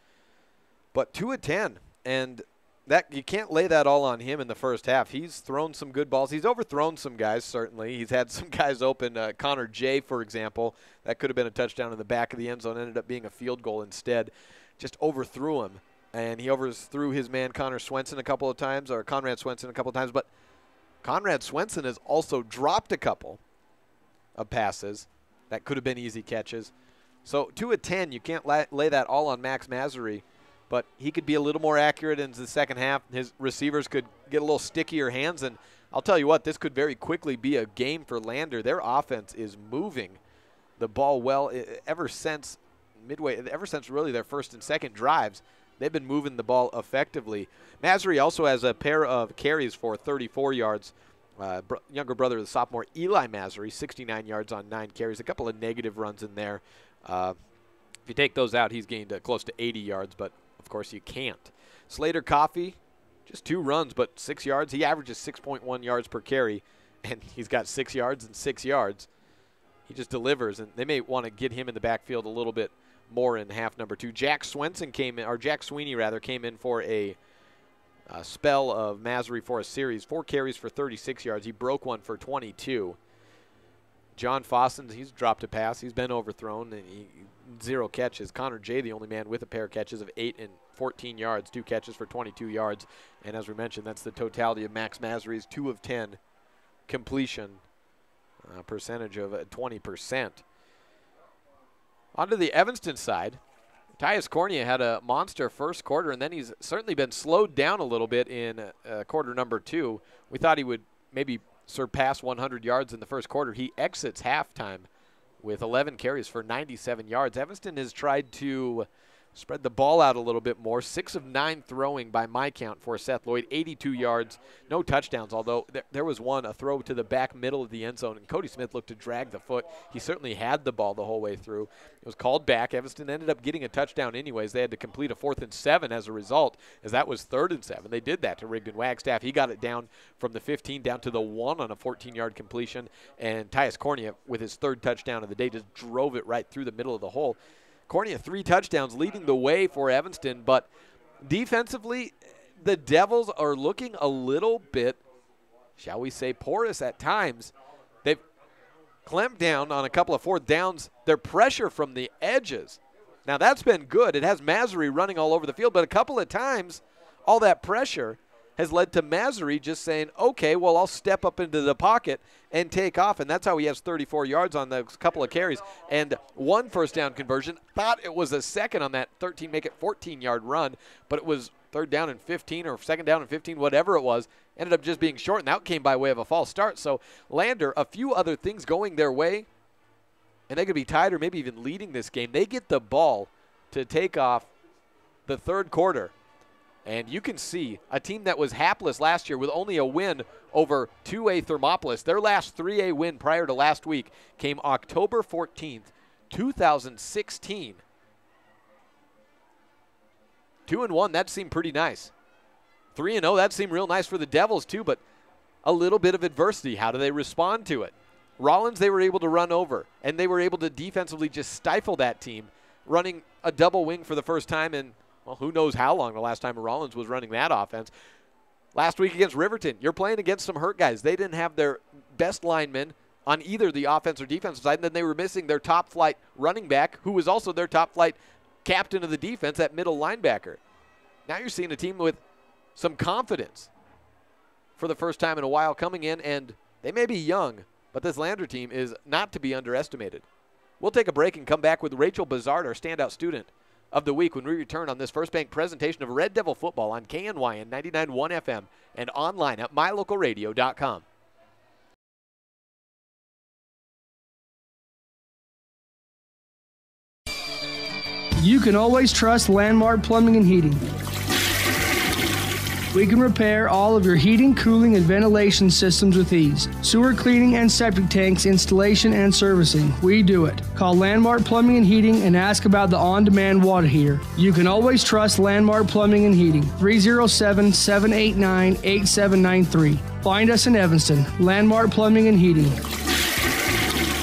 But 2 of 10, and that you can't lay that all on him in the first half. He's thrown some good balls. He's overthrown some guys, certainly. He's had some guys open. Connor J, for example, that could have been a touchdown in the back of the end zone, ended up being a field goal instead. Just overthrew him. And he overthrew his man Conrad Swenson a couple of times, but Conrad Swenson has also dropped a couple of passes that could have been easy catches. So 2 of 10, you can't lay that all on Max Masry, but he could be a little more accurate in the second half. His receivers could get a little stickier hands, and I'll tell you what, this could very quickly be a game for Lander. Their offense is moving the ball well ever since really their first and second drives. They've been moving the ball effectively. Masry also has a pair of carries for 34 yards. Younger brother of the sophomore, Eli Masry, 69 yards on 9 carries. A couple of negative runs in there. If you take those out, he's gained close to 80 yards, but of course you can't. Slater Coffey, just 2 runs, but 6 yards. He averages 6.1 yards per carry, and he's got 6 yards and 6 yards. He just delivers, and they may want to get him in the backfield a little bit more in half number 2. Jack Sweeney came in for a spell of Masry for a series. 4 carries for 36 yards. He broke one for 22. John Fossen, he's dropped a pass. He's been overthrown, and 0 catches. Connor J, the only man with a pair of catches of 8 and 14 yards. 2 catches for 22 yards. And as we mentioned, that's the totality of Max Masry's 2 of 10 completion percentage of 20%. On to the Evanston side, Tyus Cornea had a monster first quarter, and then he's certainly been slowed down a little bit in quarter number 2. We thought he would maybe surpass 100 yards in the first quarter. He exits halftime with 11 carries for 97 yards. Evanston has tried to spread the ball out a little bit more. 6 of 9 throwing by my count for Seth Lloyd, 82 yards, no touchdowns, although there was one, a throw to the back middle of the end zone, and Cody Smith looked to drag the foot. He certainly had the ball the whole way through. It was called back. Evanston ended up getting a touchdown anyways. They had to complete a 4th and 7 as a result, as that was 3rd and 7. They did that to Rigdon Wagstaff. He got it down from the 15 down to the 1 on a 14-yard completion, and Tyus Cornea, with his 3rd touchdown of the day, just drove it right through the middle of the hole. Cornea, 3 touchdowns, leading the way for Evanston, but defensively, the Devils are looking a little bit, shall we say, porous at times. They've clamped down on a couple of 4th downs. Their pressure from the edges, now that's been good. It has Masry running all over the field, but a couple of times, all that pressure has led to Masry just saying, okay, well, I'll step up into the pocket and take off, and that's how he has 34 yards on those couple of carries and 1 first down conversion. Thought it was a second on that 13, make it 14-yard run, but it was 3rd down and 15 or 2nd down and 15, whatever it was. Ended up just being short, and that came by way of a false start. So Lander, a few other things going their way, and they could be tied or maybe even leading this game. They get the ball to take off the third quarter. And you can see a team that was hapless last year with only a win over 2A Thermopolis. Their last 3A win prior to last week came October 14th, 2016. 2-1, that seemed pretty nice. 3-0, that seemed real nice for the Devils too, but a little bit of adversity. How do they respond to it? Rollins, they were able to run over, and they were able to defensively just stifle that team, running a double wing for the first time in, well, who knows how long the last time Rollins was running that offense. Last week against Riverton, you're playing against some hurt guys. They didn't have their best linemen on either the offense or defensive side, and then they were missing their top-flight running back, who was also their top-flight captain of the defense, that middle linebacker. Now you're seeing a team with some confidence for the first time in a while coming in, and they may be young, but this Lander team is not to be underestimated. We'll take a break and come back with Rachel Bizard, our standout student of the week, when we return on this First Bank presentation of Red Devil football on KNYN 99.1 FM and online at mylocalradio.com. You can always trust Landmark Plumbing and Heating. We can repair all of your heating, cooling, and ventilation systems with ease. Sewer cleaning and septic tanks installation and servicing. We do it. Call Landmark Plumbing and Heating and ask about the on-demand water heater. You can always trust Landmark Plumbing and Heating. 307-789-8793. Find us in Evanston. Landmark Plumbing and Heating.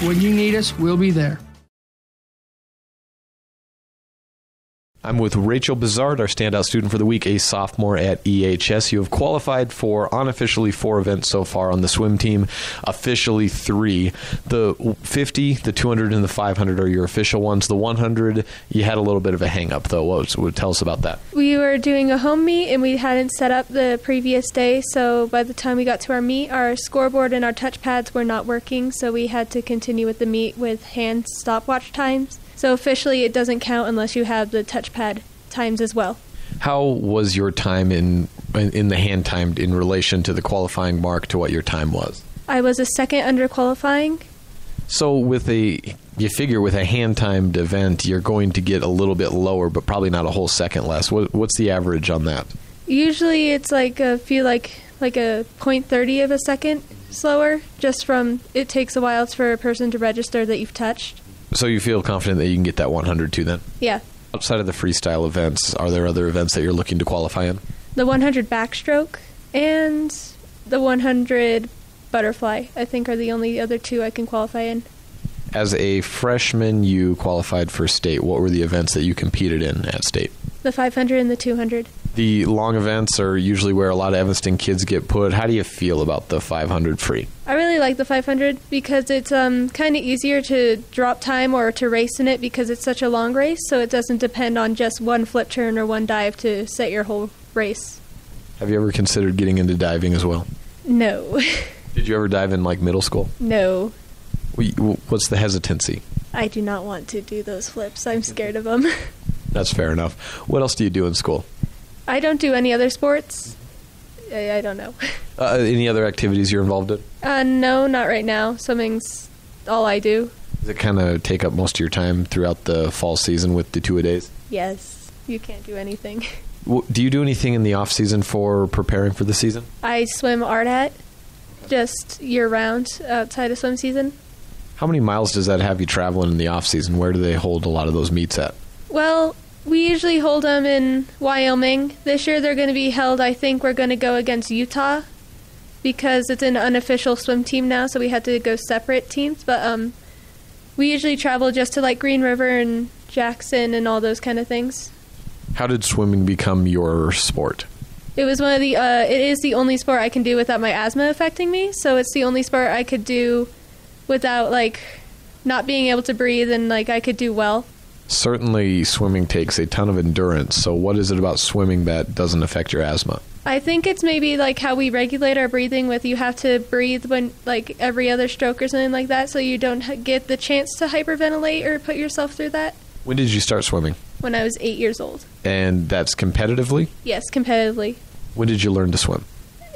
When you need us, we'll be there. I'm with Rachel Bizard, our standout student for the week, a sophomore at EHS. You have qualified for unofficially 4 events so far on the swim team, officially 3. The 50, the 200, and the 500 are your official ones. The 100, you had a little bit of a hang-up, though. What tell us about that? We were doing a home meet, and we hadn't set up the previous day, so by the time we got to our meet, our scoreboard and our touchpads were not working, so we had to continue with the meet with hand stopwatch times. So officially it doesn't count unless you have the touchpad times as well. How was your time in the hand timed in relation to the qualifying mark to what your time was? I was a second under qualifying. So you figure with a hand timed event, you're going to get a little bit lower, but probably not a whole second less. What's the average on that? Usually it's like a 0.30 of a second slower, just from it takes a while for a person to register that you've touched. So you feel confident that you can get that 100 too then? Yeah. Outside of the freestyle events, are there other events that you're looking to qualify in? The 100 backstroke and the 100 butterfly, I think, are the only other 2 I can qualify in. As a freshman, you qualified for state. What were the events that you competed in at state? The 500 and the 200. The long events are usually where a lot of Evanston kids get put. How do you feel about the 500 free? I really like the 500 because it's kind of easier to drop time or to race in it because it's such a long race, so it doesn't depend on just one flip turn or one dive to set your whole race. Have you ever considered getting into diving as well? No. Did you ever dive in middle school? No. What's the hesitancy? I do not want to do those flips. I'm scared of them. That's fair enough. What else do you do in school? I don't do any other sports. I don't know. Any other activities you're involved in? No, not right now. Swimming's all I do. Does it kind of take up most of your time throughout the fall season with the 2-a-days? Yes. You can't do anything. Do you do anything in the off season for preparing for the season? I swim ARDAT just year-round outside of swim season. How many miles does that have you traveling in the off season? Where do they hold a lot of those meets at? Well, we usually hold them in Wyoming. This year they're going to be held, I think we're going to go against Utah because it's an unofficial swim team now, so we had to go separate teams. But we usually travel just to Green River and Jackson and all those kind of things. How did swimming become your sport? It was it is the only sport I can do without my asthma affecting me, so it's the only sport I could do without not being able to breathe and I could do well. Certainly swimming takes a ton of endurance, so what is it about swimming that doesn't affect your asthma? I think it's maybe how we regulate our breathing with you have to breathe when every other stroke or something like that, so you don't get the chance to hyperventilate or put yourself through that. When did you start swimming? When I was 8 years old. And that's competitively? Yes, competitively. When did you learn to swim?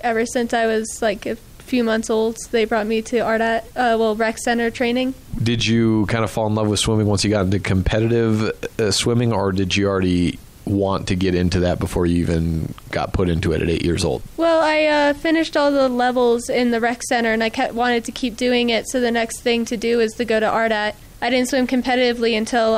Ever since I was a few months old, they brought me to ARDAT, rec center training. Did you kind of fall in love with swimming once you got into competitive swimming, or did you already want to get into that before you even got put into it at 8 years old? Well, I finished all the levels in the rec center, and I wanted to keep doing it, so the next thing to do is to go to RDAT. I didn't swim competitively until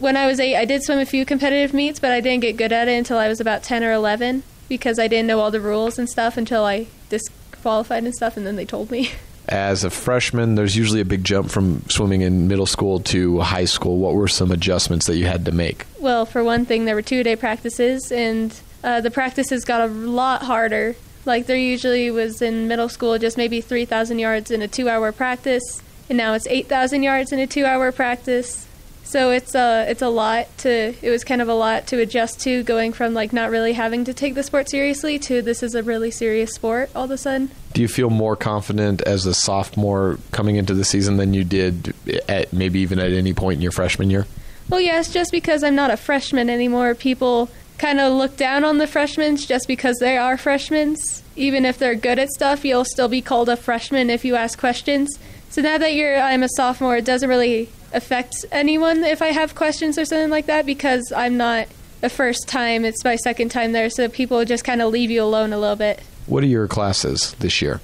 when I was 8, I did swim a few competitive meets, but I didn't get good at it until I was about 10 or 11 because I didn't know all the rules and stuff until I disqualified and stuff, and then they told me. As a freshman, there's usually a big jump from swimming in middle school to high school. What were some adjustments that you had to make? Well, for one thing, there were 2-day practices, and the practices got a lot harder. Like, there usually was in middle school just maybe 3,000 yards in a 2-hour practice, and now it's 8,000 yards in a 2-hour practice. So it was kind of a lot to adjust to, going from like not really having to take the sport seriously to this is a really serious sport all of a sudden. Do you feel more confident as a sophomore coming into the season than you did at maybe even at any point in your freshman year? Well, yes, just because I'm not a freshman anymore, people kind of look down on the freshmen just because they are freshmen. Even if they're good at stuff, you'll still be called a freshman if you ask questions. So now that I'm a sophomore, it doesn't really affect anyone if I have questions or something like that because I'm not a first time, it's my second time there, so people just kind of leave you alone a little bit. What are your classes this year?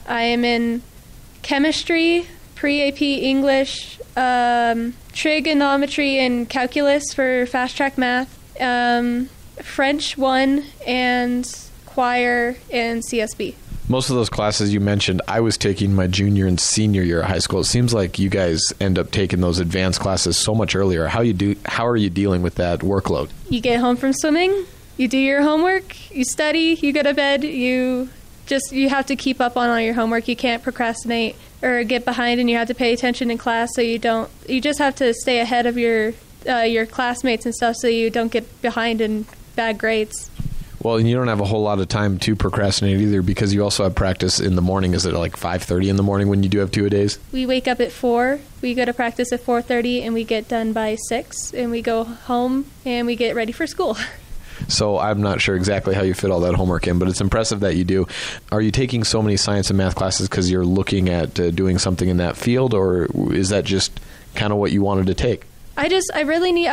I am in chemistry, pre-AP English, trigonometry and calculus for fast track math, French 1, and choir and CSB. Most of those classes you mentioned, I was taking my junior and senior year of high school. It seems like you guys end up taking those advanced classes so much earlier. How are you dealing with that workload? You get home from swimming, you do your homework, you study, you go to bed, you have to keep up on all your homework. You can't procrastinate or get behind, and you have to pay attention in class so you just have to stay ahead of your classmates and stuff so you don't get behind in bad grades. Well, and you don't have a whole lot of time to procrastinate either because you also have practice in the morning. Is it like 5:30 in the morning when you do have 2-a-days? We wake up at 4. We go to practice at 4:30, and we get done by 6, and we go home, and we get ready for school. So I'm not sure exactly how you fit all that homework in, but it's impressive that you do. Are you taking so many science and math classes because you're looking at doing something in that field, or is that just kind of what you wanted to take? I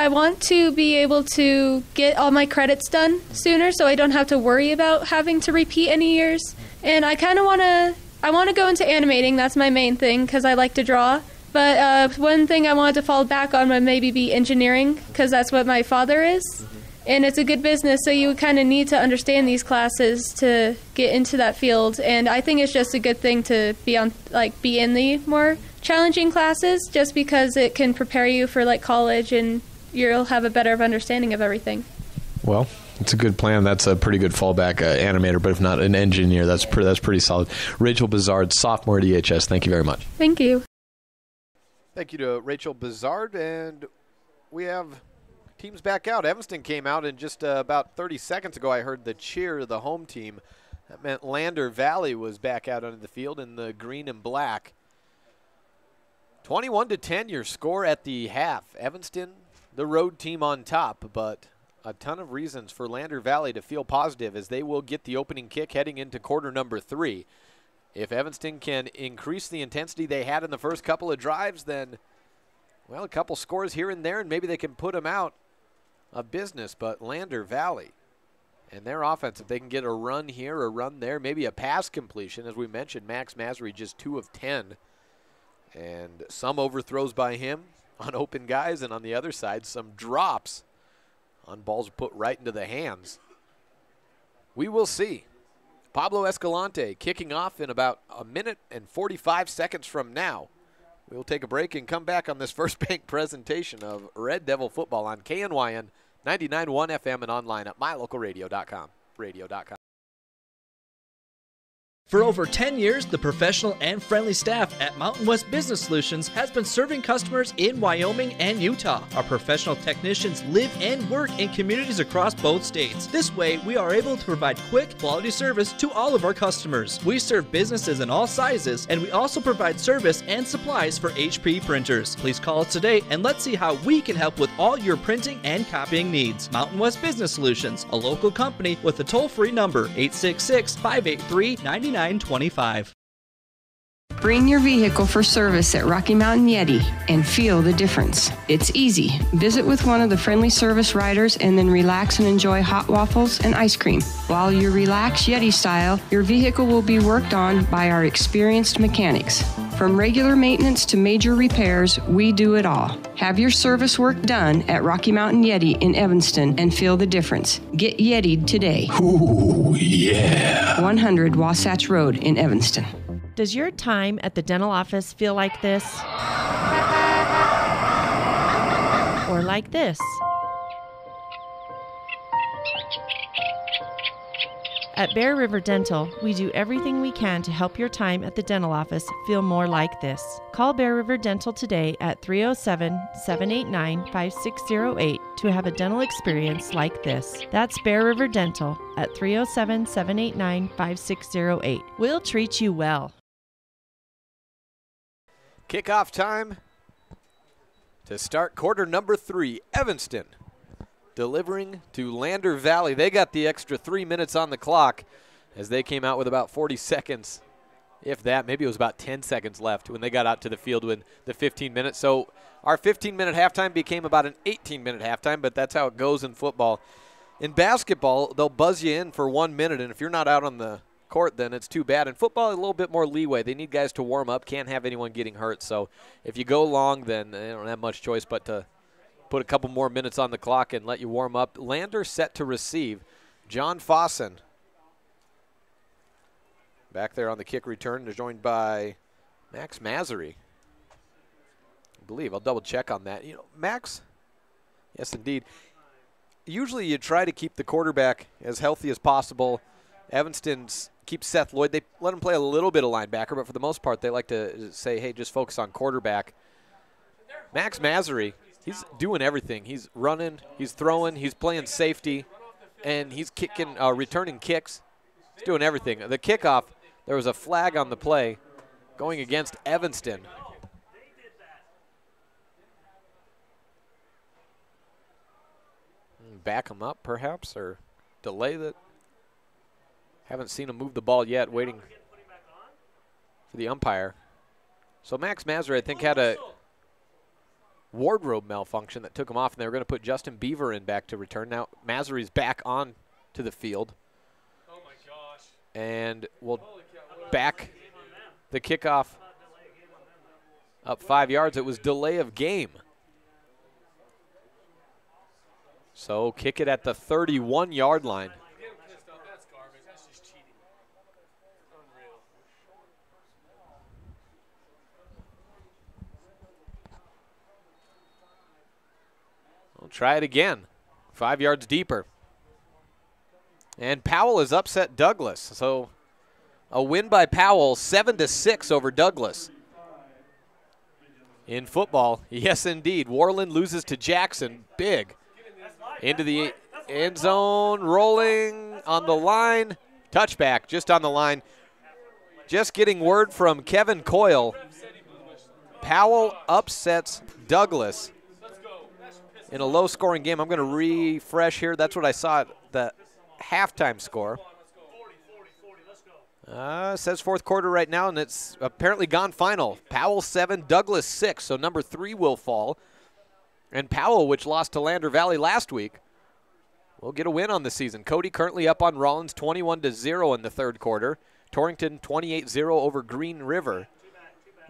want to be able to get all my credits done sooner so I don't have to worry about having to repeat any years. And I kind of want to go into animating. That's my main thing because I like to draw. But one thing I wanted to fall back on would maybe be engineering because that's what my father is. And it's a good business, so you kind of need to understand these classes to get into that field. And I think it's just a good thing to be in the more challenging classes just because it can prepare you for like college and you'll have a better understanding of everything. Well, it's a good plan. That's a pretty good fallback animator, but if not an engineer, that's pretty solid. Rachel Bizard, sophomore at EHS, thank you very much. Thank you. Thank you to Rachel Bizard, and we have teams back out. Evanston came out, and just about 30 seconds ago I heard the cheer of the home team. That meant Lander Valley was back out onto the field in the green and black. 21-10 your score at the half. Evanston, the road team on top, but a ton of reasons for Lander Valley to feel positive as they will get the opening kick heading into quarter number 3. If Evanston can increase the intensity they had in the first couple of drives, then, well, a couple scores here and there, and maybe they can put them out of business. But Lander Valley and their offense, if they can get a run here, a run there, maybe a pass completion, as we mentioned, Max Masry just 2 of 10. And some overthrows by him on open guys, and on the other side, some drops on balls put right into the hands. We will see. Pablo Escalante kicking off in about a minute and 45 seconds from now. We'll take a break and come back on this First Bank presentation of Red Devil football on KNYN 99.1 FM and online at mylocalradio.com. For over 10 years, the professional and friendly staff at Mountain West Business Solutions has been serving customers in Wyoming and Utah. Our professional technicians live and work in communities across both states. This way, we are able to provide quick, quality service to all of our customers. We serve businesses in all sizes, and we also provide service and supplies for HP printers. Please call us today and let's see how we can help with all your printing and copying needs. Mountain West Business Solutions, a local company with a toll-free number, 866-583-9925. Bring your vehicle for service at Rocky Mountain Yeti and feel the difference. It's easy. Visit with one of the friendly service riders and then relax and enjoy hot waffles and ice cream. While you relax Yeti style, your vehicle will be worked on by our experienced mechanics. From regular maintenance to major repairs, we do it all. Have your service work done at Rocky Mountain Yeti in Evanston and feel the difference. Get Yeti'd today. Ooh, yeah. 100 Wasatch Road in Evanston. Does your time at the dental office feel like this? Or like this? At Bear River Dental, we do everything we can to help your time at the dental office feel more like this. Call Bear River Dental today at 307-789-5608 to have a dental experience like this. That's Bear River Dental at 307-789-5608. We'll treat you well. Kickoff time to start quarter number 3. Evanston delivering to Lander Valley. They got the extra 3 minutes on the clock as they came out with about 40 seconds, if that. Maybe it was about 10 seconds left when they got out to the field with the 15 minutes. So our 15-minute halftime became about an 18-minute halftime, but that's how it goes in football. In basketball, they'll buzz you in for 1 minute, and if you're not out on the court, then it's too bad. In football, a little bit more leeway. They need guys to warm up, can't have anyone getting hurt. So if you go long, then they don't have much choice but to put a couple more minutes on the clock and let you warm up. Lander set to receive. John Fossen back there on the kick return. They're joined by Max Masery, I believe. I'll double check on that. You know, Max, yes, indeed. Usually you try to keep the quarterback as healthy as possible. Evanston's keep Seth Lloyd. They let him play a little bit of linebacker, but for the most part, they like to say, hey, just focus on quarterback. Max Masery, he's doing everything. He's running, he's throwing, he's playing safety, and he's kicking, returning kicks. He's doing everything. The kickoff, there was a flag on the play going against Evanston. Back him up, perhaps, or delay that. Haven't seen him move the ball yet, waiting for the umpire. So Max Masery, I think, had a wardrobe malfunction that took him off, and they were going to put Justin Beaver in back to return. Now Masery's back on to the field. Oh my gosh. And we'll back the kickoff up 5 yards. It was delay of game. So kick it at the 31-yard line. We'll try it again. 5 yards deeper. And Powell has upset Douglas. So a win by Powell, 7-6 over Douglas. In football, yes indeed. Warland loses to Jackson, big. Into the end zone, rolling on the line. Touchback, just on the line. Just getting word from Kevin Coyle. Powell upsets Douglas in a low-scoring game. I'm going to refresh here. That's what I saw at the halftime score. Says fourth quarter right now, and it's apparently gone final. Powell 7, Douglas 6, so number 3 will fall. And Powell, which lost to Lander Valley last week, will get a win on the season. Cody currently up on Rollins 21-0 in the third quarter. Torrington 28-0 over Green River.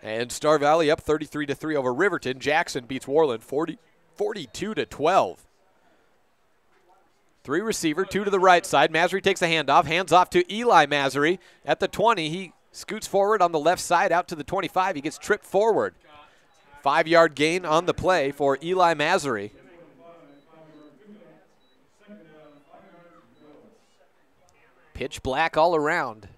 And Star Valley up 33-3 over Riverton. Jackson beats Warland 42-12. 3 receiver, 2 to the right side. Masery takes a handoff. Hands off to Eli Masery at the 20. He scoots forward on the left side out to the 25. He gets tripped forward. 5-yard gain on the play for Eli Masery. Pitch black all around.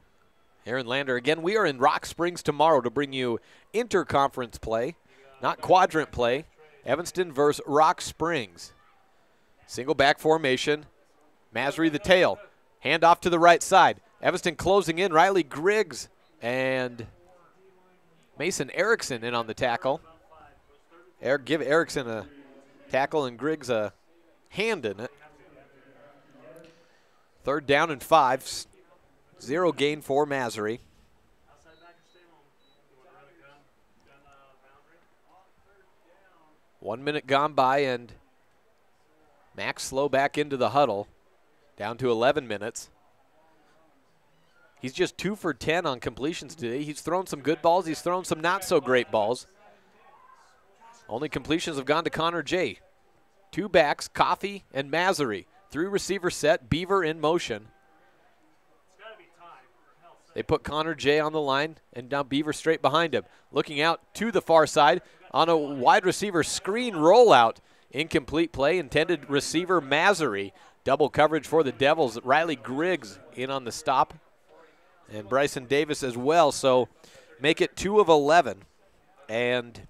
Aaron Lander again. We are in Rock Springs tomorrow to bring you interconference play, not quadrant play. Evanston versus Rock Springs. Single back formation. Masery the tail. Hand off to the right side. Evanston closing in. Riley Griggs and Mason Erickson in on the tackle. Give Erickson a tackle and Griggs a hand in it. 3rd down and 5. 0 gain for Masery. 1 minute gone by, and Max slow back into the huddle, down to 11 minutes. He's just 2 for 10 on completions today. He's thrown some good balls. He's thrown some not so great balls. Only completions have gone to Connor J. 2 backs, Coffey and Masery. 3 receiver set, Beaver in motion. They put Connor J on the line, and now Beaver straight behind him. Looking out to the far side on a wide receiver screen rollout. Incomplete play, intended receiver Masery. Double coverage for the Devils. Riley Griggs in on the stop, and Bryson Davis as well. So make it 2 of 11. And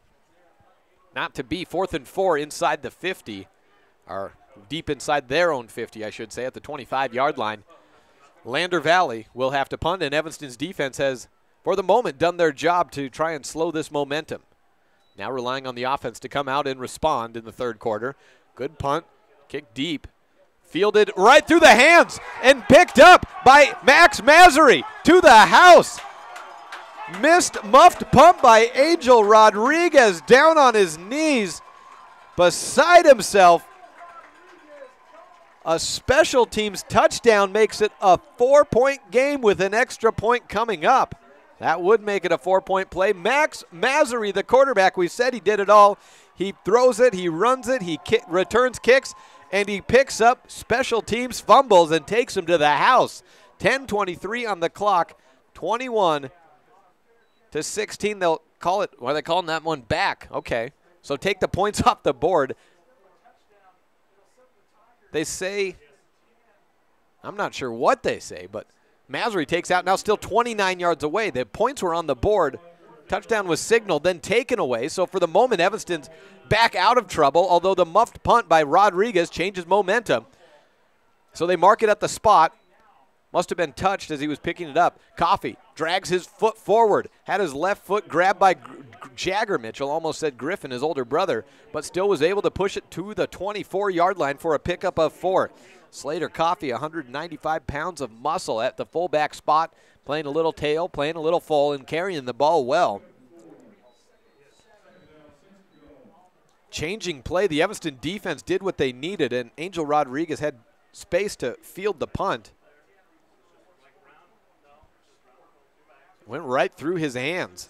not to be 4th and 4 inside the 50, or deep inside their own 50, I should say, at the 25-yard line. Lander Valley will have to punt, and Evanston's defense has, for the moment, done their job to try and slow this momentum. Now relying on the offense to come out and respond in the third quarter. Good punt, kick deep, fielded right through the hands and picked up by Max Masery to the house. Missed muffed punt by Angel Rodriguez, down on his knees, beside himself. A special teams touchdown makes it a 4-point game with an extra point coming up. That would make it a 4-point play. Max Masery, the quarterback, we said he did it all. He throws it, he runs it, he returns kicks, and he picks up special teams fumbles and takes them to the house. 10:23 on the clock, 21-16. They'll call it, what are they calling that one? Back. Okay. So take the points off the board. They say, I'm not sure what they say, but Masery takes out, now still 29 yards away. The points were on the board. Touchdown was signaled, then taken away. So for the moment, Evanston's back out of trouble, although the muffed punt by Rodriguez changes momentum. So they mark it at the spot. Must have been touched as he was picking it up. Coffey drags his foot forward. Had his left foot grabbed by Jagger Mitchell, almost said Griffin, his older brother, but still was able to push it to the 24-yard line for a pickup of 4. Slater Coffey, 195 pounds of muscle at the fullback spot, playing a little tail, playing a little full, and carrying the ball well. Changing play, the Evanston defense did what they needed, and Angel Rodriguez had space to field the punt. Went right through his hands.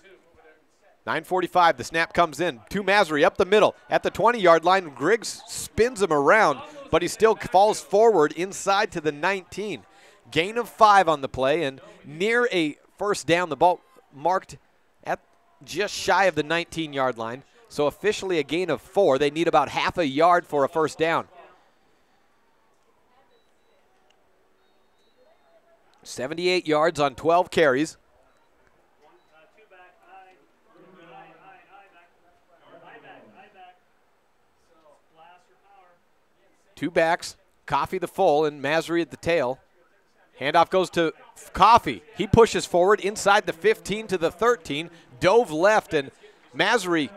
9:45, the snap comes in to Masery up the middle at the 20-yard line. Griggs spins him around, but he still falls forward inside to the 19. Gain of 5 on the play, and near a first down. The ball marked at just shy of the 19-yard line, so officially a gain of 4. They need about half a yard for a first down. 78 yards on 12 carries. Two backs, Coffey the full and Masery at the tail. Handoff goes to Coffey. He pushes forward inside the 15 to the 13, dove left, and Masery,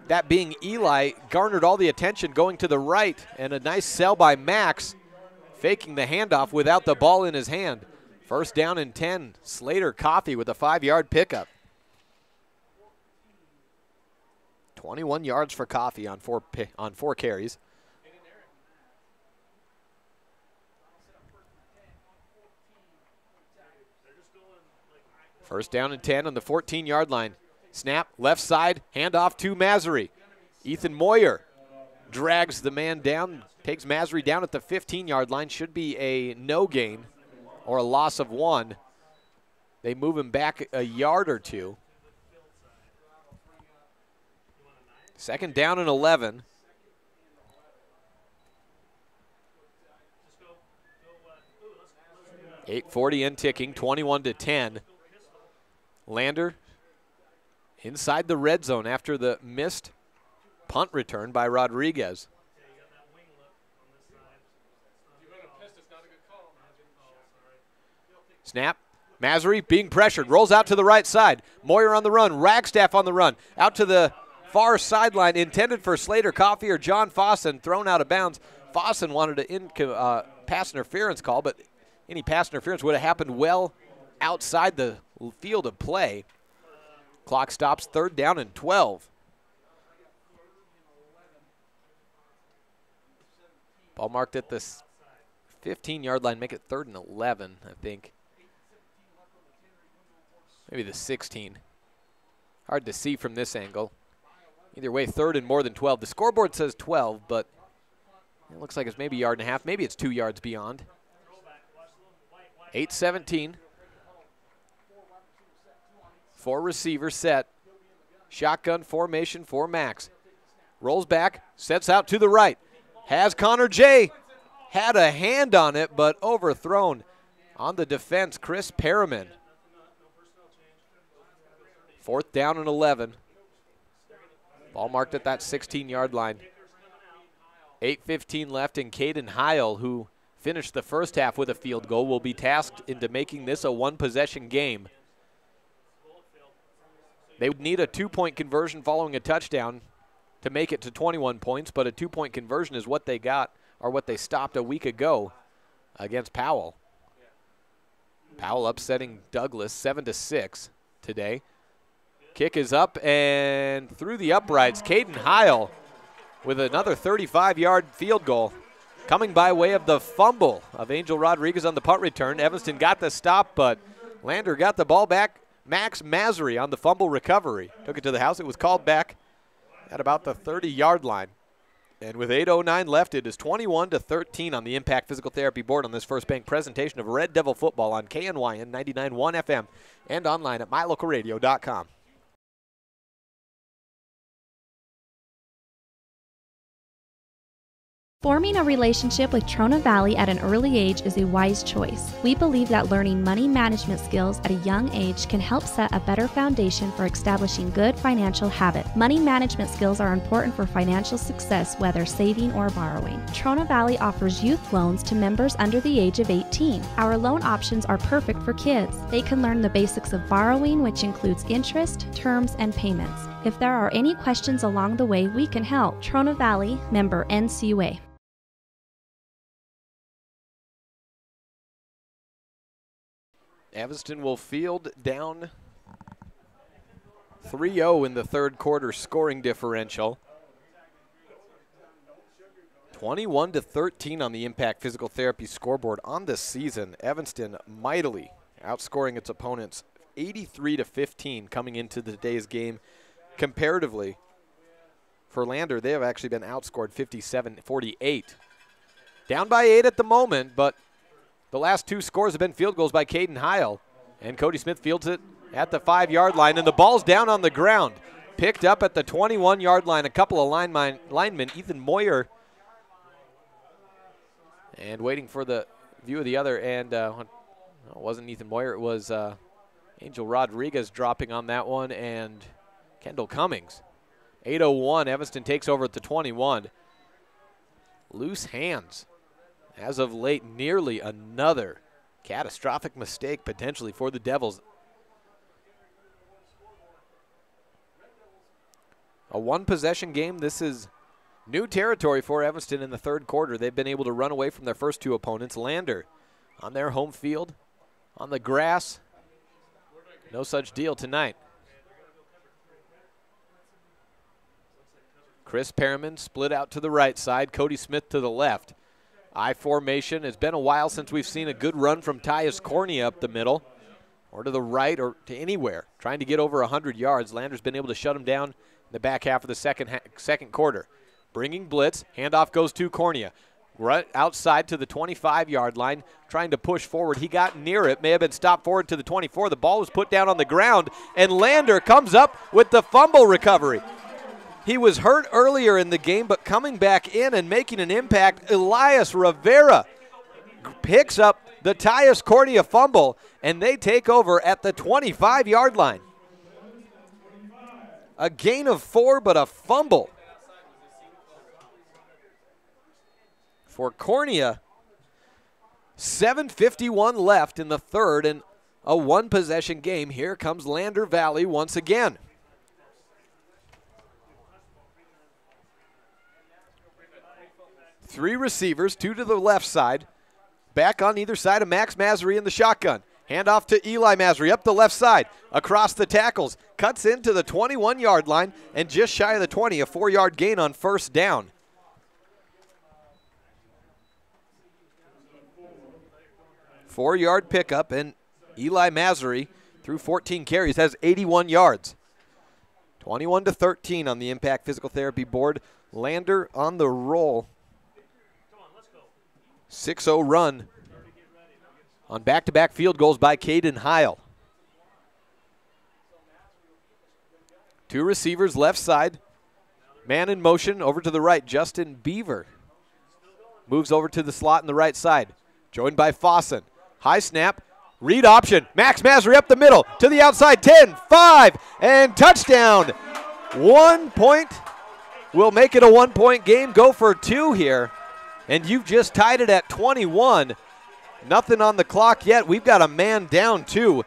that being Eli, garnered all the attention going to the right, and a nice sell by Max, faking the handoff without the ball in his hand. First down and 10, Slater Coffey with a 5-yard pickup. 21 yards for Coffey on four carries. First down and 10 on the 14-yard line. Snap, left side, handoff to Masery. Ethan Moyer drags the man down, takes Masery down at the 15-yard line. Should be a no gain or a loss of 1. They move him back a yard or 2. Second down and 11. .840 in ticking, 21-10. Lander inside the red zone after the missed punt return by Rodriguez. Snap. Masery being pressured, rolls out to the right side. Moyer on the run, Ragstaff on the run. Out to the far sideline, intended for Slater Coffey or John Fossen, thrown out of bounds. Fossen wanted a pass interference call, but any pass interference would have happened well outside the field of play. Clock stops, third down and 12. Ball marked at the 15-yard line, make it 3rd and 11, I think. Maybe the 16. Hard to see from this angle. Either way, 3rd and more than 12. The scoreboard says 12, but it looks like it's maybe a yard and a half. Maybe it's 2 yards beyond. 8-17. 4 receivers set. Shotgun formation for Max. Rolls back, sets out to the right. Has Connor J. Had a hand on it, but overthrown on the defense. Chris Perriman. 4th down and 11. Ball marked at that 16-yard line. 8:15 left, and Caden Heil, who finished the first half with a field goal, will be tasked into making this a one-possession game. They would need a 2-point conversion following a touchdown to make it to 21 points, but a 2-point conversion is what they got, or what they stopped a week ago against Powell. Powell upsetting Douglas 7-6 today. Kick is up and through the uprights. Caden Heil with another 35-yard field goal. Coming by way of the fumble of Angel Rodriguez on the punt return. Evanston got the stop, but Lander got the ball back. Max Masry on the fumble recovery. Took it to the house. It was called back at about the 30-yard line. And with 8:09 left, it is 21-13 on the Impact Physical Therapy board on this First Bank presentation of Red Devil football on KNYN 99.1 FM and online at mylocalradio.com. Forming a relationship with Trona Valley at an early age is a wise choice. We believe that learning money management skills at a young age can help set a better foundation for establishing good financial habits. Money management skills are important for financial success, whether saving or borrowing. Trona Valley offers youth loans to members under the age of 18. Our loan options are perfect for kids. They can learn the basics of borrowing, which includes interest, terms, and payments. If there are any questions along the way, we can help. Trona Valley, member NCUA. Evanston will field down 3-0 in the third quarter scoring differential. 21-13 on the Impact Physical Therapy scoreboard on this season. Evanston mightily outscoring its opponents 83-15 coming into today's game. Comparatively, for Lander, they have actually been outscored 57-48. Down by 8 at the moment, but the last 2 scores have been field goals by Caden Heil. And Cody Smith fields it at the 5-yard line, and the ball's down on the ground. Picked up at the 21-yard line. A couple of linemen, Ethan Moyer, and waiting for the view of the other. And it wasn't Ethan Moyer. It was Angel Rodriguez dropping on that one, and Kendall Cummings. 8:01, Evanston takes over at the 21. Loose hands. As of late, nearly another catastrophic mistake potentially for the Devils. A one-possession game. This is new territory for Evanston in the third quarter. They've been able to run away from their first 2 opponents. Lander on their home field, on the grass. No such deal tonight. Chris Perriman split out to the right side. Cody Smith to the left. I formation. It's been a while since we've seen a good run from Tyus Cornea up the middle, or to the right, or to anywhere, trying to get over 100 yards. Lander's been able to shut him down in the back half of the second quarter. Bringing blitz. Handoff goes to Cornea. Right outside to the 25-yard line, trying to push forward. He got near it. May have been stopped forward to the 24. The ball was put down on the ground, and Lander comes up with the fumble recovery. He was hurt earlier in the game, but coming back in and making an impact, Elias Rivera picks up the Tyus Cornea fumble, and they take over at the 25-yard line. A gain of 4, but a fumble for Cornea. 7:51 left in the third, and a one-possession game. Here comes Lander Valley once again. Three receivers, 2 to the left side. Back on either side of Max Masry in the shotgun. Handoff to Eli Masry up the left side. Across the tackles. Cuts into the 21-yard line and just shy of the 20. A 4-yard gain on first down. 4-yard pickup, and Eli Masery, through 14 carries, has 81 yards. 21-13 on the Impact Physical Therapy board. Lander on the roll. 6-0 run on back-to-back field goals by Caden Heil. 2 receivers left side. Man in motion over to the right. Justin Beaver moves over to the slot in the right side. Joined by Fossen. High snap. Read option. Max Masery up the middle to the outside. 10, 5, and touchdown. 1 point. We'll make it a 1-point game. Go for 2 here. And you've just tied it at 21. Nothing on the clock yet. We've got a man down, too,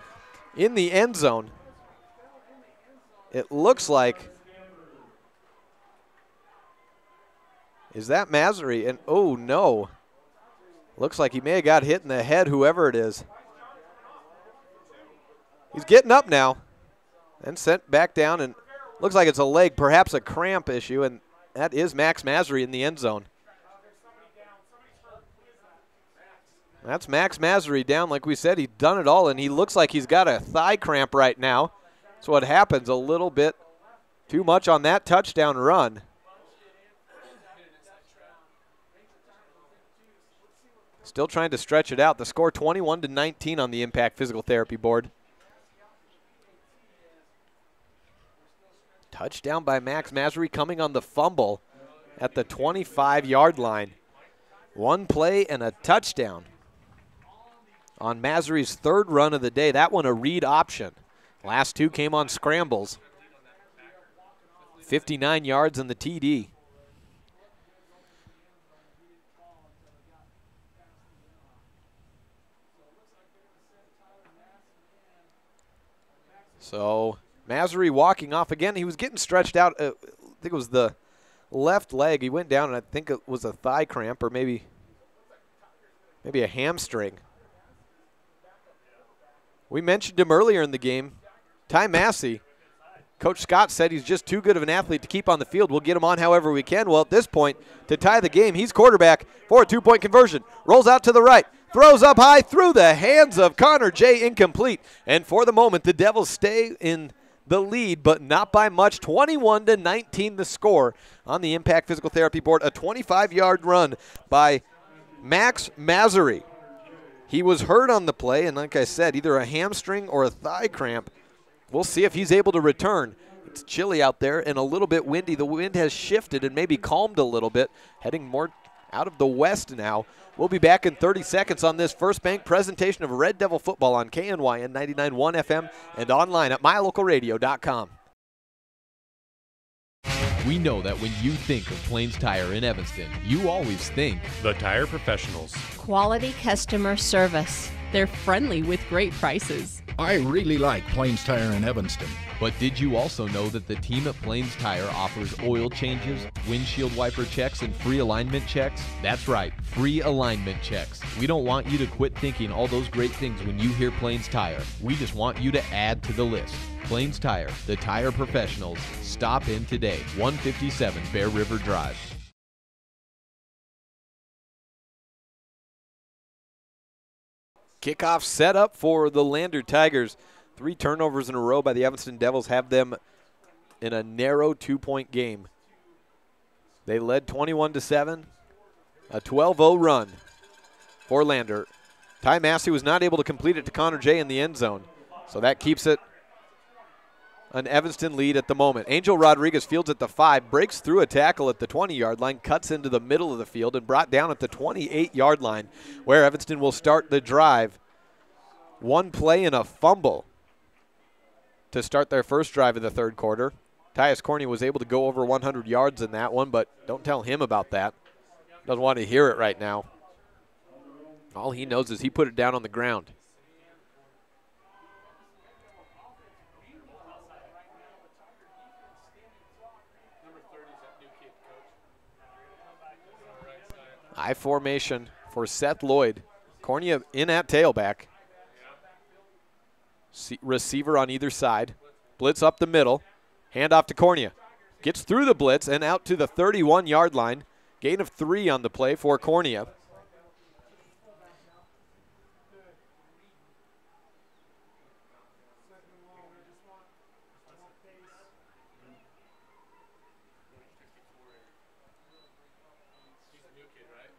in the end zone. It looks like. Is that Masery? And oh, no. Looks like he may have got hit in the head, whoever it is. He's getting up now and sent back down, and looks like it's a leg, perhaps a cramp issue, and that is Max Masery in the end zone. That's Max Masery down. Like we said, he's done it all, and he looks like he's got a thigh cramp right now. That's what happens, a little bit too much on that touchdown run. Still trying to stretch it out. The score 21-19 on the Impact Physical Therapy board. Touchdown by Max Masery coming on the fumble at the 25-yard line. 1 play and a touchdown on Masery's 3rd run of the day. That one a read option. Last 2 came on scrambles. 59 yards in the TD. So Masery walking off again. He was getting stretched out. I think it was the left leg. He went down, and I think it was a thigh cramp or maybe a hamstring. We mentioned him earlier in the game. Ty Massey. Coach Scott said he's just too good of an athlete to keep on the field. We'll get him on however we can. Well, at this point, to tie the game, he's quarterback for a 2-point conversion. Rolls out to the right. Throws up high through the hands of Connor J. Incomplete. And for the moment, the Devils stay in the lead, but not by much. 21-19 the score on the Impact Physical Therapy board. A 25-yard run by Max Masery. He was hurt on the play, and like I said, either a hamstring or a thigh cramp. We'll see if he's able to return. It's chilly out there and a little bit windy. The wind has shifted and maybe calmed a little bit, heading more out of the west now. We'll be back in 30 seconds on this First Bank presentation of Red Devil football on KNYN 99.1 FM and online at mylocalradio.com. We know that when you think of Plains Tire in Evanston, you always think the Tire Professionals. Quality customer service. They're friendly with great prices. I really like Plains Tire in Evanston. But did you also know that the team at Plains Tire offers oil changes, windshield wiper checks, and free alignment checks? That's right, free alignment checks. We don't want you to quit thinking all those great things when you hear Plains Tire. We just want you to add to the list. Plains Tire, the tire professionals. Stop in today, 157 Bear River Drive. Kickoff set up for the Lander Tigers. 3 turnovers in a row by the Evanston Devils have them in a narrow 2-point game. They led 21-7, a 12-0 run for Lander. Ty Massey was not able to complete it to Connor J in the end zone, so that keeps it an Evanston lead at the moment. Angel Rodriguez fields at the 5, breaks through a tackle at the 20-yard line, cuts into the middle of the field, and brought down at the 28-yard line, where Evanston will start the drive. 1 play and a fumble to start their first drive of the third quarter. Tyus Corney was able to go over 100 yards in that one, but don't tell him about that. Doesn't want to hear it right now. All he knows is he put it down on the ground. I formation for Seth Lloyd. Cornea in at tailback. Receiver on either side. Blitz up the middle. Hand off to Cornea. Gets through the blitz and out to the 31-yard line. Gain of 3 on the play for Cornea.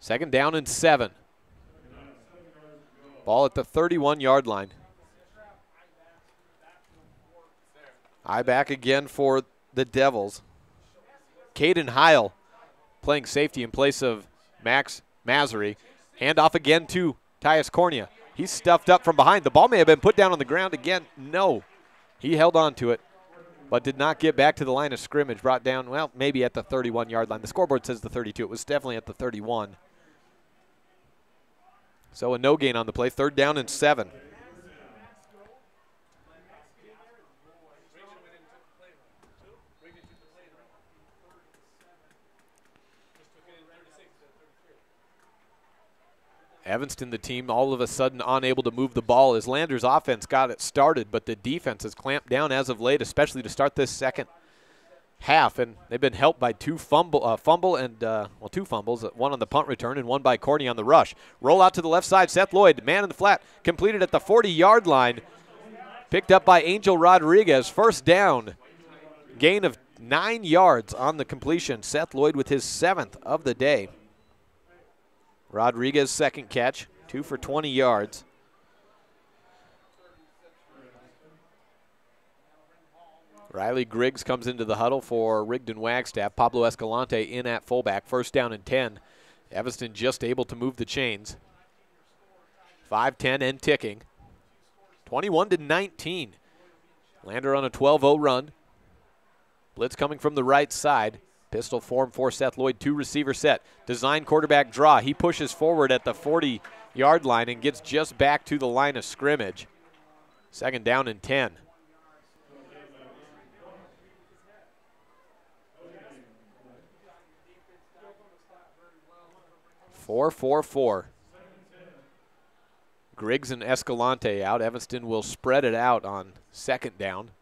Second down and 7. Ball at the 31-yard line. Eye back again for the Devils. Caden Heil playing safety in place of Max Masery. Hand off again to Tyus Cornea. He's stuffed up from behind. The ball may have been put down on the ground again. No. He held on to it, but did not get back to the line of scrimmage. Brought down, well, maybe at the 31-yard line. The scoreboard says the 32. It was definitely at the 31. So a no gain on the play. Third down and 7. Evanston, the team, all of a sudden unable to move the ball as Lander's offense got it started, but the defense has clamped down as of late, especially to start this second half, and they've been helped by two fumbles, one on the punt return and one by Courtney on the rush. Roll out to the left side, Seth Lloyd, man in the flat, completed at the 40-yard line, picked up by Angel Rodriguez. First down, gain of 9 yards on the completion. Seth Lloyd with his 7th of the day. Rodriguez second catch, 2 for 20 yards. Riley Griggs comes into the huddle for Rigdon Wagstaff. Pablo Escalante in at fullback. First down and 10. Evanston just able to move the chains. 5-10 and ticking. 21-19. Lander on a 12-0 run. Blitz coming from the right side. Pistol form for Seth Lloyd, 2 receiver set. Design quarterback draw. He pushes forward at the 40-yard line and gets just back to the line of scrimmage. Second down and 10. Four. Griggs and Escalante out. Evanston will spread it out on second down.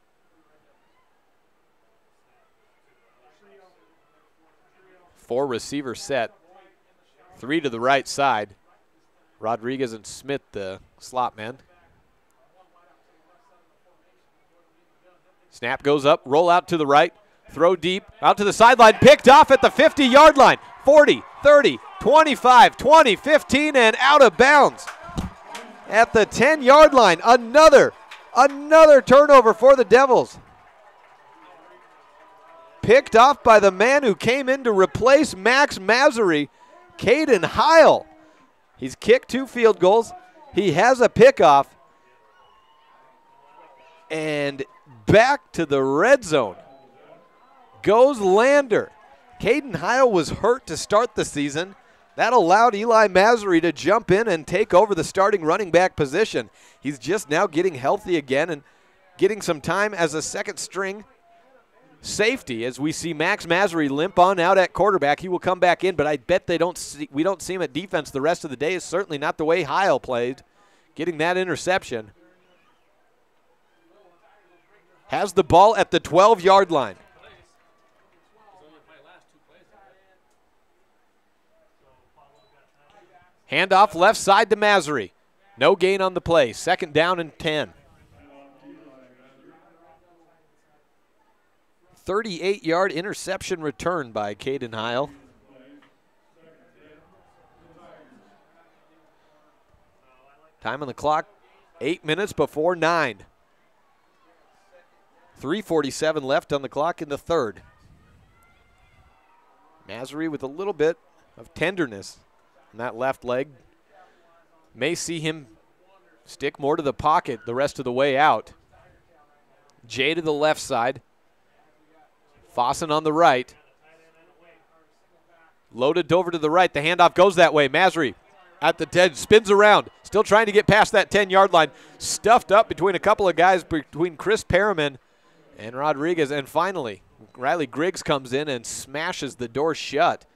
Four receiver set, 3 to the right side. Rodriguez and Smith, the slot man. Snap goes up, roll out to the right, throw deep, out to the sideline, picked off at the 50-yard line. 40, 30, 25, 20, 15, and out of bounds. At the 10-yard line, another turnover for the Devils. Picked off by the man who came in to replace Max Masery, Caden Heil. He's kicked 2 field goals. He has a pickoff. And back to the red zone goes Lander. Caden Heil was hurt to start the season. That allowed Eli Masery to jump in and take over the starting running back position. He's just now getting healthy again and getting some time as a second string safety as we see Max Masery limp on out at quarterback. He will come back in, but I bet we don't see him at defense the rest of the day. Is certainly not the way Heil played, getting that interception. Has the ball at the 12-yard line. Handoff left side to Masery. No gain on the play. Second down and 10. 38-yard interception return by Caden Heil. Time on the clock, 8 minutes before 9. 3:47 left on the clock in the third. Masery with a little bit of tenderness on that left leg. May see him stick more to the pocket the rest of the way out. Jay to the left side. Fossen on the right. Loaded over to the right. The handoff goes that way. Masery at the 10, spins around. Still trying to get past that 10-yard line. Stuffed up between a couple of guys, between Chris Perriman and Rodriguez. And finally, Riley Griggs comes in and smashes the door shut.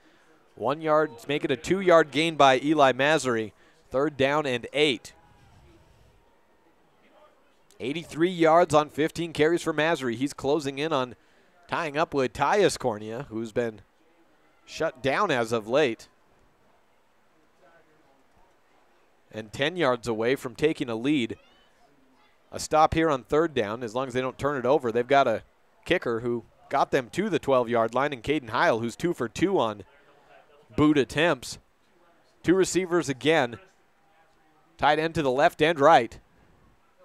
1 yard, make it a 2-yard gain by Eli Masery. Third down and 8. 83 yards on 15 carries for Masery. He's closing in on tying up with Tyus Cornea, who's been shut down as of late. And 10 yards away from taking a lead. A stop here on third down, as long as they don't turn it over. They've got a kicker who got them to the 12-yard line, and Caden Heil, who's 2 for 2 on boot attempts. Two receivers again. Tight end to the left and right.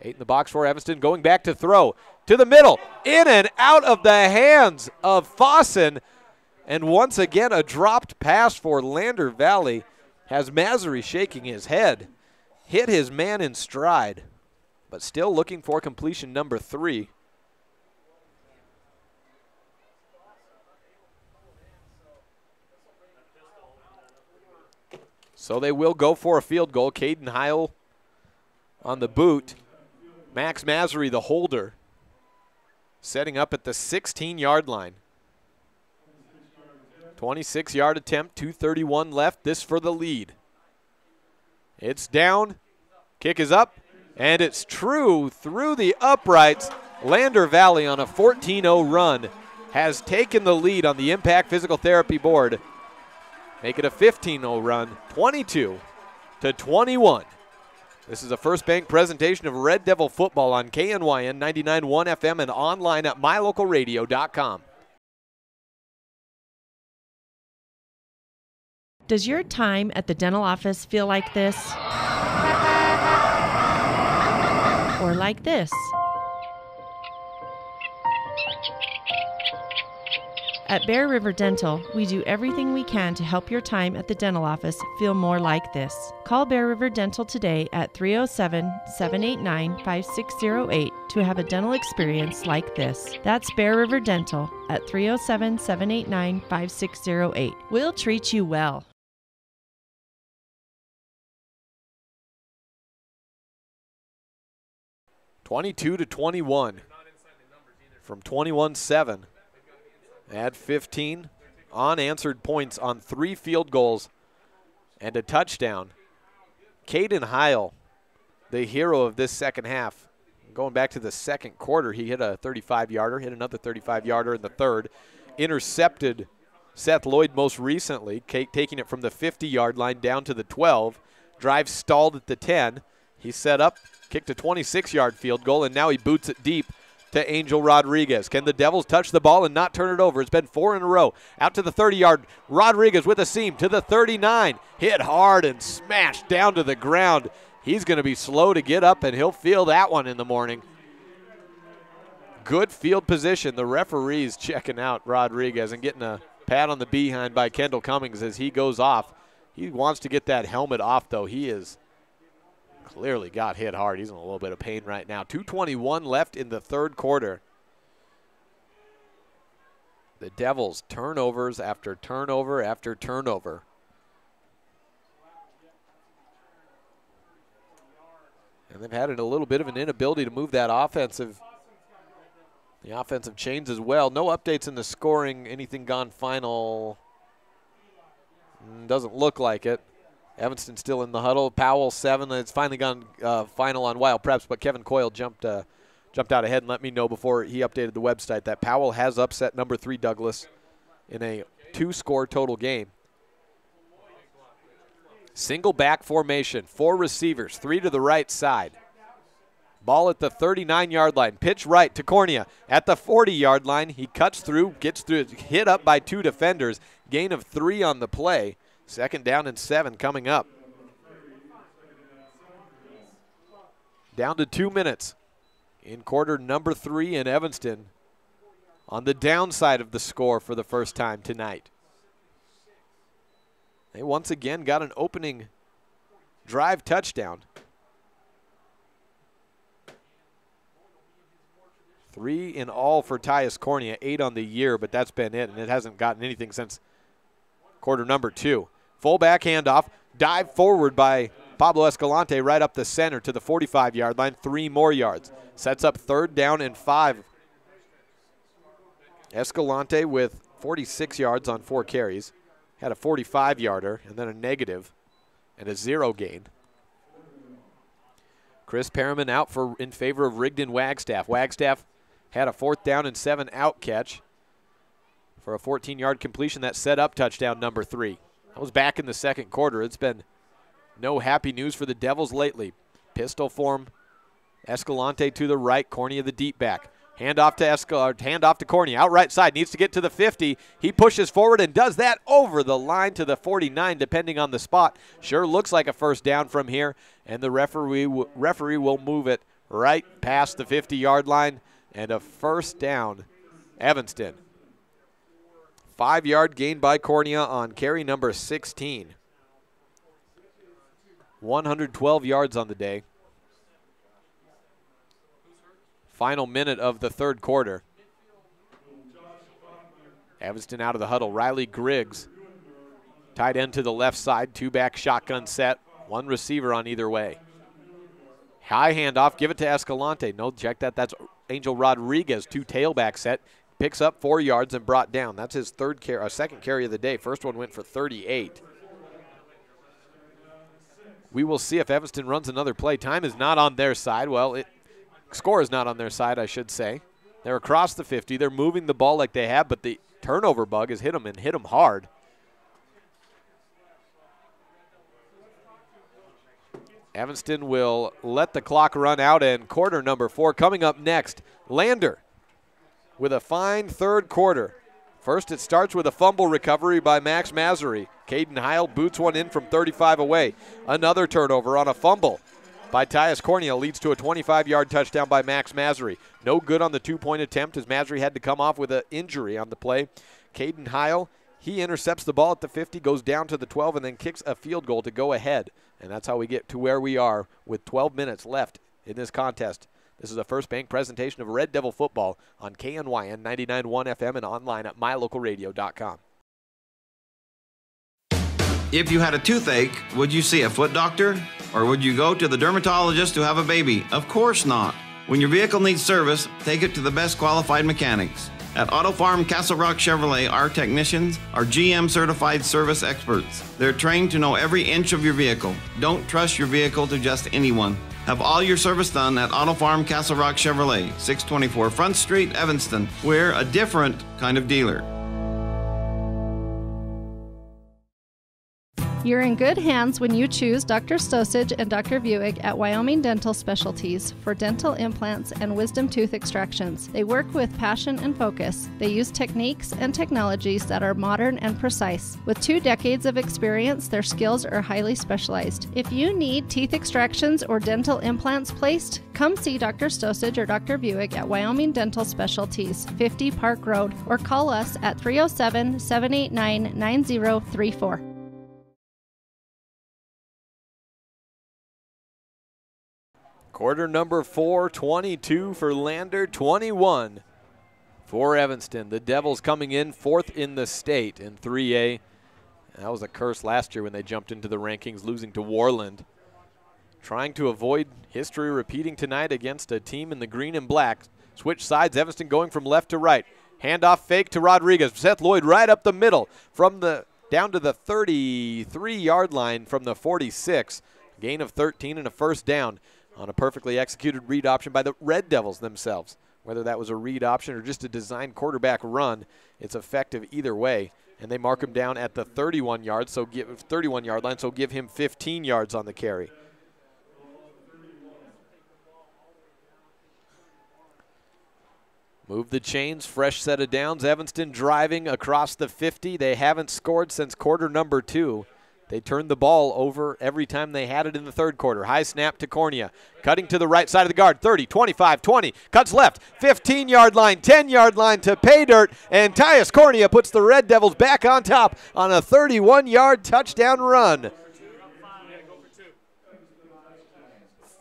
8 in the box for Evanston, going back to throw. To the middle, in and out of the hands of Fossen. And once again, a dropped pass for Lander Valley. Has Massery shaking his head. Hit his man in stride, but still looking for completion number 3. So they will go for a field goal. Caden Heil on the boot. Max Massery, the holder, setting up at the 16-yard line. 26-yard attempt, 2:31 left. This for the lead. It's down, kick is up, and it's true through the uprights. Lander Valley on a 14-0 run has taken the lead on the Impact Physical Therapy board. Make it a 15-0 run, 22-21. This is a First Bank presentation of Red Devil football on KNYN 99.1 FM and online at mylocalradio.com. Does your time at the dental office feel like this? Or like this? At Bear River Dental, we do everything we can to help your time at the dental office feel more like this. Call Bear River Dental today at 307-789-5608 to have a dental experience like this. That's Bear River Dental at 307-789-5608. We'll treat you well. (22-21) from 21-7. Add 15 unanswered points on 3 field goals and a touchdown. Caden Heil, the hero of this second half. Going back to the second quarter, he hit a 35-yarder, hit another 35-yarder in the third. Intercepted Seth Lloyd most recently, taking it from the 50-yard line down to the 12. Drive stalled at the 10. He set up, kicked a 26-yard field goal, and now he boots it deep to Angel Rodriguez. Can the Devils touch the ball and not turn it over? It's been 4 in a row. Out to the 30-yard. Rodriguez with a seam to the 39. Hit hard and smashed down to the ground. He's going to be slow to get up, and he'll feel that one in the morning. Good field position. The referees checking out Rodriguez and getting a pat on the behind by Kendall Cummings as he goes off. He wants to get that helmet off, though. He is clearly got hit hard. He's in a little bit of pain right now. 2:21 left in the third quarter. The Devils turnovers after turnover after turnover. And they've had a little bit of an inability to move the offensive chains as well. No updates in the scoring. Anything gone final? Doesn't look like it. Evanston still in the huddle. Powell 7. It's finally gone final on Wild Preps, but Kevin Coyle jumped out ahead and let me know before he updated the website that Powell has upset number 3 Douglas in a 2-score total game. Single back formation, 4 receivers, 3 to the right side. Ball at the 39-yard line. Pitch right to Cornea at the 40-yard line. He cuts through, gets through, hit up by 2 defenders. Gain of 3 on the play. 2nd down and 7 coming up. Down to 2 minutes in quarter number 3 in Evanston. On the downside of the score for the first time tonight. They once again got an opening drive touchdown. 3 in all for Tyus Cornea, 8 on the year, but that's been it, and it hasn't gotten anything since quarter number 2. Fullback handoff, dive forward by Pablo Escalante right up the center to the 45-yard line, 3 more yards. Sets up 3rd down and 5. Escalante with 46 yards on 4 carries. Had a 45-yarder and then a negative and a 0 gain. Chris Perriman out in favor of Rigdon Wagstaff. Wagstaff had a 4th down and 7 out catch for a 14-yard completion that set up touchdown number 3. That was back in the second quarter. It's been no happy news for the Devils lately. Pistol form, Escalante to the right, Cornea the deep back. Hand off to Cornea. Out right side. Needs to get to the 50. He pushes forward and does that over the line to the 49, depending on the spot. Sure looks like a first down from here, and the referee will move it right past the 50-yard line, and a first down, Evanston. 5-yard gain by Cornea on carry number 16. 112 yards on the day. Final minute of the third quarter. Evanston out of the huddle. Riley Griggs, tight end to the left side, 2-back shotgun set, 1 receiver on either way. High handoff, give it to Escalante. No, check that. That's Angel Rodriguez, 2 tailback set. Picks up 4 yards and brought down. That's his second carry of the day. First one went for 38. We will see if Evanston runs another play. Time is not on their side. Well, score is not on their side, I should say. They're across the 50. They're moving the ball like they have, but the turnover bug has hit them and hit them hard. Evanston will let the clock run out, and quarter number 4 coming up next. Lander with a fine third quarter. First, it starts with a fumble recovery by Max Massery. Caden Heil boots one in from 35 away. Another turnover on a fumble by Tyus Cornea leads to a 25-yard touchdown by Max Massery. No good on the 2-point attempt as Massery had to come off with an injury on the play. Caden Heil, he intercepts the ball at the 50, goes down to the 12, and then kicks a field goal to go ahead. And that's how we get to where we are with 12 minutes left in this contest. This is a First Bank presentation of Red Devil football on KNYN 99.1 FM and online at mylocalradio.com. If you had a toothache, would you see a foot doctor? Or would you go to the dermatologist to have a baby? Of course not. When your vehicle needs service, take it to the best qualified mechanics. At Auto Farm Castle Rock Chevrolet, our technicians are GM certified service experts. They're trained to know every inch of your vehicle. Don't trust your vehicle to just anyone. Have all your service done at Auto Farm Castle Rock Chevrolet, 624 Front Street, Evanston. We're a different kind of dealer. You're in good hands when you choose Dr. Stosage and Dr. Buick at Wyoming Dental Specialties for dental implants and wisdom tooth extractions. They work with passion and focus. They use techniques and technologies that are modern and precise. With 2 decades of experience, their skills are highly specialized. If you need teeth extractions or dental implants placed, come see Dr. Stosage or Dr. Buick at Wyoming Dental Specialties, 50 Park Road, or call us at 307-789-9034. Quarter number 4, 22 for Lander, 21 for Evanston. The Devils coming in 4th in the state in 3A. That was a curse last year when they jumped into the rankings, losing to Warland. Trying to avoid history repeating tonight against a team in the green and black. Switch sides, Evanston going from left to right. Handoff fake to Rodriguez. Seth Lloyd right up the middle down to the 33-yard line from the 46. Gain of 13 and a first down on a perfectly executed read option by the Red Devils themselves. Whether that was a read option or just a designed quarterback run, it's effective either way. And they mark him down at the 31-yard line, so give him 15 yards on the carry. Move the chains, fresh set of downs. Evanston driving across the 50. They haven't scored since quarter number 2. They turned the ball over every time they had it in the third quarter. High snap to Cornea. Cutting to the right side of the guard. 30, 25, 20. Cuts left. 15-yard line, 10-yard line to pay dirt. And Tyus Cornea puts the Red Devils back on top on a 31-yard touchdown run.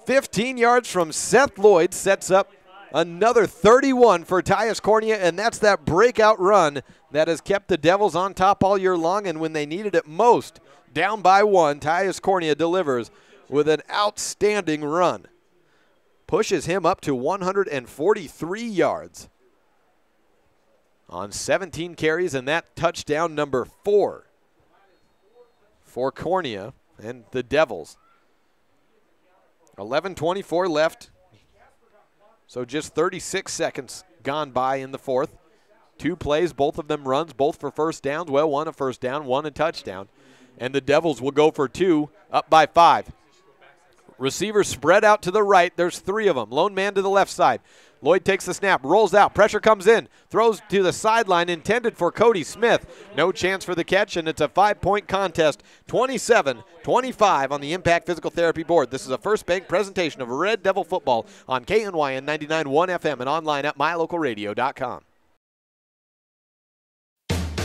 15 yards from Seth Lloyd sets up another 31 for Tyus Cornea, and that's that breakout run that has kept the Devils on top all year long, and when they needed it most, down by 1, Tyus Cornea delivers with an outstanding run. Pushes him up to 143 yards on 17 carries, and that touchdown number 4 for Cornea and the Devils. 11:24 left, so just 36 seconds gone by in the fourth. 2 plays, both of them runs, both for first downs. Well, one a first down, one a touchdown. And the Devils will go for 2, up by 5. Receivers spread out to the right. There's 3 of them. Lone man to the left side. Lloyd takes the snap, rolls out, pressure comes in, throws to the sideline, intended for Cody Smith. No chance for the catch, and it's a 5-point contest, 27-25 on the Impact Physical Therapy board. This is a First Bank presentation of Red Devil football on KNYN 99.1 FM and online at mylocalradio.com.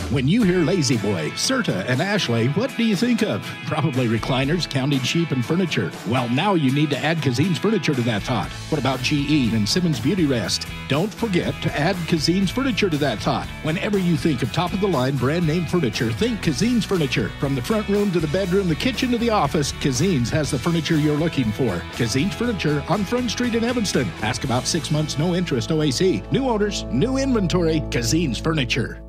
When you hear Lazy Boy, Serta, and Ashley, what do you think of? Probably recliners, counting sheep, and furniture. Well, now you need to add Kazine's Furniture to that thought. What about GE and Simmons Beauty Rest? Don't forget to add Kazine's Furniture to that thought. Whenever you think of top-of-the-line brand-name furniture, think Kazine's Furniture. From the front room to the bedroom, the kitchen to the office, Kazine's has the furniture you're looking for. Kazine's Furniture on Front Street in Evanston. Ask about 6 months, no interest, OAC. New owners, new inventory, Kazine's Furniture.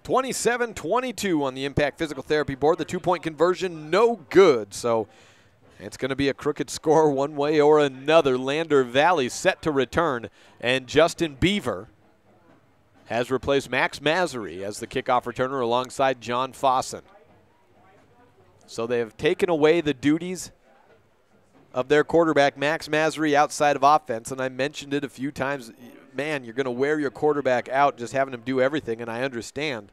27-22 on the Impact Physical Therapy board. The 2-point conversion, no good. So it's going to be a crooked score one way or another. Lander Valley set to return, and Justin Beaver has replaced Max Masery as the kickoff returner alongside John Fossen. So they have taken away the duties of their quarterback, Max Masery, outside of offense. And I mentioned it a few times. Man, you're going to wear your quarterback out just having him do everything, and I understand.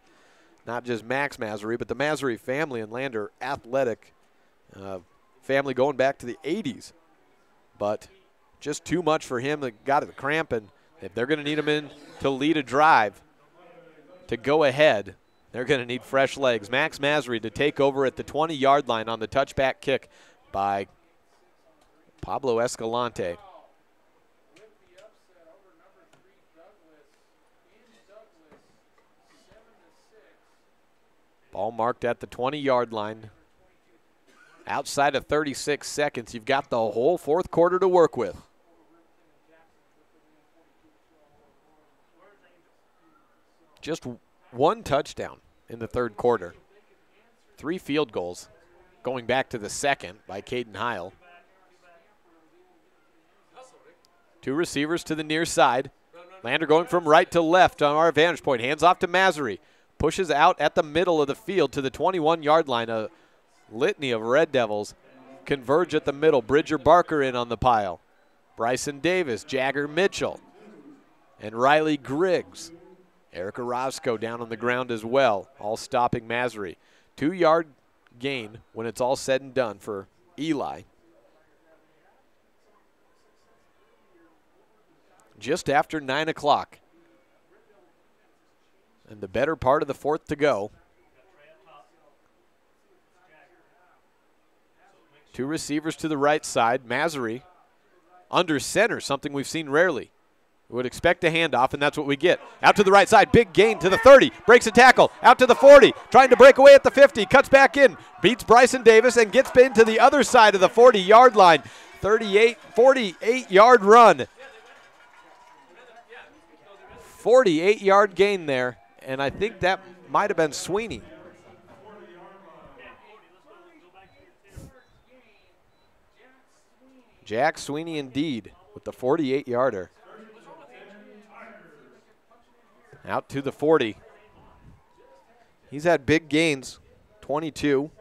Not just Max Masery, but the Masery family and Lander athletic family going back to the 80s. But just too much for him. They got the cramp, and if they're going to need him in to lead a drive to go ahead, they're going to need fresh legs. Max Masery to take over at the 20-yard line on the touchback kick by Pablo Escalante. Ball marked at the 20-yard line. Outside of 36 seconds, you've got the whole fourth quarter to work with. Just one touchdown in the third quarter. 3 field goals going back to the second by Caden Heil. 2 receivers to the near side. Lander going from right to left on our vantage point. Hands off to Masery. Pushes out at the middle of the field to the 21-yard line. A litany of Red Devils converge at the middle. Bridger Barker in on the pile. Bryson Davis, Jagger Mitchell, and Riley Griggs. Eric Orozco down on the ground as well, all stopping Masery. 2-yard gain when it's all said and done for Eli. Just after 9 o'clock. And the better part of the fourth to go. 2 receivers to the right side. Masery under center, something we've seen rarely. We would expect a handoff, and that's what we get. Out to the right side, big gain to the 30. Breaks a tackle, out to the 40. Trying to break away at the 50. Cuts back in, beats Bryson Davis, and gets into the other side of the 40-yard line. 48-yard run. 48-yard gain there. And I think that might have been Sweeney. Jack Sweeney indeed with the 48-yarder. Out to the 40. He's had big gains, 22.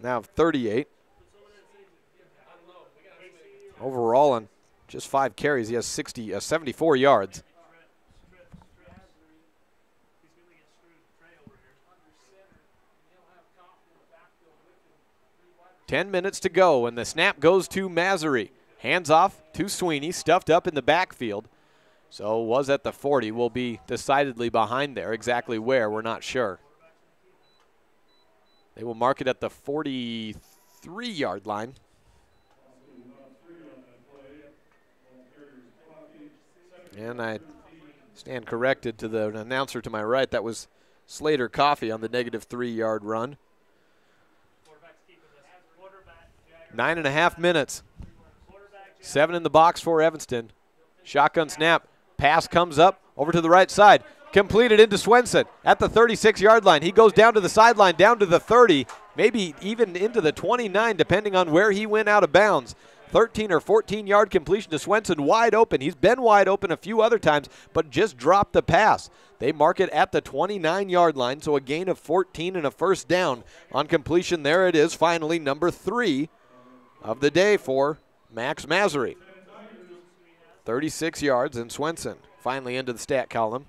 Now 38. Overall on just 5 carries, he has 74 yards. Ten minutes to go, and the snap goes to Masery. Hands off to Sweeney, stuffed up in the backfield. So was at the 40, will be decidedly behind there. Exactly where, we're not sure. They will mark it at the 43-yard line. And I stand corrected to the announcer to my right. That was Slater Coffey on the negative 3-yard run. 9.5 minutes. 7 in the box for Evanston. Shotgun snap. Pass comes up over to the right side. Completed into Swenson at the 36-yard line. He goes down to the sideline, down to the 30, maybe even into the 29, depending on where he went out of bounds. 13 or 14-yard completion to Swenson, wide open. He's been wide open a few other times, but just dropped the pass. They mark it at the 29-yard line, so a gain of 14 and a first down on completion. There it is, finally number 3 of the day for Max Massery. 36 yards, and Swenson finally into the stat column.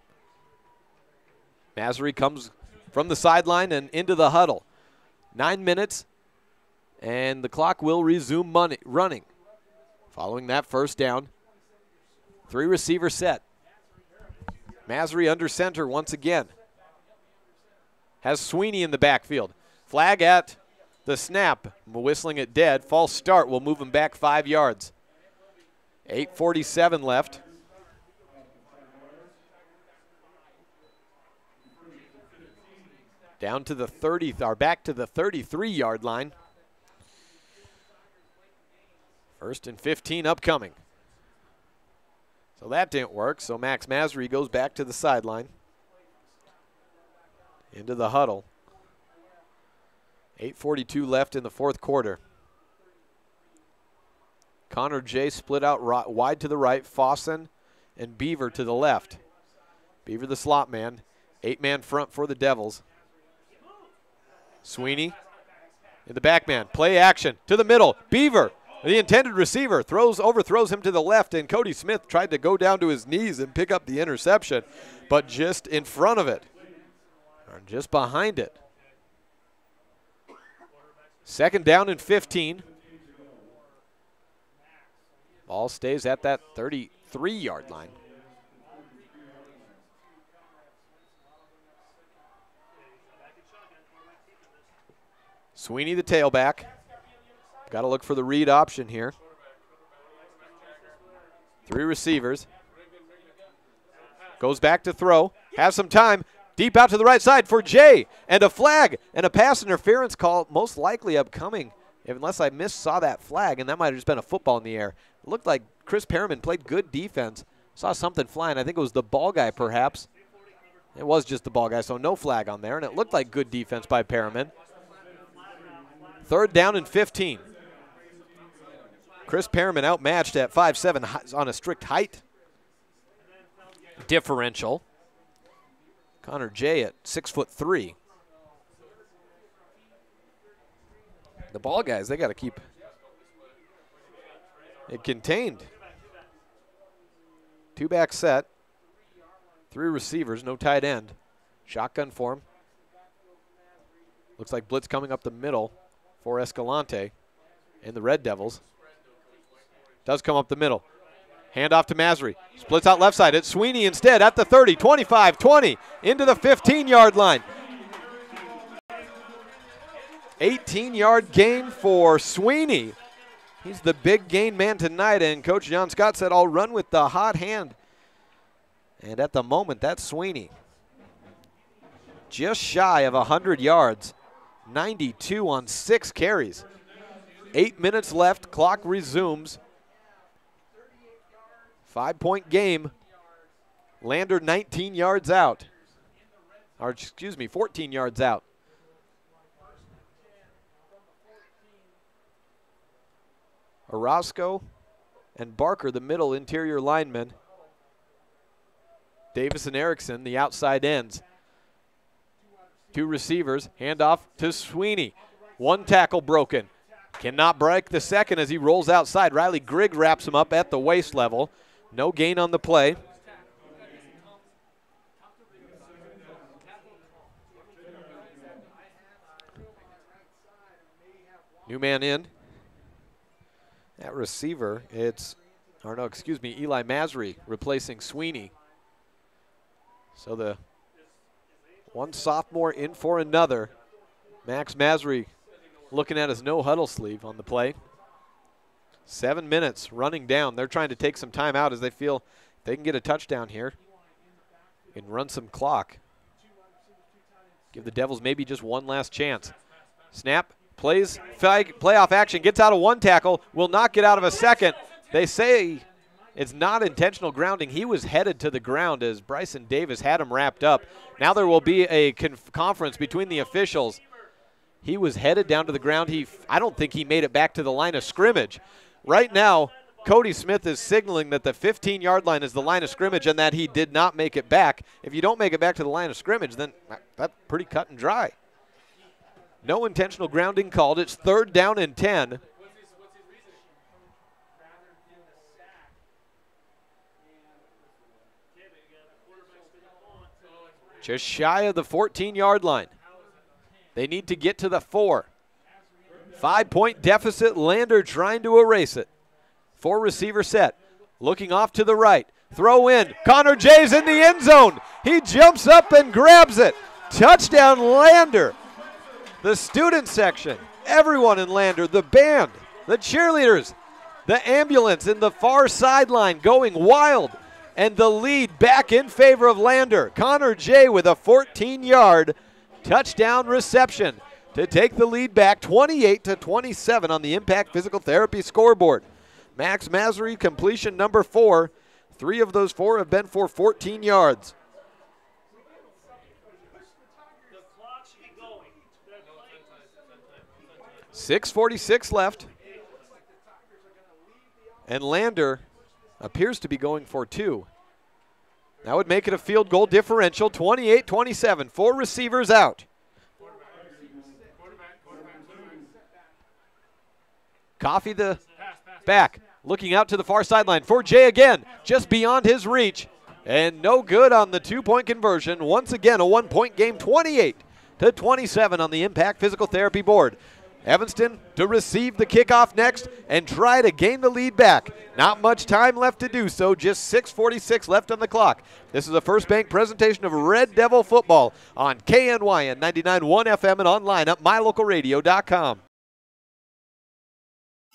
Massery comes from the sideline and into the huddle. 9 minutes, and the clock will resume running. Following that first down, 3 receiver set. Massery under center once again. Has Sweeney in the backfield. Flag at the snap, whistling it dead. False start will move him back 5 yards. 8:47 left. Down to the 30, or back to the 33-yard line. 1st and 15 upcoming. So that didn't work, so Max Massery goes back to the sideline. Into the huddle. 8:42 left in the 4th quarter. Connor J split out wide to the right, Fossen and Beaver to the left. Beaver the slot man, 8-man front for the Devils. Sweeney in the back man, play action to the middle. Beaver, the intended receiver, overthrows him to the left, and Cody Smith tried to go down to his knees and pick up the interception, but just in front of it, or just behind it. 2nd down and 15. Ball stays at that 33-yard line. Sweeney the tailback. Got to look for the read option here. 3 receivers. Goes back to throw. Has some time. Deep out to the right side for Jay. And a flag and a pass interference call most likely upcoming. Unless I saw that flag, and that might have just been a football in the air. It looked like Chris Perriman played good defense. Saw something flying. I think it was the ball guy perhaps. It was just the ball guy, so no flag on there. And it looked like good defense by Perriman. 3rd down and 15. Chris Perriman outmatched at 5'7" on a strict height differential. Connor J at 6'3". The ball guys, they got to keep it contained. 2-back set. 3 receivers, no tight end. Shotgun form. Looks like blitz coming up the middle for Escalante and the Red Devils. Does come up the middle. Hand off to Massery. Splits out left side. It's Sweeney instead at the 30, 25, 20, into the 15-yard line. 18-yard gain for Sweeney. He's the big gain man tonight, and Coach John Scott said, I'll run with the hot hand. And at the moment, that's Sweeney. Just shy of 100 yards. 92 on 6 carries. 8 minutes left. Clock resumes. 5-point game. Lander 19 yards out. Or excuse me, 14 yards out. Orozco and Barker, the middle interior linemen. Davis and Erickson, the outside ends. 2 receivers, handoff to Sweeney. 1 tackle broken. Cannot break the second as he rolls outside. Riley Grigg wraps him up at the waist level. No gain on the play. New man in. At receiver, Eli Massery replacing Sweeney. So the one sophomore in for another. Max Massery looking at his no huddle sleeve on the play. 7 minutes running down. They're trying to take some time out as they feel they can get a touchdown here and run some clock. Give the Devils maybe just one last chance. Snap, plays, playoff action, gets out of 1 tackle, will not get out of a second. They say it's not intentional grounding. He was headed to the ground as Bryson Davis had him wrapped up. Now there will be a conference between the officials. He was headed down to the ground. I don't think he made it back to the line of scrimmage. right now, Cody Smith is signaling that the 15-yard line is the line of scrimmage and that he did not make it back. If you don't make it back to the line of scrimmage, then that's pretty cut and dry. No intentional grounding called. It's 3rd down and 10. Just shy of the 14-yard line. They need to get to the 4. 5-point deficit. Lander trying to erase it. 4 receiver set. Looking off to the right. Throw in. Connor Jay's in the end zone. He jumps up and grabs it. Touchdown Lander. The student section. Everyone in Lander. The band. The cheerleaders. The ambulance in the far sideline going wild. And the lead back in favor of Lander. Connor Jay with a 14-yard touchdown reception to take the lead back 28-27 on the Impact Physical Therapy scoreboard. Max Masry, completion number 4. 3 of those 4 have been for 14 yards. .6:46 left. And Lander appears to be going for 2. That would make it a field goal differential, 28-27. 4 receivers out. Coffee the back. Looking out to the far sideline for Jay again, just beyond his reach. And no good on the 2-point conversion. Once again, a 1-point game, 28-27 on the Impact Physical Therapy board. Evanston to receive the kickoff next and try to gain the lead back. Not much time left to do so, just 6:46 left on the clock. This is a First Bank presentation of Red Devil football on KNYN 99.1 FM and online at mylocalradio.com.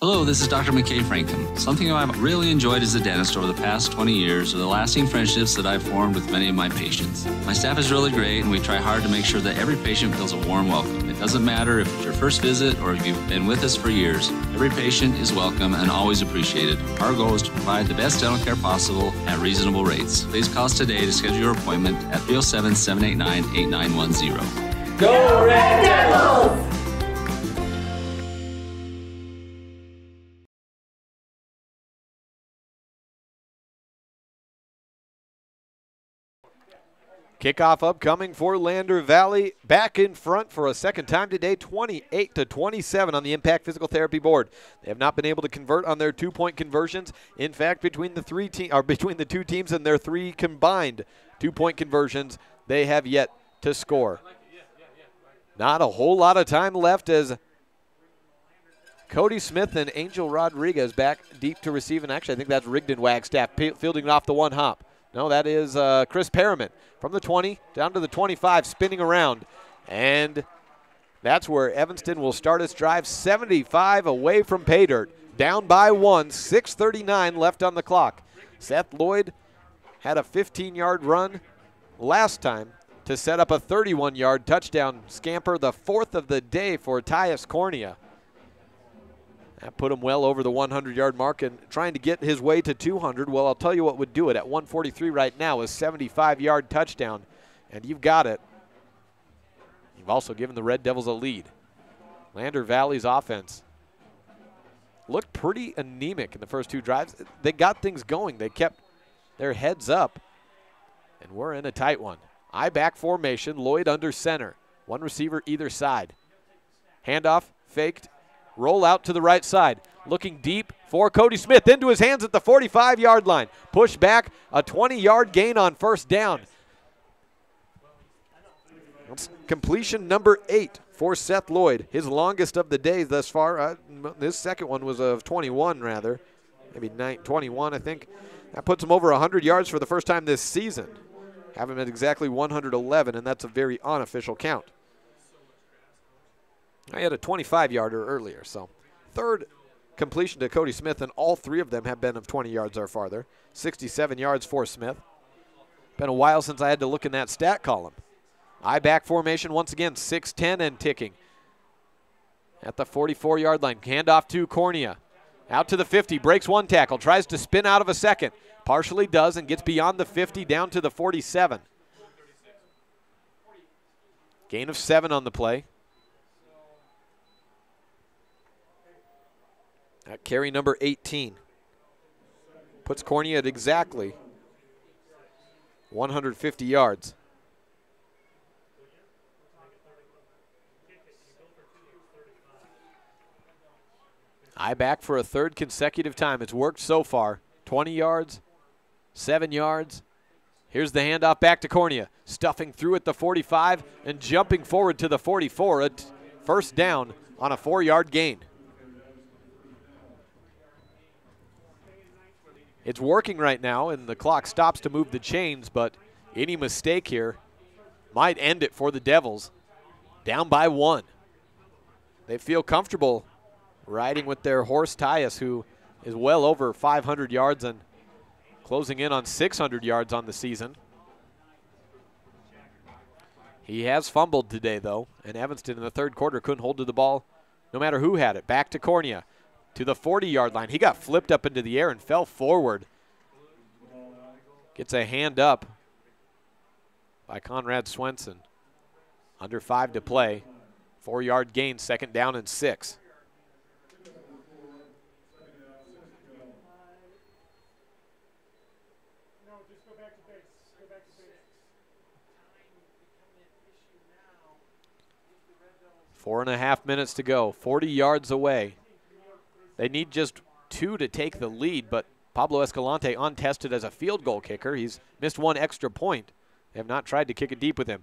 Hello, this is Dr. McKay Franklin. Something I've really enjoyed as a dentist over the past 20 years are the lasting friendships that I've formed with many of my patients. My staff is really great, and we try hard to make sure that every patient feels a warm welcome. It doesn't matter if it's your first visit or if you've been with us for years. Every patient is welcome and always appreciated. Our goal is to provide the best dental care possible at reasonable rates. Please call us today to schedule your appointment at 307-789-8910. Go Red Devils! Kickoff upcoming for Lander Valley. Back in front for a second time today, 28-27 on the Impact Physical Therapy board. They have not been able to convert on their 2-point conversions. In fact, between the two teams and their 3 combined 2-point conversions, they have yet to score. Not a whole lot of time left as Cody Smith and Angel Rodriguez back deep to receive. And actually, I think that's Rigdon Wagstaff fielding it off the one hop. No, that is Chris Perriman from the 20 down to the 25, spinning around. And that's where Evanston will start its drive, 75 away from pay dirt. Down by 1, 6:39 left on the clock. Seth Lloyd had a 15-yard run last time to set up a 31-yard touchdown scamper, the 4th of the day for Tyus Cornea. That put him well over the 100-yard mark and trying to get his way to 200. Well, I'll tell you what would do it at 143 right now is 75-yard touchdown, and you've got it. You've also given the Red Devils a lead. Lander Valley's offense looked pretty anemic in the first 2 drives. They got things going. They kept their heads up, and we're in a tight one. I-back formation, Lloyd under center. 1 receiver either side. Handoff, faked. Roll out to the right side. Looking deep for Cody Smith. Into his hands at the 45-yard line. Push back, a 20-yard gain on first down. That's completion number 8 for Seth Lloyd. His longest of the day thus far. This second one was of 21, rather. Maybe 21, I think. That puts him over 100 yards for the first time this season. Have him at exactly 111, and that's a very unofficial count. I had a 25-yarder earlier, so 3rd completion to Cody Smith, and all 3 of them have been of 20 yards or farther. 67 yards for Smith. Been a while since I had to look in that stat column. I-back formation once again, 6'10" and ticking. At the 44-yard line, handoff to Cornea. Out to the 50, breaks 1 tackle, tries to spin out of a second. Partially does and gets beyond the 50 down to the 47. Gain of 7 on the play. At carry number 18. Puts Cornea at exactly 150 yards. I-back for a third consecutive time. It's worked so far. 20 yards, 7 yards. Here's the handoff back to Cornea. Stuffing through at the 45 and jumping forward to the 44. A first down on a 4-yard gain. It's working right now, and the clock stops to move the chains, but any mistake here might end it for the Devils. Down by 1. They feel comfortable riding with their horse Tyus, who is well over 500 yards and closing in on 600 yards on the season. He has fumbled today, though, and Evanston in the third quarter couldn't hold to the ball no matter who had it. Back to Cornea to the 40-yard line. He got flipped up into the air and fell forward. Gets a hand up by Conrad Swenson. Under 5 to play. 4-yard gain, second down and 6. Four and a half minutes to go, 40 yards away. They need just 2 to take the lead, but Pablo Escalante untested as a field goal kicker. He's missed 1 extra point. They have not tried to kick it deep with him.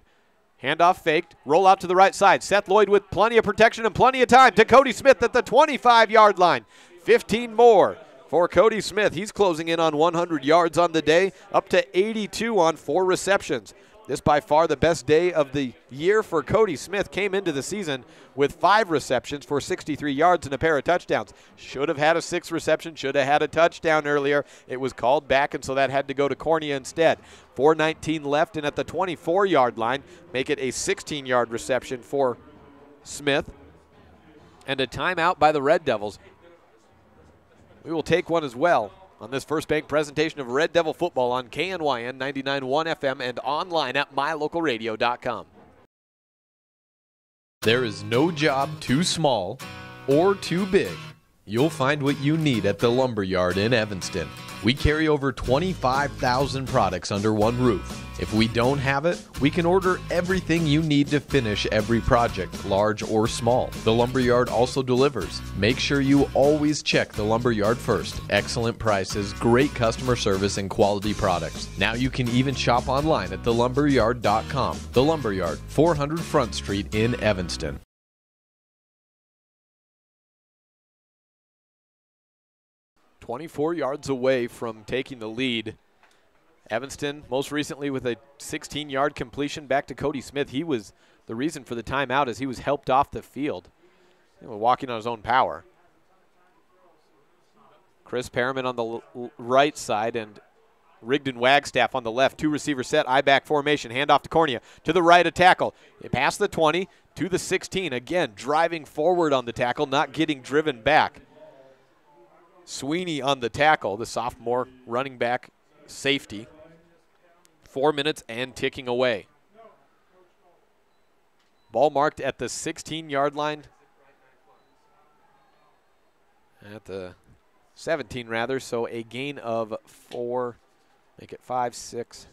Handoff faked, roll out to the right side. Seth Lloyd with plenty of protection and plenty of time to Cody Smith at the 25-yard line. 15 more for Cody Smith. He's closing in on 100 yards on the day, up to 82 on 4 receptions. This by far the best day of the year for Cody Smith. Came into the season with 5 receptions for 63 yards and a pair of touchdowns. Should have had a 6th reception, should have had a touchdown earlier. It was called back, and so that had to go to Cornea instead. 4:19 left, and at the 24-yard line, make it a 16-yard reception for Smith. And a timeout by the Red Devils. We will take one as well on this First Bank presentation of Red Devil football on KNYN 99.1 FM and online at mylocalradio.com. There is no job too small or too big. You'll find what you need at the Lumberyard in Evanston. We carry over 25,000 products under one roof. If we don't have it, we can order everything you need to finish every project, large or small. The Lumberyard also delivers. Make sure you always check the Lumberyard first. Excellent prices, great customer service, and quality products. Now you can even shop online at thelumberyard.com. The Lumberyard, 400 Front Street in Evanston. 24 yards away from taking the lead. Evanston, most recently with a 16-yard completion back to Cody Smith. He was the reason for the timeout as he was helped off the field. He was walking on his own power. Chris Perriman on the right side and Rigdon Wagstaff on the left. 2 receiver set, I-back formation. Handoff to Cornea. To the right, a tackle. Past the 20 to the 16. Again, driving forward on the tackle, not getting driven back. Sweeney on the tackle, the sophomore running back safety. 4 minutes and ticking away. Ball marked at the 16-yard line. At the 17 rather, so a gain of 4. Make it 5, 6.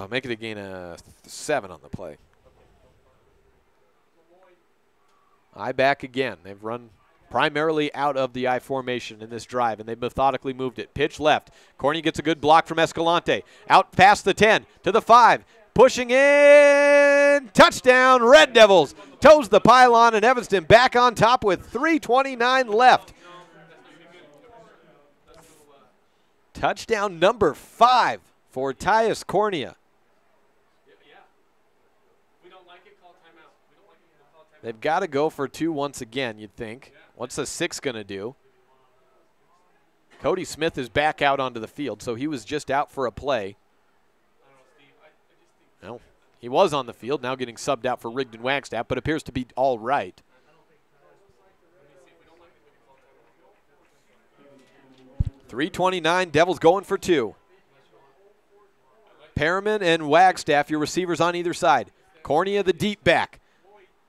Make it a gain of 7 on the play. I-back again. They've run primarily out of the I formation in this drive, and they've methodically moved it. Pitch left. Cornea gets a good block from Escalante. Out past the 10 to the 5. Pushing in. Touchdown, Red Devils. Toes the pylon, and Evanston back on top with 3:29 left. Touchdown number 5 for Tyus Cornea. They've got to go for 2 once again, you'd think. What's the 6 going to do? Cody Smith is back out onto the field, so he was just out for a play. No, he was on the field, now getting subbed out for Rigdon Wagstaff, but appears to be all right. .329, Devils going for 2. Perriman and Wagstaff, your receivers on either side. Cornea, the deep back.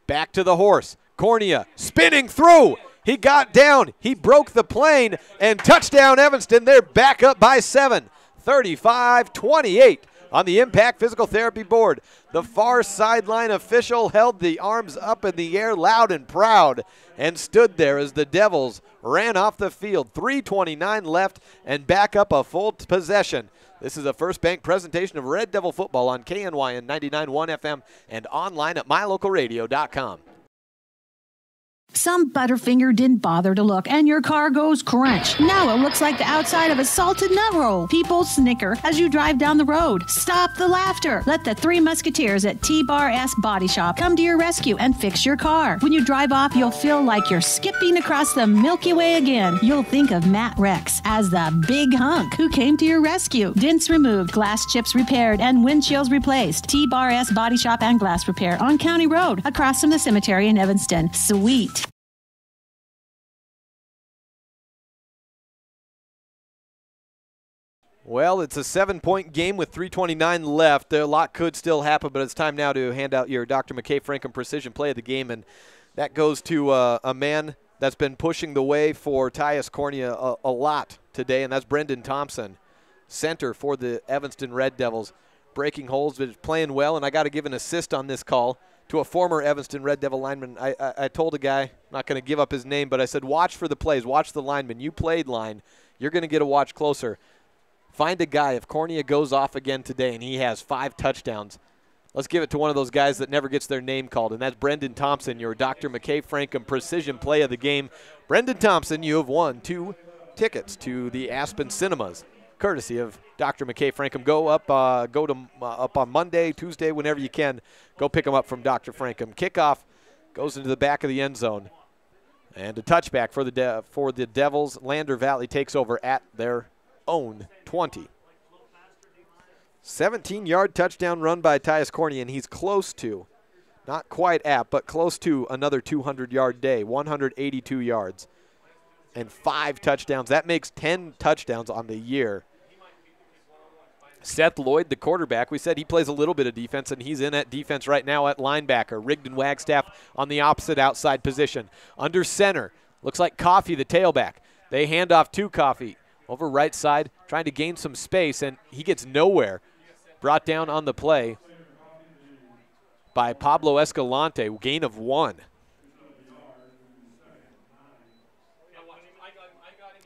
Back to the horse. Cornea spinning through. He got down. He broke the plane, and touchdown Evanston. They're back up by 7, 35-28 on the Impact Physical Therapy board. The far sideline official held the arms up in the air loud and proud and stood there as the Devils ran off the field. 3:29 left and back up a full possession. This is a First Bank presentation of Red Devil football on KNYN 99.1 FM and online at mylocalradio.com. Some Butterfinger didn't bother to look, and your car goes crunch. Now it looks like the outside of a salted nut roll. People snicker as you drive down the road. Stop the laughter. Let the Three Musketeers at T-Bar S Body Shop come to your rescue and fix your car. When you drive off, you'll feel like you're skipping across the Milky Way again. You'll think of Matt Rex as the big hunk who came to your rescue. Dents removed, glass chips repaired, and windshields replaced. T-Bar S Body Shop and Glass Repair on County Road, across from the cemetery in Evanston. Sweet. Well, it's a 7-point game with 3:29 left. A lot could still happen, but it's time now to hand out your Dr. McKay Frankham Precision Play of the Game, and that goes to a man that's been pushing the way for Tyus Cornea a lot today, and that's Brendan Thompson, center for the Evanston Red Devils, breaking holes, but playing well, and I got to give an assist on this call to a former Evanston Red Devil lineman. I told a guy, I'm not going to give up his name, but I said, watch for the plays, watch the lineman. You played line, you're going to get a watch closer. Find a guy, if Cornea goes off again today and he has 5 touchdowns, let's give it to one of those guys that never gets their name called, and that's Brendan Thompson, your Dr. McKay Frankham Precision Play of the Game. Brendan Thompson, you have won 2 tickets to the Aspen Cinemas, courtesy of Dr. McKay Frankham. Go up on Monday, Tuesday, whenever you can. Go pick them up from Dr. Frankham. Kickoff goes into the back of the end zone. And a touchback for the Devils. Lander Valley takes over at their own 20. 17-yard touchdown run by Tyus Cornea, and he's close to, not quite at, but close to another 200-yard day, 182 yards, and 5 touchdowns. That makes 10 touchdowns on the year. Seth Lloyd, the quarterback, we said he plays a little bit of defense, and he's in at defense right now at linebacker. Rigdon Wagstaff on the opposite outside position. Under center, looks like Coffey, the tailback. They hand off to Coffey. Over right side, trying to gain some space, and he gets nowhere. Brought down on the play by Pablo Escalante, gain of 1.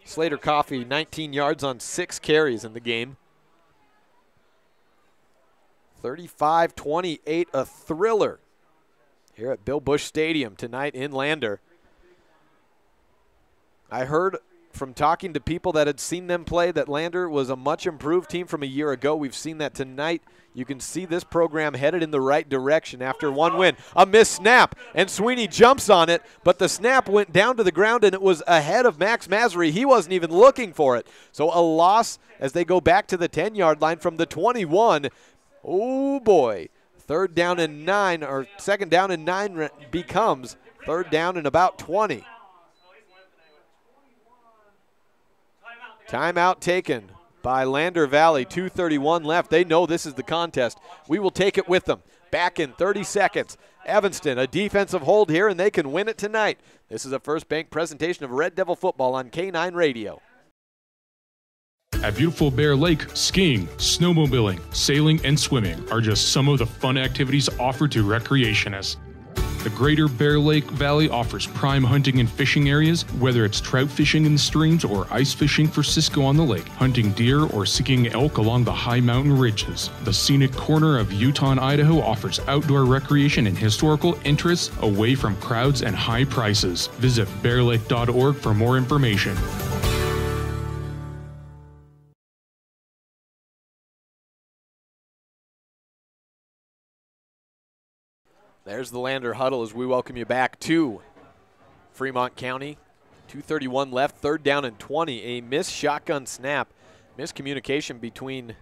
Slater Coffey, 19 yards on 6 carries in the game. 35-28, a thriller here at Bill Bush Stadium tonight in Lander. I heard from talking to people that had seen them play that Lander was a much improved team from a year ago. We've seen that tonight. You can see this program headed in the right direction after 1 win. A missed snap, and Sweeney jumps on it, but the snap went down to the ground, and it was ahead of Max Masry. He wasn't even looking for it. So a loss as they go back to the 10-yard line from the 21. Oh, boy. 3rd down and 9, or 2nd down and 9 becomes 3rd down and about 20. Timeout taken by Lander Valley. 2:31 left. They know this is the contest. We will take it with them. Back in 30 seconds. Evanston, a defensive hold here, and they can win it tonight. This is a First Bank presentation of Red Devil football on K9 Radio. At beautiful Bear Lake, skiing, snowmobiling, sailing, and swimming are just some of the fun activities offered to recreationists. The Greater Bear Lake Valley offers prime hunting and fishing areas, whether it's trout fishing in the streams or ice fishing for Cisco on the lake, hunting deer or seeking elk along the high mountain ridges. The scenic corner of Utah and Idaho offers outdoor recreation and historical interests away from crowds and high prices. Visit bearlake.org for more information. There's the Lander huddle as we welcome you back to Fremont County. 2:31 left, 3rd down and 20. A missed shotgun snap. Miscommunication between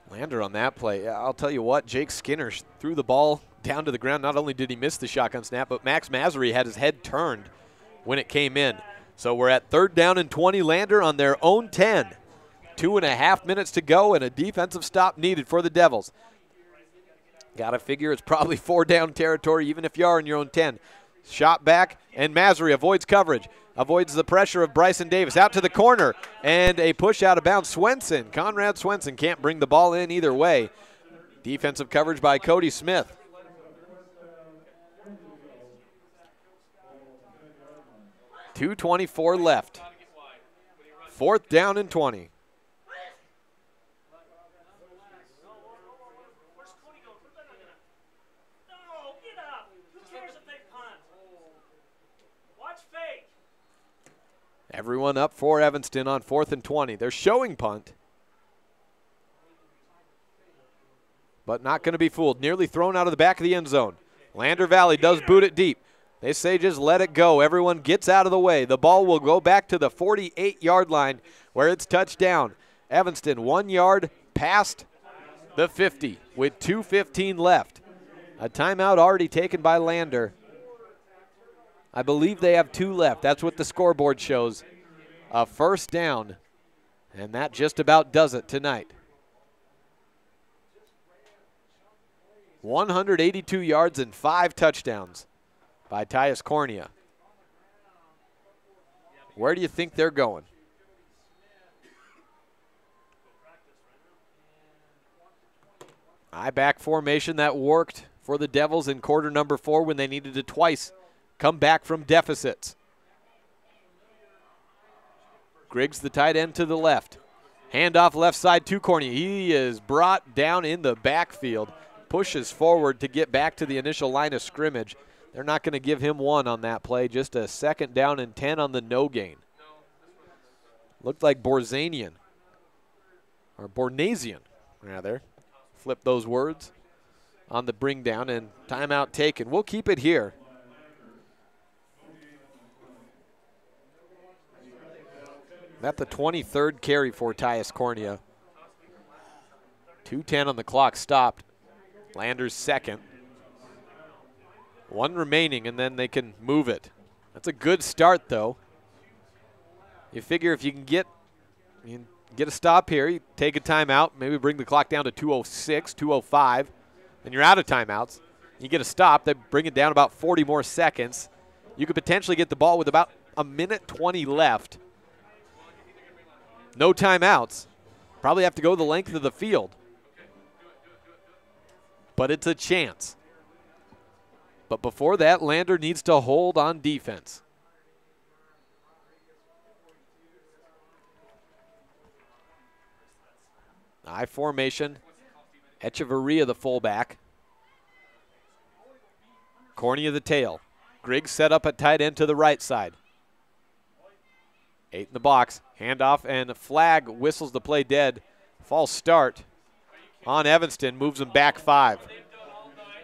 Lander on that play. I'll tell you what, Jake Skinner threw the ball down to the ground. Not only did he miss the shotgun snap, but Max Masry had his head turned when it came in. So we're at 3rd down and 20. Lander on their own 10. 2.5 minutes to go and a defensive stop needed for the Devils. Got to figure it's probably 4-down territory, even if you are in your own 10. Shot back, and Masry avoids coverage. Avoids the pressure of Bryson Davis. Out to the corner, and a push out of bounds. Swenson, Conrad Swenson can't bring the ball in either way. Defensive coverage by Cody Smith. .224 left. 4th down and 20. Everyone up for Evanston on 4th and 20. They're showing punt, but not going to be fooled. Nearly thrown out of the back of the end zone. Lander Valley does boot it deep. They say just let it go. Everyone gets out of the way. The ball will go back to the 48-yard line where it's touchdown. Evanston 1 yard past the 50 with 2:15 left. A timeout already taken by Lander. I believe they have 2 left. That's what the scoreboard shows. A 1st down, and that just about does it tonight. 182 yards and 5 touchdowns by Tyus Cornea. Where do you think they're going? I-back formation that worked for the Devils in quarter number 4 when they needed to twice come back from deficits. Griggs, the tight end, to the left. Handoff left side to Cornea. He is brought down in the backfield. Pushes forward to get back to the initial line of scrimmage. They're not going to give him 1 on that play. Just a 2nd down and 10 on the no gain. Looked like Bornasian, rather. Flip those words on the bring down, and timeout taken. We'll keep it here. That's the 23rd carry for Tyus Cornea. 2:10 on the clock, stopped. Lander's 2nd. 1 remaining, and then they can move it. That's a good start, though. You figure if you can get a stop here, you take a timeout, maybe bring the clock down to 2:06, 2:05, and you're out of timeouts. You get a stop, they bring it down about 40 more seconds. You could potentially get the ball with about 1:20 left. No timeouts. Probably have to go the length of the field. But it's a chance. But before that, Lander needs to hold on defense. I formation. Echeverria, the fullback. Cornea, the tail. Griggs set up at tight end to the right side. 8 in the box. Handoff, and a flag whistles the play dead. False start on Evanston. Moves them back 5.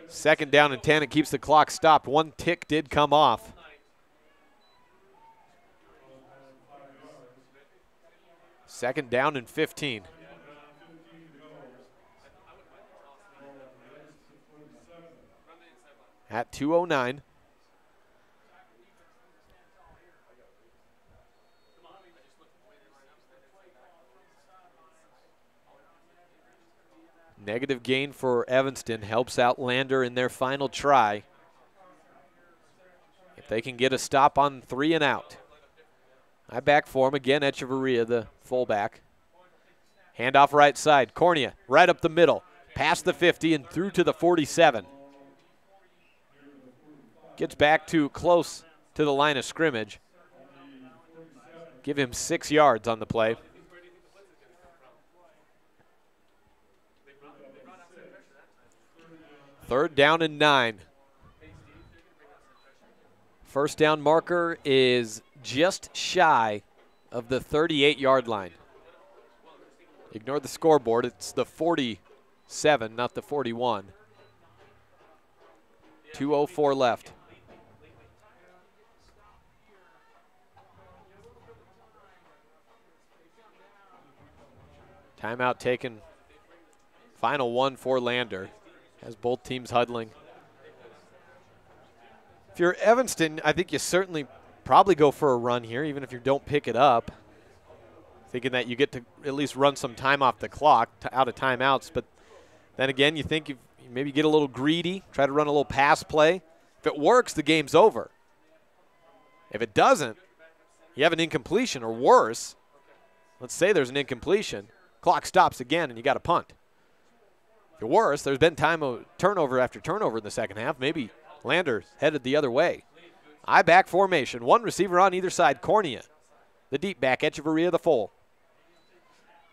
2nd down and 10. It keeps the clock stopped. 1 tick did come off. Second down and 15. At 2:09. Negative gain for Evanston helps out Lander in their final try. If they can get a stop on 3 and out. I back for him again, Echeverria, the fullback. Handoff right side. Cornea right up the middle. Past the 50 and through to the 47. Gets back to close to the line of scrimmage. Give him 6 yards on the play. Third down and 9. First down marker is just shy of the 38-yard line. Ignore the scoreboard. It's the 47, not the 41. 2:04 left. Timeout taken. Final one for Lander. Has both teams huddling. If you're Evanston, I think you certainly probably go for a run here, even if you don't pick it up. Thinking that you get to at least run some time off the clock, out of timeouts. But then again, you think you maybe get a little greedy, try to run a little pass play. If it works, the game's over. If it doesn't, you have an incompletion, or worse, let's say there's an incompletion, clock stops again and you got to punt. If it's worse, there's been time of turnover after turnover in the second half. Maybe Lander's headed the other way. I-back formation, one receiver on either side. Cornea, the deep back, Echeverria the full.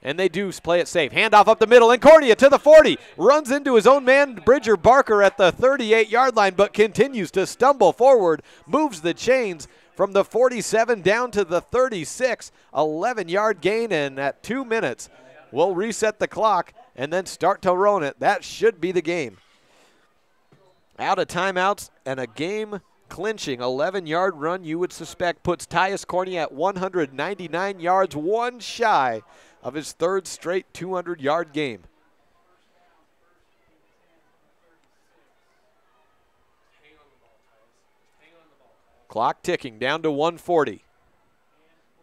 And they do play it safe. Handoff up the middle, and Cornea to the 40. Runs into his own man, Bridger Barker, at the 38-yard line, but continues to stumble forward. Moves the chains from the 47 down to the 36. 11-yard gain, and at 2 minutes, we'll reset the clock and then start to run it. That should be the game. Out of timeouts, and a game-clinching 11-yard run, you would suspect, puts Tyus Cornea at 199 yards, one shy of his third straight 200-yard game. Clock ticking down to 1:40.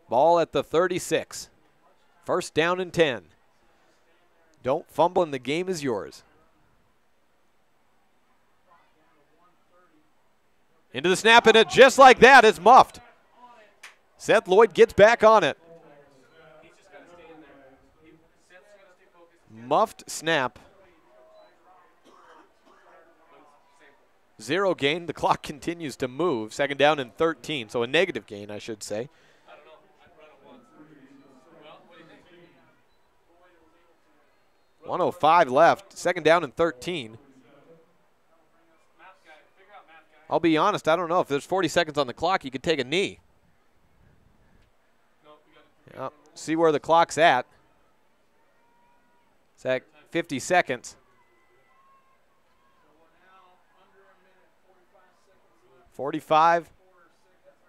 Ball at the 36. First down and 10. Don't fumble and the game is yours. Into the snap, and it just like that is muffed. Seth Lloyd gets back on it. Muffed snap. 0 gain. The clock continues to move. Second down and 13, so a negative gain, I should say. .105 left. Second down and 13. I'll be honest, I don't know. If there's 40 seconds on the clock, you could take a knee. Yep. See where the clock's at. It's at 50 seconds. 45,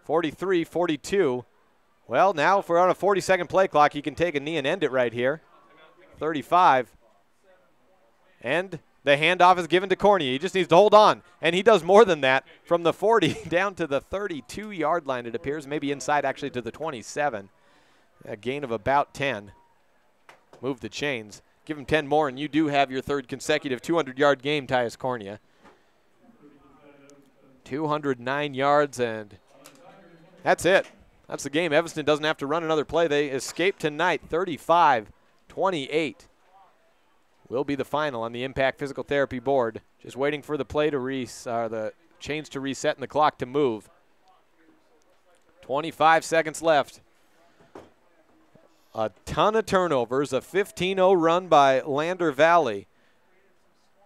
43, 42. Well, now if we're on a 40-second play clock, you can take a knee and end it right here. 35. And the handoff is given to Cornea. He just needs to hold on, and he does more than that. From the 40 down to the 32-yard line, it appears, maybe inside actually to the 27. A gain of about 10. Move the chains. Give him 10 more, and you do have your third consecutive 200-yard game, Tyus Cornea. 209 yards, and that's it. That's the game. Evanston doesn't have to run another play. They escape tonight, 35-28. Will be the final on the Impact Physical Therapy board. Just waiting for the play to the chains to reset and the clock to move. 25 seconds left. A ton of turnovers, a 15-0 run by Lander Valley.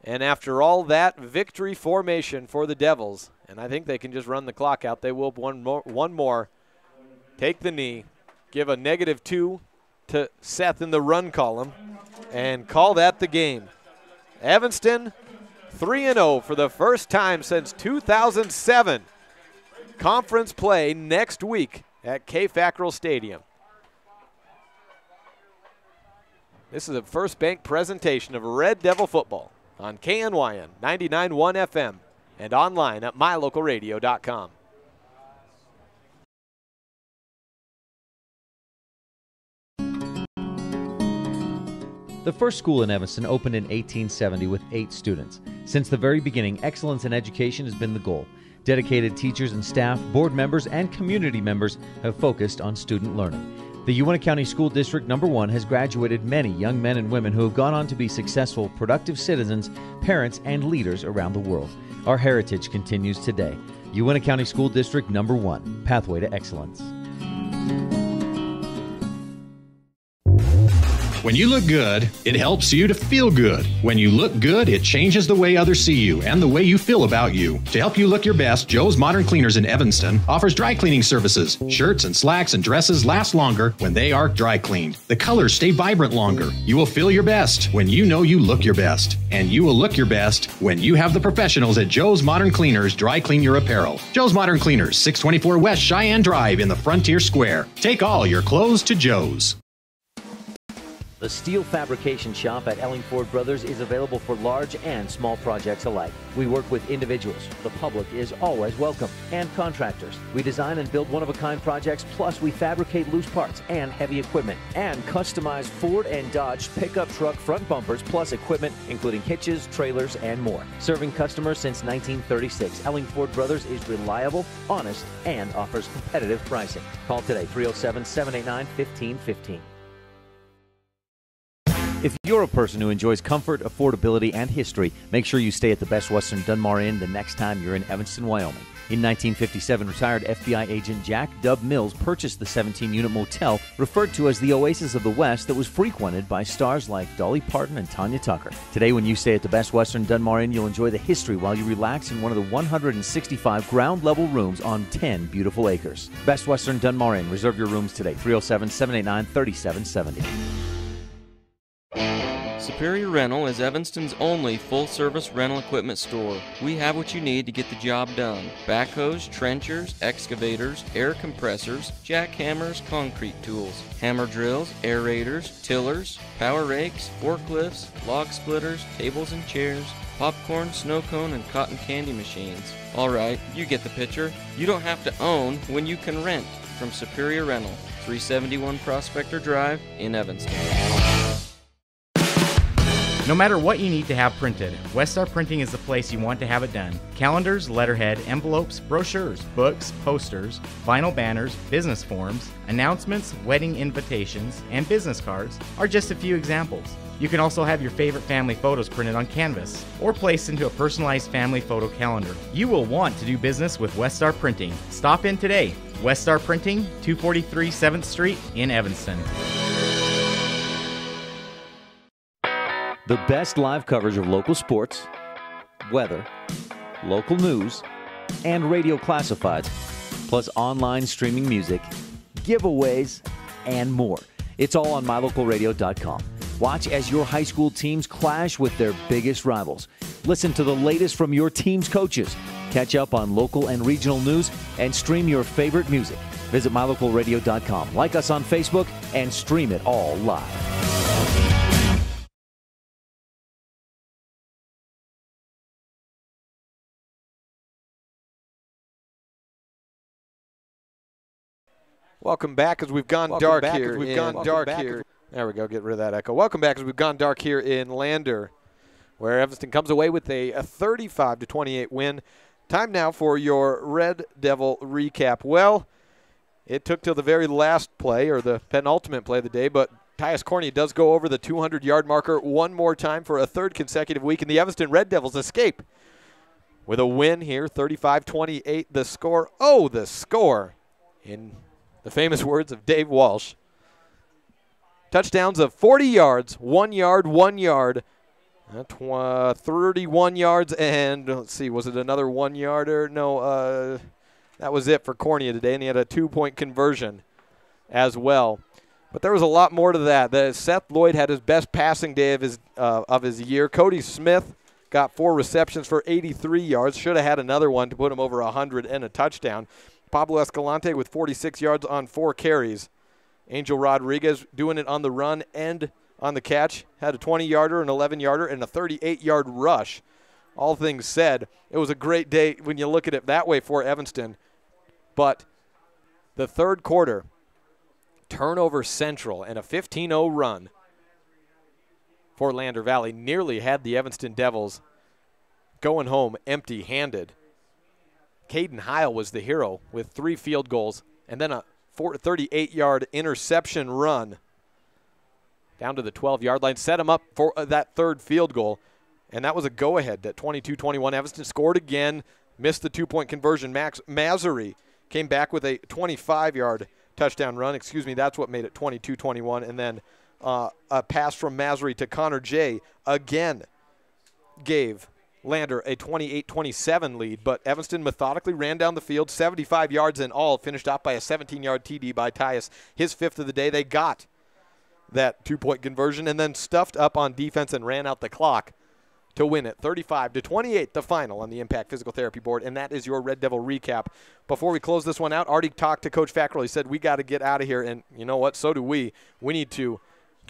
And after all that, victory formation for the Devils. And I think they can just run the clock out. They will one more. Take the knee. Give a -2 to Seth in the run column. And call that the game. Evanston 3-0 for the first time since 2007. Conference play next week at K. Fackrell Stadium. This is a First Bank presentation of Red Devil football on KNYN 99.1 FM and online at mylocalradio.com. The first school in Evanston opened in 1870 with 8 students. Since the very beginning, excellence in education has been the goal. Dedicated teachers and staff, board members, and community members have focused on student learning. The Uintah County School District No. 1 has graduated many young men and women who have gone on to be successful, productive citizens, parents, and leaders around the world. Our heritage continues today. Uintah County School District No. 1, Pathway to Excellence. When you look good, it helps you to feel good. When you look good, it changes the way others see you and the way you feel about you. To help you look your best, Joe's Modern Cleaners in Evanston offers dry cleaning services. Shirts and slacks and dresses last longer when they are dry cleaned. The colors stay vibrant longer. You will feel your best when you know you look your best. And you will look your best when you have the professionals at Joe's Modern Cleaners dry clean your apparel. Joe's Modern Cleaners, 624 West Cheyenne Drive in the Frontier Square. Take all your clothes to Joe's. The steel fabrication shop at Ellingford Brothers is available for large and small projects alike. We work with individuals. The public is always welcome. And contractors. We design and build one-of-a-kind projects, plus we fabricate loose parts and heavy equipment. And customize Ford and Dodge pickup truck front bumpers, plus equipment, including hitches, trailers, and more. Serving customers since 1936, Ellingford Brothers is reliable, honest, and offers competitive pricing. Call today, 307-789-1515. If you're a person who enjoys comfort, affordability, and history, make sure you stay at the Best Western Dunmar Inn the next time you're in Evanston, Wyoming. In 1957, retired FBI agent Jack Dub Mills purchased the 17-unit motel referred to as the Oasis of the West that was frequented by stars like Dolly Parton and Tanya Tucker. Today, when you stay at the Best Western Dunmar Inn, you'll enjoy the history while you relax in one of the 165 ground-level rooms on 10 beautiful acres. Best Western Dunmar Inn. Reserve your rooms today, 307-789-3770. Superior Rental is Evanston's only full-service rental equipment store. We have what you need to get the job done. Backhoes, trenchers, excavators, air compressors, jackhammers, concrete tools, hammer drills, aerators, tillers, power rakes, forklifts, log splitters, tables and chairs, popcorn, snow cone, and cotton candy machines. Alright, you get the picture. You don't have to own when you can rent. From Superior Rental, 371 Prospector Drive in Evanston. No matter what you need to have printed, Westar Printing is the place you want to have it done. Calendars, letterhead, envelopes, brochures, books, posters, vinyl banners, business forms, announcements, wedding invitations, and business cards are just a few examples. You can also have your favorite family photos printed on canvas or placed into a personalized family photo calendar. You will want to do business with Westar Printing. Stop in today. Westar Printing, 243 7th Street in Evanston. The best live coverage of local sports, weather, local news, and radio classifieds, plus online streaming music, giveaways, and more. It's all on mylocalradio.com. Watch as your high school teams clash with their biggest rivals. Listen to the latest from your team's coaches. Catch up on local and regional news and stream your favorite music. Visit mylocalradio.com. Like us on Facebook and stream it all live. Welcome back as we've gone dark here. There we go, get rid of that echo. Welcome back as we've gone dark here in Lander, where Evanston comes away with a 35-28 win. Time now for your Red Devil recap. Well, it took till the very last play, or the penultimate play of the day, but Tyus Cornea does go over the 200-yard marker one more time for a third consecutive week, and the Evanston Red Devils escape with a win here, 35-28. The score in the famous words of Dave Walsh. Touchdowns of 40 yards, 1 yard, 1 yard, 31 yards, and let's see, was it another 1 yarder? No, that was it for Cornea today, and he had a 2-point conversion as well. But there was a lot more to that. Seth Lloyd had his best passing day of his year. Cody Smith got 4 receptions for 83 yards. Should have had another one to put him over 100 and a touchdown. Pablo Escalante with 46 yards on 4 carries. Angel Rodriguez doing it on the run and on the catch. Had a 20-yarder, an 11-yarder, and a 38-yard rush. All things said, it was a great day when you look at it that way for Evanston. But the third quarter, turnover central and a 15-0 run for Lander Valley nearly had the Evanston Devils going home empty-handed. Caden Heil was the hero with 3 field goals and then a 38-yard interception run down to the 12-yard line. Set him up for that third field goal, and that was a go-ahead at 22-21. Evanston scored again, missed the 2-point conversion. Max Mazary came back with a 25-yard touchdown run. That's what made it 22-21. And then a pass from Mazary to Connor Jay again gave Lander a 28-27 lead, but Evanston methodically ran down the field, 75 yards in all, finished off by a 17-yard TD by Tyus, his 5th of the day. They got that 2-point conversion and then stuffed up on defense and ran out the clock to win it. 35-28, the final on the Impact Physical Therapy Board, and that is your Red Devil recap. Before we close this one out, already talked to Coach Fackrell. He said we got to get out of here, and you know what? So do we. We need to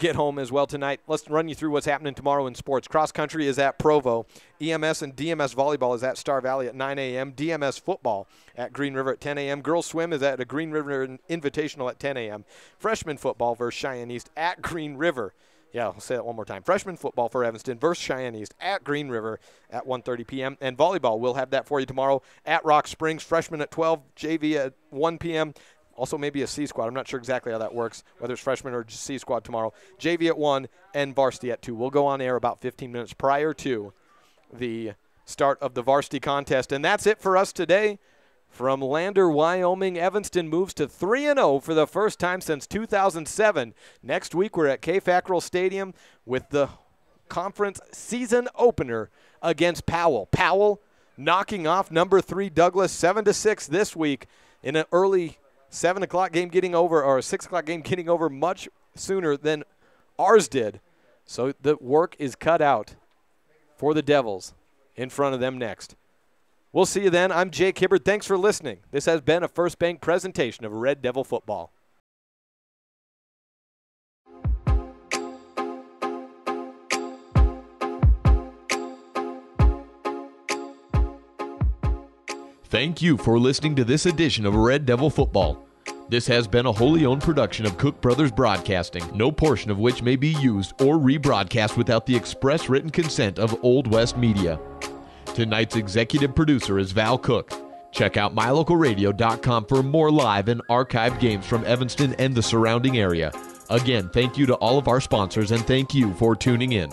get home as well tonight. Let's run you through what's happening tomorrow in sports. Cross country is at Provo. EMS and DMS volleyball is at Star Valley at 9 a.m. DMS football at Green River at 10 a.m. Girls swim is at a Green River Invitational at 10 a.m. Freshman football versus Cheyenne East at Green River. Yeah, I'll say that one more time. Freshman football for Evanston versus Cheyenne East at Green River at 1:30 p.m. And volleyball, we'll have that for you tomorrow at Rock Springs. Freshman at 12, JV at 1 p.m. Also maybe a C squad. I'm not sure exactly how that works, whether it's freshman or C squad tomorrow. JV at 1 and varsity at 2. We'll go on air about 15 minutes prior to the start of the varsity contest. And that's it for us today. From Lander, Wyoming, Evanston moves to 3-0 for the first time since 2007. Next week, we're at K-Fackrell Stadium with the conference season opener against Powell. Powell knocking off number 3 Douglas 7-6 this week in an early 7 o'clock game getting over, or a 6 o'clock game getting over much sooner than ours did. So the work is cut out for the Devils in front of them next. We'll see you then. I'm Jake Hibbard. Thanks for listening. This has been a First Bank presentation of Red Devil Football. Thank you for listening to this edition of Red Devil Football. This has been a wholly owned production of Cook Brothers Broadcasting, no portion of which may be used or rebroadcast without the express written consent of Old West Media. Tonight's executive producer is Val Cook. Check out mylocalradio.com for more live and archived games from Evanston and the surrounding area. Again, thank you to all of our sponsors, and thank you for tuning in.